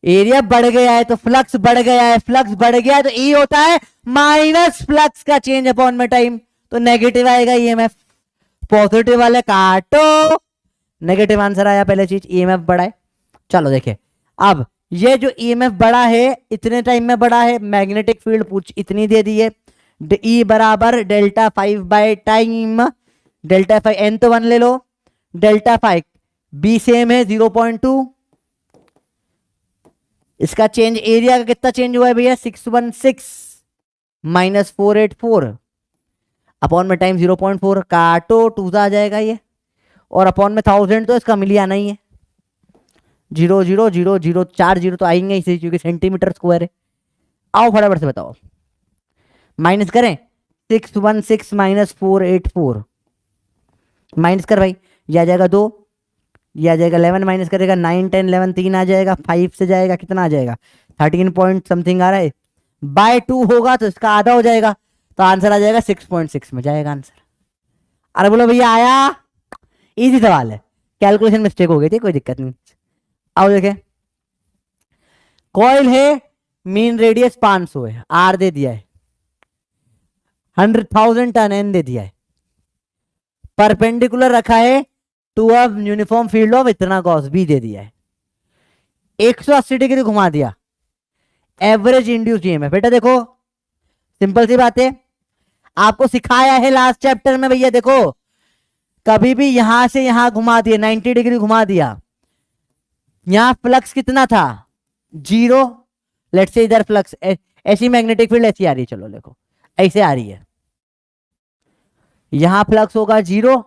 एरिया बढ़ गया है तो फ्लक्स बढ़ गया है, फ्लक्स बढ़ गया है तो ई होता है माइनस फ्लक्स का चेंज अपॉन में टाइम, तो नेगेटिव आएगा ईएमएफ। पॉजिटिव वाले काटो, नेगेटिव आंसर आया पहले चीज, ईएमएफ बढ़ा है। चलो देखिए अब ये जो ईएमएफ बढ़ा है इतने टाइम में बढ़ा है, मैग्नेटिक फील्ड पूछ इतनी दे दी है, ई बराबर delta 5 by time, delta 5 N तो 1 ले लो, डेल्टा 5 बी सेम है 0.2, इसका चेंज एरिया का कितना चेंज हुआ है भैया 616 माइनस 484 अपॉन में टाइम 0.4, काटो टू आ जाएगा ये, और अपॉन में 1000 तो इसका मिली आना ही है, 0 0 0 0 4 0 तो आएंगे इसी, क्योंकि सेंटीमीटर स्क्वायर है। आओ फटाफट से बताओ, माइनस करें 616 माइनस 484, माइनस कर भाई, ये आ जाएगा 2, ये आ जाएगा 11 माइनस करेगा 9 10 11 3 आ जाएगा, 5 से जाएगा कितना आ जाएगा 13 पॉइंट समथिंग आ रहा है, बाय 2 होगा तो इसका आधा हो जाएगा, तो आंसर आ जाएगा 6.6 में जाएगा आंसर। अरे बोलो भैया आया, इजी सवाल है, कैलकुलेशन मिस्टेक हो गई थी, कोई दिक्कत नहीं। आओ देखें, कॉइल है, मीन रेडियस 500 है, आर दे दिया है, 100,000 टन एन दे दिया है, परपेंडिकुलर रखा है to a uniform field of इतना गॉस बी दे दिया है, 180 डिग्री घुमा दिया, एवरेज इंड्यूस ईएमएफ। बेटा देखो सिंपल सी बात है, आपको सिखाया है लास्ट चैप्टर में भैया, देखो कभी भी यहां से यहां घुमा दिया 90 डिग्री घुमा दिया, यहां फ्लक्स कितना था 0, लेट्स से इधर फ्लक्स ऐसी मैग्नेटिक फील्ड ऐसी आ रही है, चलो देखो ऐसे आ रही है, यहां फ्लक्स होगा 0,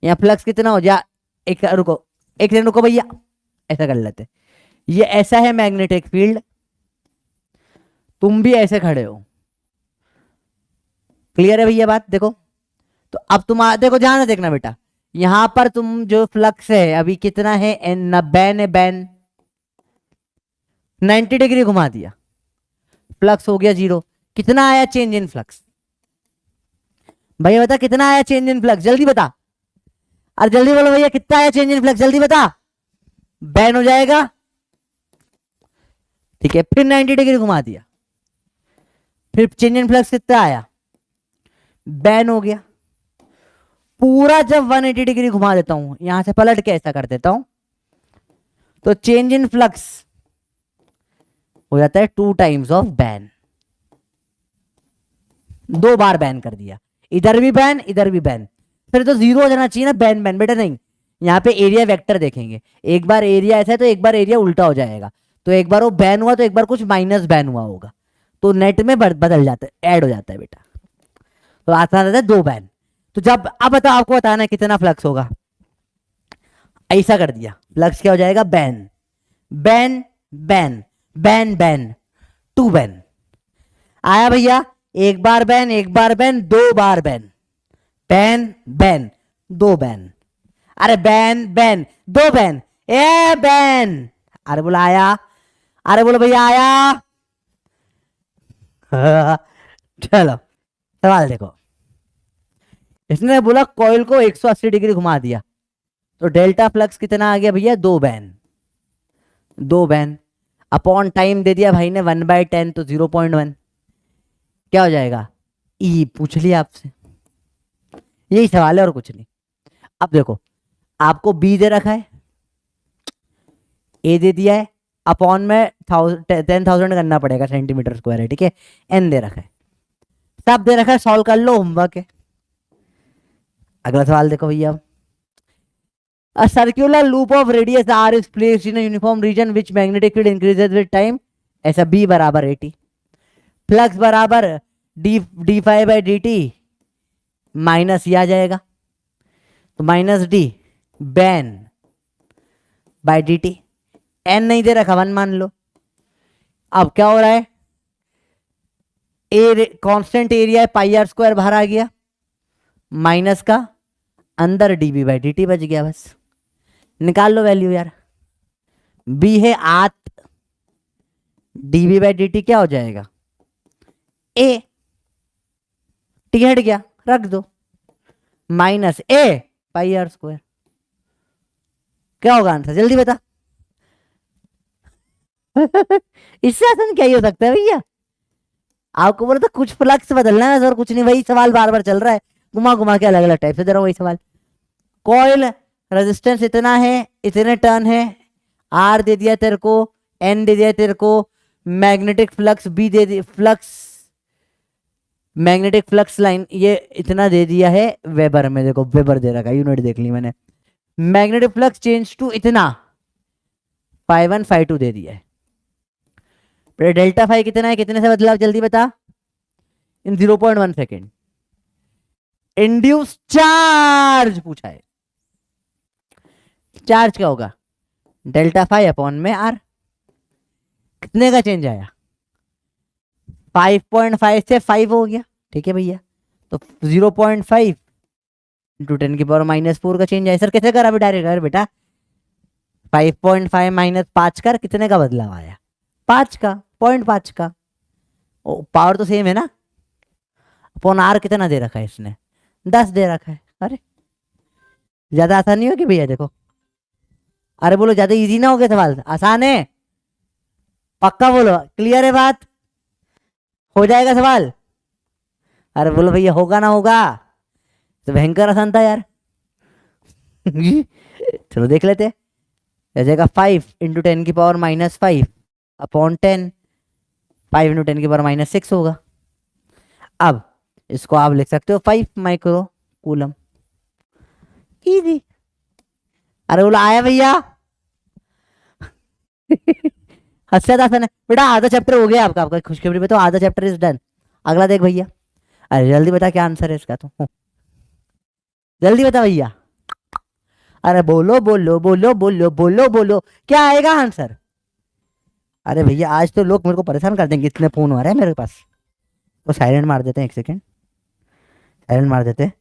यहां फ्लक्स कितना हो जा, एक रुको एक सेकंड रुको भैया, ऐसा कर लेते, ये ऐसा है मैग्नेटिक फील्ड, तुम भी ऐसे खड़े हो, क्लियर है भैया बात? देखो तो अब तुम देखो ध्यान से देखना बेटा, यहां पर तुम जो फ्लक्स है अभी कितना है एन, बैन है, बैन 90 डिग्री घुमा दिया, फ्लक्स हो गया 0, कितना आया चेंज इन फ्लक्स भैया, बता कितना आया चेंज इन फ्लक्स, जल्दी बता, अरे जल्दी बोलो भैया कितना आया चेंज इन फ्लक्स, जल्दी बता, बैन हो जाएगा, ठीक है। फिर 90 डिग्री घुमा दिया, फिर चेंज इन फ्लक्स कितना आया, बैन हो गया, पूरा जब 180 डिग्री घुमा देता हूं, यहां से पलट के ऐसा कर देता हूं, तो चेंज इन फ्लक्स हो जाता है 2 times of ban, 2 bar ban कर दिया, इधर भी बैन, इधर भी बैन, फिर तो जीरो हो जाना चाहिए ना, बैन बैन बेटा नहीं। यहाँ पे एरिया वेक्टर देखेंगे, एक बार एरिया ऐसा है तो एक बार एरिया उल्टा हो जाएगा, तो एक बार वो बैन हुआ तो एक बार कुछ माइनस बैन हुआ होगा, तो नेट में बदल जाता है, ऐड हो जाता है बेटा। तो आसान रहता है दो बैन। तो जब अब बताओ आपको बताना है कितना फ्लक्स होगा, ऐसा कर दिया, फ्लक्स क्या हो जाएगा, बैन बैन बैन बैन बैन, टू बैन आया भैया, एक बार बैन, एक बार बैन, दो बार बैन, बैन बैन, दो बैन, अरे बैन बैन, दो बैन, ए बैन, अरे बोला आया, अरे बोलो भैया आया। चलो सवाल देखो, इसने बोला कॉइल को 180 डिग्री घुमा दिया, तो डेल्टा फ्लक्स कितना आ गया भैया, दो बैन, दो बैन, अपॉन टाइम दे दिया भाई ने 1/10, तो 0.1, क्या हो जाएगा, ई पूछ लिया आपसे, यही सवाल है और कुछ नहीं। अब देखो आपको बी दे रखा है, ए दे दिया है, अपॉन में 10,000 करना पड़ेगा, सेंटीमीटर स्क्वायर है, ठीक है, एन दे रखा है, सब दे रखा है, सॉल्व कर लो, होमवर्क है। अगला सवाल देखो भैया, a circular loop of radius r is placed in a uniform region which magnetic field increases with time, ऐसा b बराबर 80, फ्लक्स बराबर D five by D T, minus ये आ जाएगा, तो माइनस डी बैन बाई डी टी, एन नहीं दे रखा, वन मान लो। अब क्या हो रहा है, ए कांस्टेंट एरिया है, पाई आर स्क्वायर बाहर आ गया, माइनस का अंदर डीबी बाई डी टी बच गया, बस निकाल लो वैल्यू यार, बी है 8, डीबी बाई डी टी क्या हो जाएगा, ए, टी हट गया, रख दो, minus A pi R square, क्या होगा आंसर, जल्दी बता। इससे आसान क्या ही हो सकता है भैया, आपको बोला था कुछ फ्लक्स बदलना है और कुछ नहीं, वही सवाल बार बार चल रहा है, घुमा घुमा के अलग अलग टाइप से दे रहा हूं वही सवाल। कॉइल रेजिस्टेंस इतना है, इतने टर्न है, आर दे दिया तेरे को, एन दे दिया तेरे को, मैग्नेटिक फ्लक्स बी दे दिया, फ्लक्स मैग्नेटिक फ्लक्स लाइन ये इतना दे दिया है वेबर में, देखो वेबर दे रखा है, यूनिट देख ली मैंने, मैग्नेटिक फ्लक्स चेंज टू इतना 5 1 5 2 दे दिया है, डेल्टा फाई कितना है, कितने से बदला जल्दी बता, इन 0.1 सेकेंड। इंड्यूस चार्ज पूछा है, चार्ज क्या होगा, डेल्टा फाई अपॉन में आर, कितने का चेंज आया, 5.5 से 5 हो गया, ठीक है भैया, तो 0.5 इंटू 10⁻⁻⁴ का चेंज आया। सर कैसे करा अभी डायरेक्ट, अरे बेटा 5.5 माइनस 5 कर, कितने का बदलाव आया, 5 का, 0.5 का, ओ पावर तो सेम है ना, अपॉन आर कितना दे रखा है इसने, 10 दे रखा है। अरे ज्यादा आसान नहीं हो कि भैया, देखो अरे बोलो ज्यादा इजी ना हो गया सवाल, आसान है, पक्का बोलो, क्लियर है बात, हो जाएगा सवाल, अरे बोलो भैया होगा ना होगा, तो भयंकर आसान था यार। चलो देख लेते हैं, आ जाएगा 5 इंटू 10⁻⁻5 अपॉन 10, 5 इंटू 10⁻⁻6 होगा। अब इसको आप लिख सकते हो 5 माइक्रो कूलम, इजी। अरे बोला आया भैया। हद आसान है बेटा, आधा चैप्टर हो गया आपका, आपका खुशखबरी बताओ, आधा चैप्टर इज डन। अगला देख भैया, अरे जल्दी बता क्या आंसर है इसका, तो जल्दी बता भैया, अरे बोलो बोलो बोलो बोलो बोलो बोलो, क्या आएगा आंसर। अरे भैया आज तो लोग मेरे को परेशान कर देंगे, इतने फोन आ रहे हैं मेरे पास, तो साइलेंट मार देते हैं, एक सेकेंड साइलेंट मार देते हैं।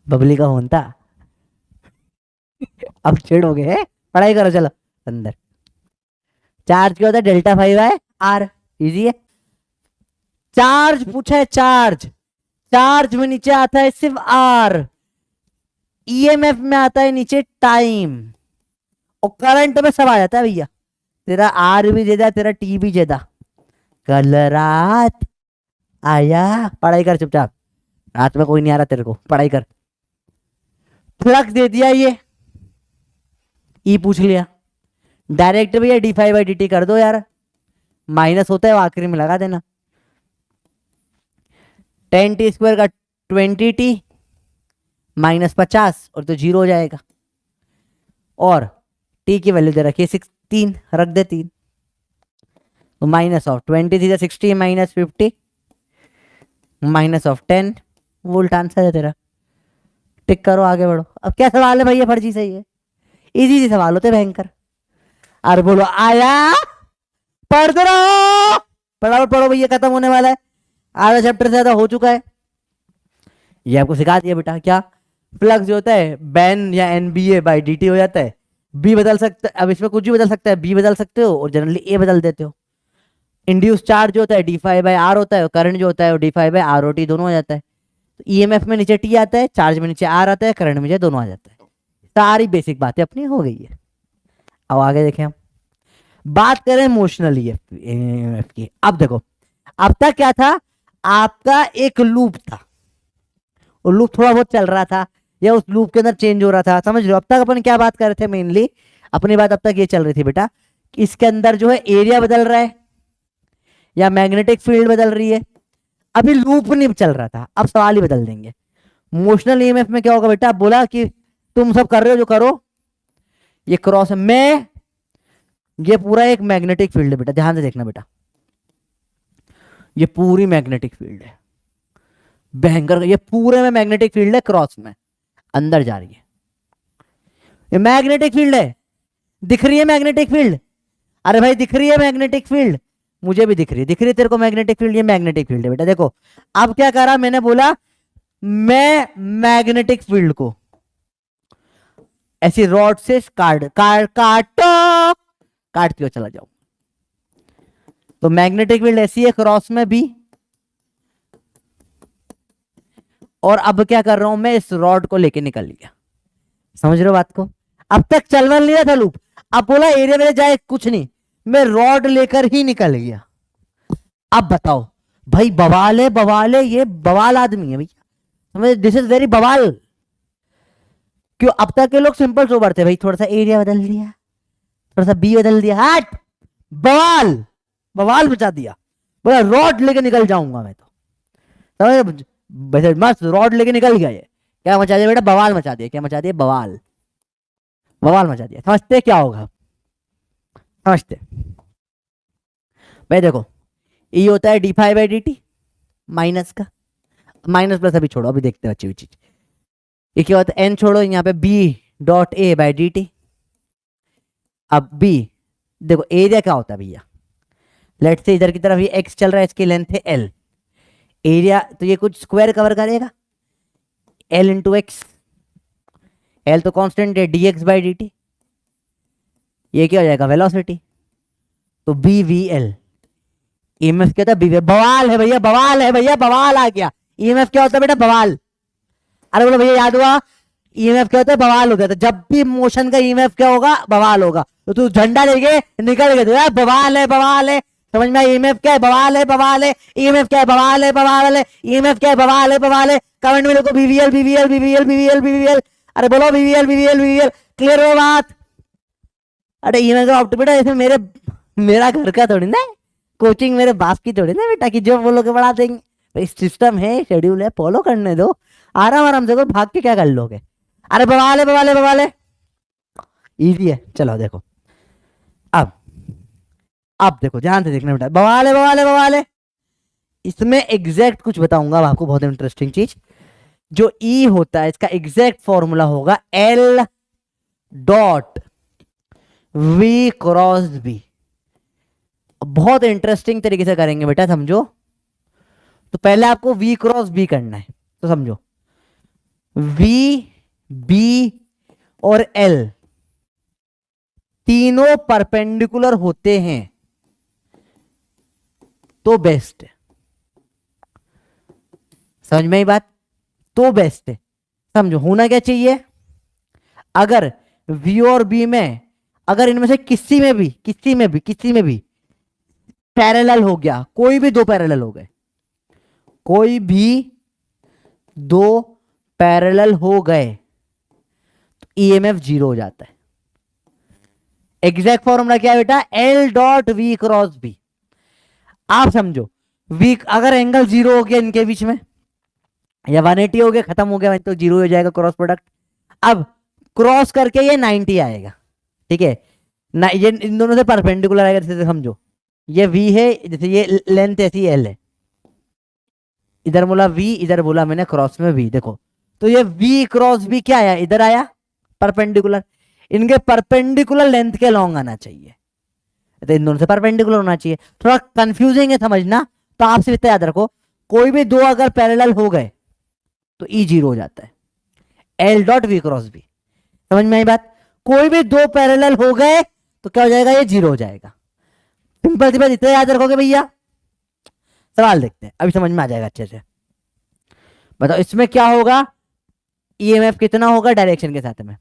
बबली का फोन था, अब चिड़ हो गए, पढ़ाई करो चलो अंदर। चार्ज क्या होता है, डेल्टा फाइव है आर, इजी है। चार्ज पूछा है, चार्ज, चार्ज में नीचे आता है सिर्फ आर, ईएमएफ में आता है नीचे टाइम, और करंट में सब आ जाता है भैया, तेरा आर भी देदा, तेरा टी भी देदा। कल रात आया, पढ़ाई कर चुपचाप, रात में कोई नहीं आ रहा तेरे को, पढ़ाई कर। फ्लक्स दे दिया ये, ई पूछ लिया, डायरेक्ट भैया D five by D T कर दो यार, माइनस होता है वो आखिरी में लगा देना, 10t² का 20t माइनस 50 और तो 0 हो जाएगा। और t की वैल्यू दे रखी है 16, रख दे 3, तो minus of 20 60 minus 50 minus of 10, volt answer है तेरा। टिक करो, आगे बढ़ो। अब क्या सवाल है भैया? फर्जी सही है, इजी सवाल होते भयंकर। अरे बोलो आया, पढ़ते रहो, फटाफट पढ़ो भैया, खत्म होने वाला है, आधा चैप्टर से ज्यादा हो चुका है। ये आपको सिखा दिया बेटा। क्या फ्लक्स जो होता है बैन या NBA बाई dt हो जाता है, बी बदल सकता है, अब इसमें कुछ भी बदल सकता है, बी बदल सकते हो और जनरली ए बदल देते हो। इंड्यूस चार्ज जो होता है d∅/r होता है, और करंट जो होता है वो d∅/ROT दोनों हो जाता है। तो EMF में नीचे t आता है, चार्ज में नीचे r आता है, करंट में नीचे दोनों आ जाता है। सारी बेसिक बातें अपनी हो गई है। अब आगे देखें हम, बात करें इमोशनल EMF की। अब देखो, अब तक क्या था, आपका एक लूप था, और लूप थोड़ा बहुत चल रहा था या उस लूप के अंदर चेंज हो रहा था, समझ लो। अब तक अपन क्या बात कर रहे थे, मेनली अपनी बात अब तक ये चल रही थी बेटा कि इसके अंदर जो है एरिया बदल रहा है या मैग्नेटिक फील्ड बदल रही है। अभी लूप नहीं चल रहा था, अब सवाल ही बदल देंगे। मोशनल EMF में क्या होगा बेटा? बोला कि तुम सब कर रहे हो जो करो, ये क्रॉस में, ये पूरा एक मैग्नेटिक फील्ड है बेटा, ध्यान से देखना बेटा, ये पूरी मैग्नेटिक फील्ड है भयंकर, ये पूरे में मैग्नेटिक फील्ड है, क्रॉस में अंदर जा रही है, ये मैग्नेटिक फील्ड है। दिख रही है मैग्नेटिक फील्ड? अरे भाई दिख रही है मैग्नेटिक फील्ड, मुझे भी दिख रही है, दिख रही है तेरे को मैग्नेटिक फील्ड? ये मैग्नेटिक फील्ड है बेटा। देखो अब क्या करा मैंने, बोला मैं मैग्नेटिक फील्ड को ऐसी रॉड से काटती हुआ चला जाऊं, तो मैग्नेटिक फील्ड ऐसी है क्रॉस में भी, और अब क्या कर रहा हूं मैं, इस रॉड को लेके निकल लिया। समझ रहे हो बात को? अब तक चलना नहीं रहा था लूप, अब बोला एरिया में जाए कुछ नहीं, मैं रॉड लेकर ही निकल गया। अब बताओ भाई, बवाल है, बवाल है, ये बवाल आदमी है भैया, समझ, दिस इज वेरी बवाल। क्यों? अब तक के लोग सिंपल सोबर थे भाई, थोड़ा सा एरिया बदल दिया, थोड़ा सा बी बदल दिया, हट, बवाल, बवाल बचा दिया। बोला रॉड लेके निकल जाऊंगा मैं, तो समझ, मस्त रॉड लेके निकल गया। ये क्या मचा दिया बेटा? बवाल मचा दिया। क्या मचा दिया? बवाल, बवाल मचा दिया। समझते क्या होगा? समझते भाई? देखो ये होता है d∅/dt माइनस का, माइनस प्लस अभी छोड़ो, अभी देखते हैं अच्छी चीज। ये क्या होता है? n छोड़ो, यहाँ पे B.A/dt। अब B, देखो एरिया क्या होता है भैया, लेट्स से इधर की तरफ ये x चल रहा है, इसकी लेंथ है L, एरिया तो ये कुछ स्क्वायर कवर करेगा, L इंटू एक्स, L तो कांस्टेंट है, dx/dt, ये क्या हो जाएगा? वेलोसिटी, तो BVL। EMF क्या होता है? BVL। बवाल है भैया, बवाल है भैया, बवाल आ गया। EMF क्या होता है बेटा? बवाल। अरे बोलो भैया याद हुआ? EMF क्या होता है? बवाल होता है। तो जब भी मोशन का EMF क्या होगा? बवाल होगा। तो तू झंडा लेके निकल गए तो यार बवाल है, बवाल है, समझ में? EMF क्या है? बवाल है, बवाल है। EMF क्या है? बवाल है, बवाल है। EMF क्या है? बवाल है, बवाल है। कमेंट में लिखो BVL, BVL, BVL, BVL, BVL। अरे बोलो BVL, BVL, BVL। क्लियर हो बात? अरे EMF का आउटपुट बेटा, इसमें मेरा घर का थोड़ी ना, कोचिंग मेरे बाप की थोड़ी ना बेटा कि जो बोलोगे बढ़ा देंगे। सिस्टम है, शेड्यूल है, फॉलो करने दो, आराम आराम से, भाग के क्या कर लोगे? अरे बवाल है, बवाल है, बवाल है, इजी है। चलो देखो, अब देखो ध्यान से देखना बेटा, बवाल है, बवाल है, बवाल है। इसमें एग्जैक्ट कुछ बताऊंगा आपको, बहुत इंटरेस्टिंग चीज। जो ई होता है इसका एग्जैक्ट फॉर्मूला होगा L dot V cross B। बहुत इंटरेस्टिंग तरीके से करेंगे बेटा, समझो। तो पहले आपको V क्रॉस B करना है, तो समझो V, B और L तीनों परपेंडिकुलर होते हैं तो बेस्ट है। समझ में ही बात? तो बेस्ट है, समझो। होना क्या चाहिए? अगर V और B में, अगर इनमें से किसी में भी पैरेलल हो गया, कोई भी दो पैरेलल हो गए, कोई भी दो पैरेलल हो गए, तो EMF 0 हो जाता है। एग्जैक्ट फॉर्मूला क्या है बेटा? L dot V cross B। आप समझो, V अगर एंगल 0 हो गया इनके बीच में, या 180 हो गया, खत्म हो गया, तो 0 हो जाएगा क्रॉस प्रोडक्ट। अब क्रॉस करके ये 90 आएगा, ठीक है ना, ये इन दोनों से परपेंडिकुलर आएगा, जैसे समझो ये v है, जैसे ये लेंथ ऐसी l है, इधर बोला v, इधर बोला मैंने क्रॉस में v, देखो तो ये v क्रॉस v क्या आया, इधर आया परपेंडिकुलर, इनके परपेंडिकुलर लेंथ के लॉन्ग आना चाहिए, तो इन दोनों से परपेंडिकुलर होना चाहिए। थोड़ा कंफ्यूजिंग है समझना, तो आप सिर्फ इतना याद रखो, कोई भी दो अगर पैरेलल हो गए तो ई 0 हो जाता है, L dot V cross B, समझ में आई बात। कोई भी दो पैरेलल हो गए तो क्या हो जाएगा, ये 0 हो जाएगा। सिंपल सी बात, इतना याद रखोगे भैया। सवाल देखते हैं, अभी समझ में आ जाएगा अच्छे से। बताओ इसमें क्या होगा, ईएमएफ कितना होगा डायरेक्शन के साथ में,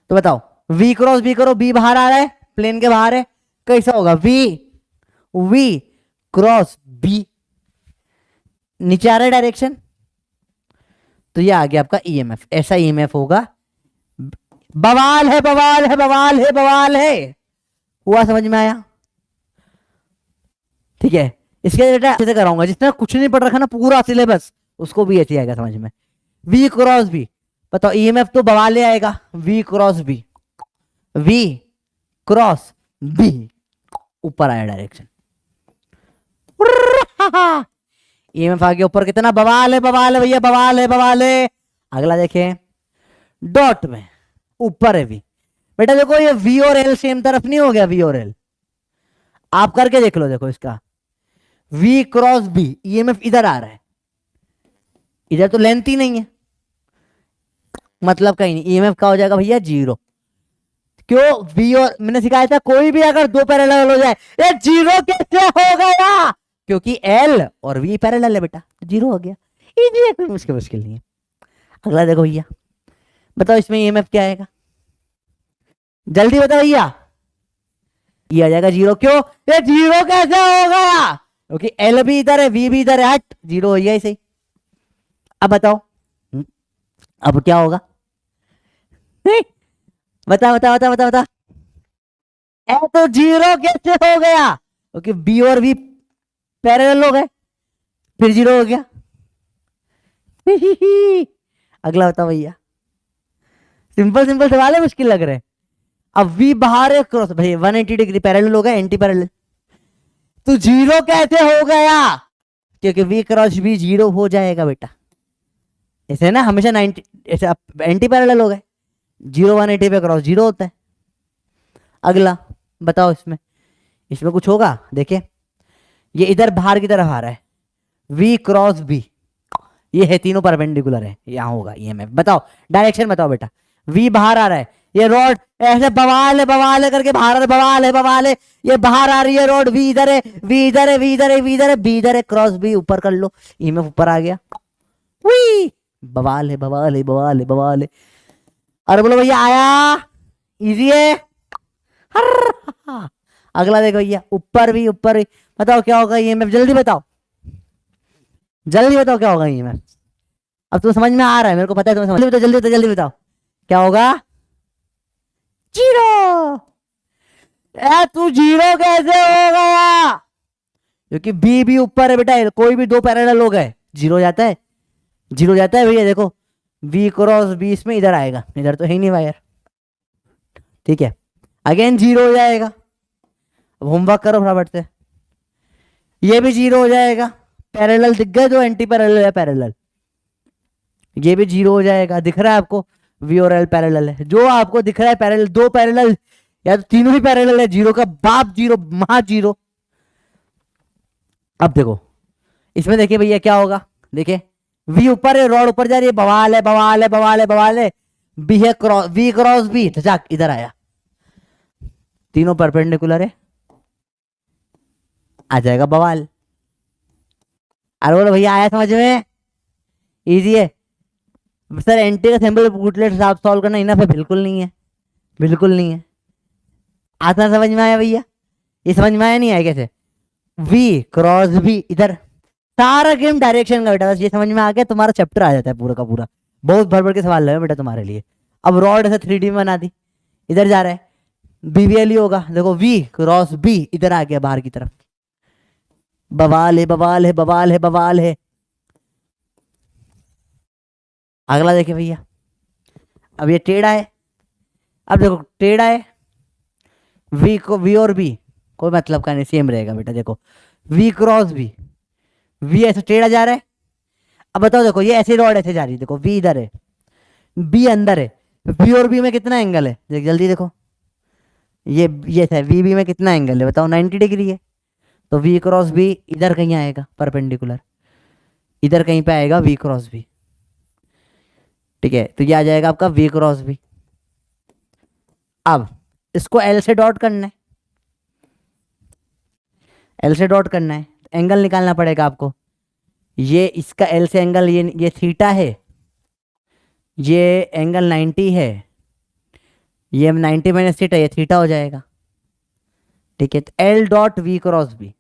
तो बताओ v क्रॉस b करो, b बाहर आ रहा है, प्लेन के बाहर है, कैसा होगा v क्रॉस b, नीचे आ रहा है डायरेक्शन, तो ये आ गया आपका ईएमएफ, ऐसा ईएमएफ होगा। बवाल है बवाल है बवाल है बवाल है, हुआ समझ में आया, ठीक है। इसके बेटा ऐसे कराऊंगा, जिसने कुछ नहीं पढ़ रखा ना पूरा सिलेबस, उसको भी ऐसे आएगा समझ में। v क्रॉस b, बताओ ईएमएफ तो बवाल ले आएगा, v cross b, v cross b, ऊपर आया डायरेक्शन, ईएमएफ आ गया ऊपर, कितना बवाल है भैया, बवाल है बवाल है। अगला देखें, डॉट में ऊपर है v, बेटा देखो ये v और l सेम तरफ नहीं हो गया, v और l आप करके देख लो, देखो इसका v क्रॉस b, ईएमएफ इधर आ रहा है, इधर तो लेंथ ही नहीं है, मतलब कहीं नहीं, ईएमएफ का हो जाएगा भैया 0। क्यों, v और मैंने सिखाया था कोई भी अगर दो पैरेलल हो जाए, ये 0 कैसे हो गया, क्योंकि l और v पैरेलल है बेटा, 0 हो गया, इजी है, कोई मुश्किल नहीं है। अगला देखो भैया, बताओ इसमें ईएमएफ क्या आएगा, जल्दी बताओ भैया, ये आ जाएगा 0। क्यों, ये 0 कैसे हो गया, क्योंकि l भी इधर है, v भी इधर है, हट 0 हो गया इसे। अब बताओ अब क्या होगा, बता बता बता बता बता, तो 0 कैसे हो गया, क्योंकि b और v पैरेलल हो गए, फिर 0 हो गया। अगला बताओ भैया, सिंपल सिंपल सवाल है, मुश्किल लग रहा है। अब v बाहर है, क्रॉस भाई 180 डिग्री पैरेलल हो गया, एंटी पैरेलल, तो 0 कैसे हो गया, क्योंकि v क्रॉस b 0 हो जाएगा बेटा, ऐसे ना हमेशा 90 ऐसे एंटी पैरेलल हो गए, 0 180 पे क्रॉस 0 होता है। अगला बताओ इसमें कुछ होगा, देखिए ये इधर बाहर की तरफ आ रहा है, v क्रॉस b, ये है तीनों परपेंडिकुलर है, यहां होगा ईएमएफ। बताओ डायरेक्शन बताओ बेटा, v बाहर आ रहा है, ये रॉड ऐसे बवाल है करके बाहर आ रहा है, बवाल है, ये बाहर आ रही है रॉड, v इधर है, v इधर है, v इधर है, v इधर है, b इधर है, क्रॉस b ऊपर कर लो, ईएमएफ ऊपर आ गया, वी बवाल है बवाल है बवाल है बवाल है। अरे बोलो भैया आया, इजी है। अगला देखो भैया, ऊपर भी, बताओ क्या होगा ईएमएफ, जल्दी बताओ क्या होगा ईएमएफ। अब तो समझ में आ रहा है, मेरे को पता है तुम्हें, समझ जल्दी बताओ क्या होगा, 0। तू 0 कैसे हो गया, क्योंकि बी भी ऊपर है बेटा, कोई भी दो पैरेलल हो गए 0 जाता है, 0 जाता है भैया। देखो v क्रॉस b इसमें इधर आएगा, इधर तो है ही नहीं वायर, ठीक है, अगेन 0 हो जाएगा। अब होमवर्क करो फटाफट से, ये भी 0 हो जाएगा, पैरेलल दिख गए, जो एंटी पैरेलल है पैरेलल, ये भी 0 हो जाएगा। दिख रहा है आपको v और l पैरेलल है, जो आपको दिख रहा है पैरेलल, दो पैरेलल या तो तीनों ही पैरेलल है, 0 का बाप 0 महा 0। अब देखो इसमें देखिए भैया क्या होगा, देखिए v ऊपर है, रॉड ऊपर जा रही है, बवाल है, b है क्रॉस, v क्रॉस b, जाक इधर आया, तीनों परपेंडिकुलर है, आ जाएगा बवाल। अरे बोलो भैया आया समझ में, इजी है सर। एंटी का सिंपल बुकलेट आप सॉल्व करना इनफ है, बिल्कुल नहीं है। आता समझ में आया भैया, ये समझ में आया नहीं आया कैसे, v क्रॉस b इधर, सारा गेम डायरेक्शन का बेटा, बस ये समझ में आ गया तुम्हारा चैप्टर आ जाता है पूरा का पूरा। बहुत भर के सवाल लगे बेटा तुम्हारे लिए। अब रॉड ऐसे 3D में बना दी, इधर जा रहा है, BBL ही होगा, देखो v क्रॉस b इधर आ गया बाहर की तरफ, बवाल है। अगला देखिए भैया, अब ये टेढ़ा है, अब देखो टेढ़ा है, वी को वी और बी कोई मतलब का नहीं, सेम रहेगा बेटा। देखो वी क्रॉस बी, वी ऐसे टेढ़ा जा रहा है। अब बताओ, देखो ये ऐसे रॉड ऐसे जा रही है, देखो वी इधर है, बी अंदर है, वी और बी में कितना एंगल है, जल्दी देखो, ये है वी बी में कितना एंगल है बताओ, 90 डिग्री है। तो वी क्रॉस बी इधर कहीं आएगा परपेंडिकुलर, इधर कहीं पे आएगा वी क्रॉस बी, ठीक है। तो ये आ जाएगा आपका वी क्रॉस बी। अब इसको एल से डॉट करना है, एल से डॉट करना है, एंगल निकालना पड़ेगा आपको। ये इसका एल से एंगल, ये थीटा है, ये एंगल 90 है, ये 90 माइनस थीटा, ये थीटा हो जाएगा, ठीक है। तो L dot V cross B,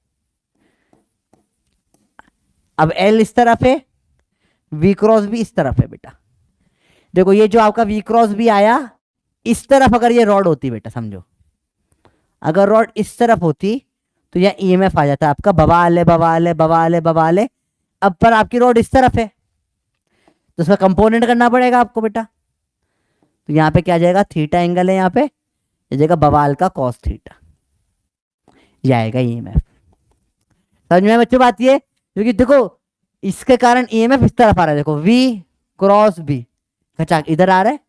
अब एल इस तरफ है, वी क्रॉस बी इस तरफ है बेटा। देखो ये जो आपका वी क्रॉस बी आया, इस तरफ अगर ये रॉड होती बेटा, समझो अगर रॉड इस तरफ होती तो यह ईएमएफ आ जाता है आपका, बवाल है बवाल है बवाल है बवाल है। अब पर आपकी रॉड इस तरफ है, तो उसका कंपोनेंट करना पड़ेगा आपको बेटा। तो यहाँ पे क्या आ जाएगा, थीटा एंगल है यहाँ पे, ये जाएगा बवाल का कॉस थीटा, ये आएगा ईएमएफ। समझ में बच्चों बात ये, क्योंकि देखो इसके कारण ईएमएफ इस तरफ आ रहा है, देखो वी क्रॉस बी खचाक इधर आ रहा है,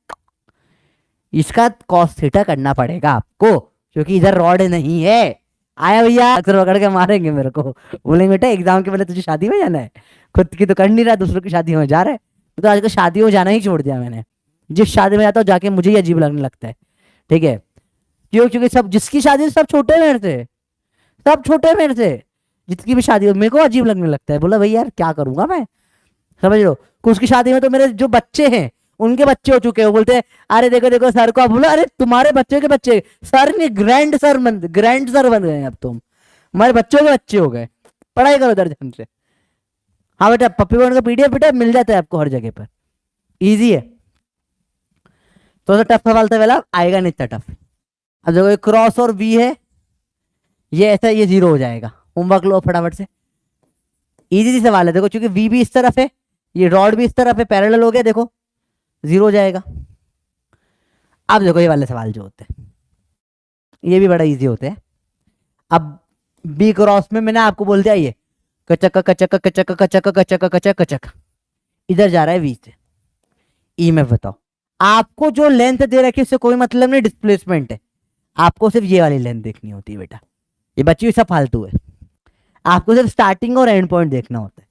इसका कॉस थीटा करना पड़ेगा आपको, क्योंकि इधर रॉड नहीं है। आया भैया, अक्सर पकड़ के मारेंगे मेरे को, बोलेंगे बेटा एग्जाम के पहले तुझे शादी में जाना है, खुद की तो कर नहीं रहा, दूसरों की शादी में जा रहा है। तो आजकल शादी में जाना ही छोड़ दिया मैंने, जिस शादी में जाता हूँ जाके मुझे ही अजीब लगने लगता है, ठीक है। क्यों, क्योंकि सब जिसकी शादी सब छोटे मेरे से, सब छोटे मेरे से, जिसकी भी शादी हो मेरे को अजीब लगने लगता है। बोला भाई यार क्या करूंगा मैं, समझ लो। कुछ की शादी में तो मेरे जो बच्चे हैं उनके बच्चे हो चुके हैं, वो बोलते हैं अरे देखो देखो सर को, अब बोला अरे तुम्हारे बच्चे के बच्चे, सर नहीं ग्रैंड सर बन गए अब तुम, हमारे बच्चों के बच्चे हो गए, पढ़ाई करो दर्जन से। हाँ बेटा, पप्पी बॉन्ड का पीडीएफ बेटा मिल जाता है आपको हर जगह पर, इजी है। तो टफ सवाल था वाला, आएगा नहीं इतना टफ। अब देखो क्रॉस और बी है, ये ऐसा, ये जीरो हो जाएगा, होमवर्क लो फटाफट से, इजी सवाल है। देखो क्योंकि वी भी इस तरफ है, ये रॉड भी इस तरफ है, पैरेलल हो गया, देखो जीरो हो जाएगा। अब देखो ये वाले सवाल जो होते हैं ये भी बड़ा इजी होते हैं। अब बी क्रॉस में मैंने आपको बोल दिया, ये कचक कचक कचक कचक कचक कचक कचक इधर जा रहा है वी से, ई में बताओ आपको जो लेंथ दे रखी है उससे कोई मतलब नहीं, डिस्प्लेसमेंट है, आपको सिर्फ ये वाली लेंथ देखनी होती है बेटा। ये बच्ची सब फालतू है, आपको सिर्फ स्टार्टिंग और एंड पॉइंट देखना होता है।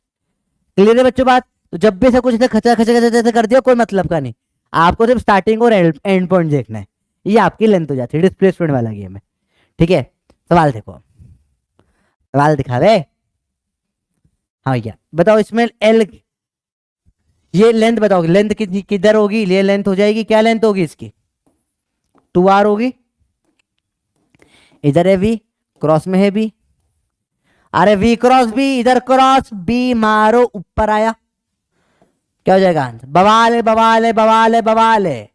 क्लियर है बच्चों बात? तो जब भी ऐसा कुछ खचा खचा खचा कर दिया कोई मतलब का नहीं, आपको सिर्फ स्टार्टिंग और एंड पॉइंट देखना है, ये आपकी लेंथ हो जाती है, डिस्प्लेसमेंट वाला गेम है, ठीक है। सवाल देखो, सवाल दिखा रहे, हाँ भैया बताओ इसमें एल, ये लेंथ बताओ, लेंथ किधर होगी, ये लेंथ हो जाएगी, क्या लेंथ होगी इसकी, 2r होगी, इधर है वी, क्रॉस में है बी, अरे वी क्रॉस बी, इधर क्रॉस बी मारो, ऊपर आया, क्या हो जाएगा आंसर, बवाल है बवाल है बवाल है बवाल है,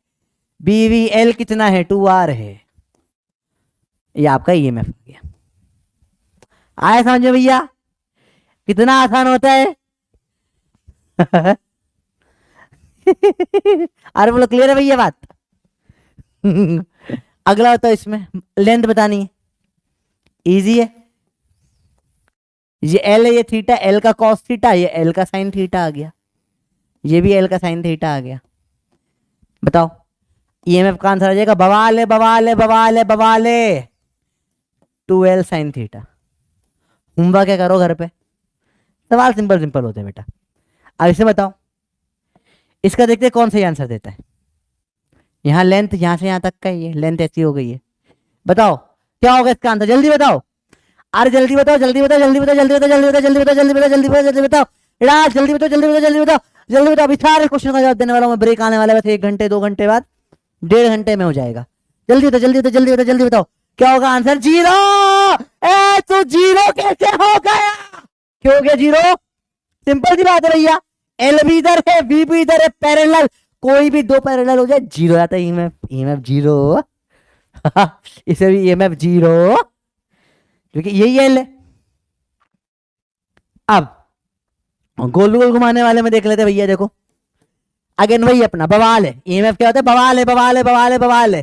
बी वी एल कितना है, 2r है, ये आपका ईएमएफ हो गया। आया समझो भैया, कितना आसान होता है। अरे बोलो क्लियर है भैया बात। अगला होता है, इसमें लेंथ बतानी है, इजी है, ये एल है, ये थीटा, एल का कॉस थीटा, ये एल का साइन थीटा आ गया, ये भी एल का साइन थीटा आ गया। बताओ ईएमएफ का आंसर आ जाएगा, बवाल है बवाल है बवाल है बवाल है, 2l साइन थीटा। होमवर्क क्या करो घर पे, सवाल सिंपल सिंपल होते हैं बेटा। अब इसे बताओ, इसका देखते हैं कौन सा आंसर देता है। यहाँ लेंथ यहां से यहां तक का, ये लेंथ ऐसी हो गई है, बताओ क्या होगा इसका आंसर, जल्दी बताओ, अरे जल्दी बताओ जल्दी बताओ जल्दी बताओ जल्दी बताओ जल्दी बताओ जल्दी बताओ जल्दी बताओ जल्दी बताओ जल्दी बताओ यार, जल्दी बताओ जल्दी बताओ जल्दी बताओ जल्दी बताओ। अभी सारे क्वेश्चन का जवाब देने वाला हूँ, ब्रेक आने वाला है बस 1 घंटे 2 घंटे बाद, 1.5 घंटे में हो जाएगा। जल्दी बताओ जल्दी बताओ जल्दी बताओ जल्दी बताओ, क्या होगा आंसर, जीरो। ए तो जीरो कैसे हो गया, क्यों हो गया जीरो, सिंपल सी बात है भैया, एल भी इधर है बी भी इधर है, पैरेलल, कोई भी दो पैरेलल हो जाए जीरो आता है, ईएमएफ जीरो। इसे भी ईएमएफ जीरो, क्योंकि यही एल है। अब गोल गोल घुमाने वाले में देख लेते भैया, देखो अगेन वही अपना बवाल है, ईएमएफ क्या होता है, बवाल है बवाल है बवाल है बवाल है।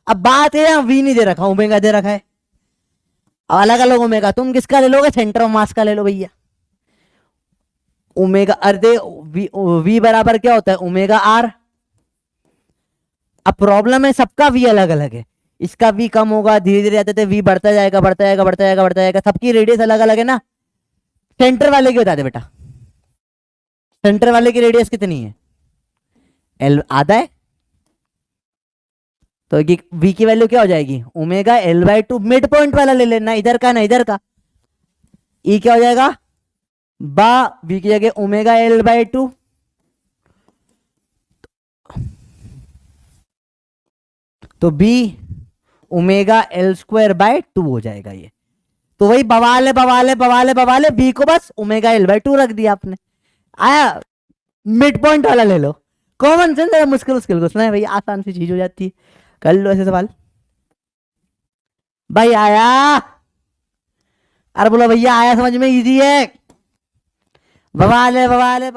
अब बात है वी नहीं दे रखा, ओमेगा दे रखा है। अब अलग अलग ओमेगा, तुम किसका ले लोगे, सेंटर ऑफ मास का ले लो भैया। ओमेगा अर्धे वी बराबर क्या होता है, ओमेगा आर। अब प्रॉब्लम है सबका वी अलग अलग है, इसका वी कम होगा, धीरे धीरे आते वी बढ़ता जाएगा बढ़ता जाएगा बढ़ता जाएगा बढ़ता जाएगा, सबकी रेडियस अलग अलग है ना। सेंटर वाले की बता दे बेटा, सेंटर वाले की रेडियस कितनी है, एल आधा है। तो वी की वैल्यू क्या हो जाएगी, omega L by to, mid point वाला ले लेना, इधर का ना इधर का। ई क्या हो जाएगा, बा वी की जगह ओमेगा एल बाई टू, तो B omega L square by two हो जाएगा ये। तो वही बवाल है बवाल है बवाल है बवाल है, बी को बस ओमेगा एल बाय टू रख दिया आपने, आया। मिड पॉइंट वाला ले लो, कॉमन सेंस। जरा मुश्किल मुश्किल कुछ ना भाई, आसान सी चीज हो जाती है, कर लो ऐसे सवाल। भाई आया, अरे बोलो भैया आया, समझ में, इजी है, बवाल है बवाल है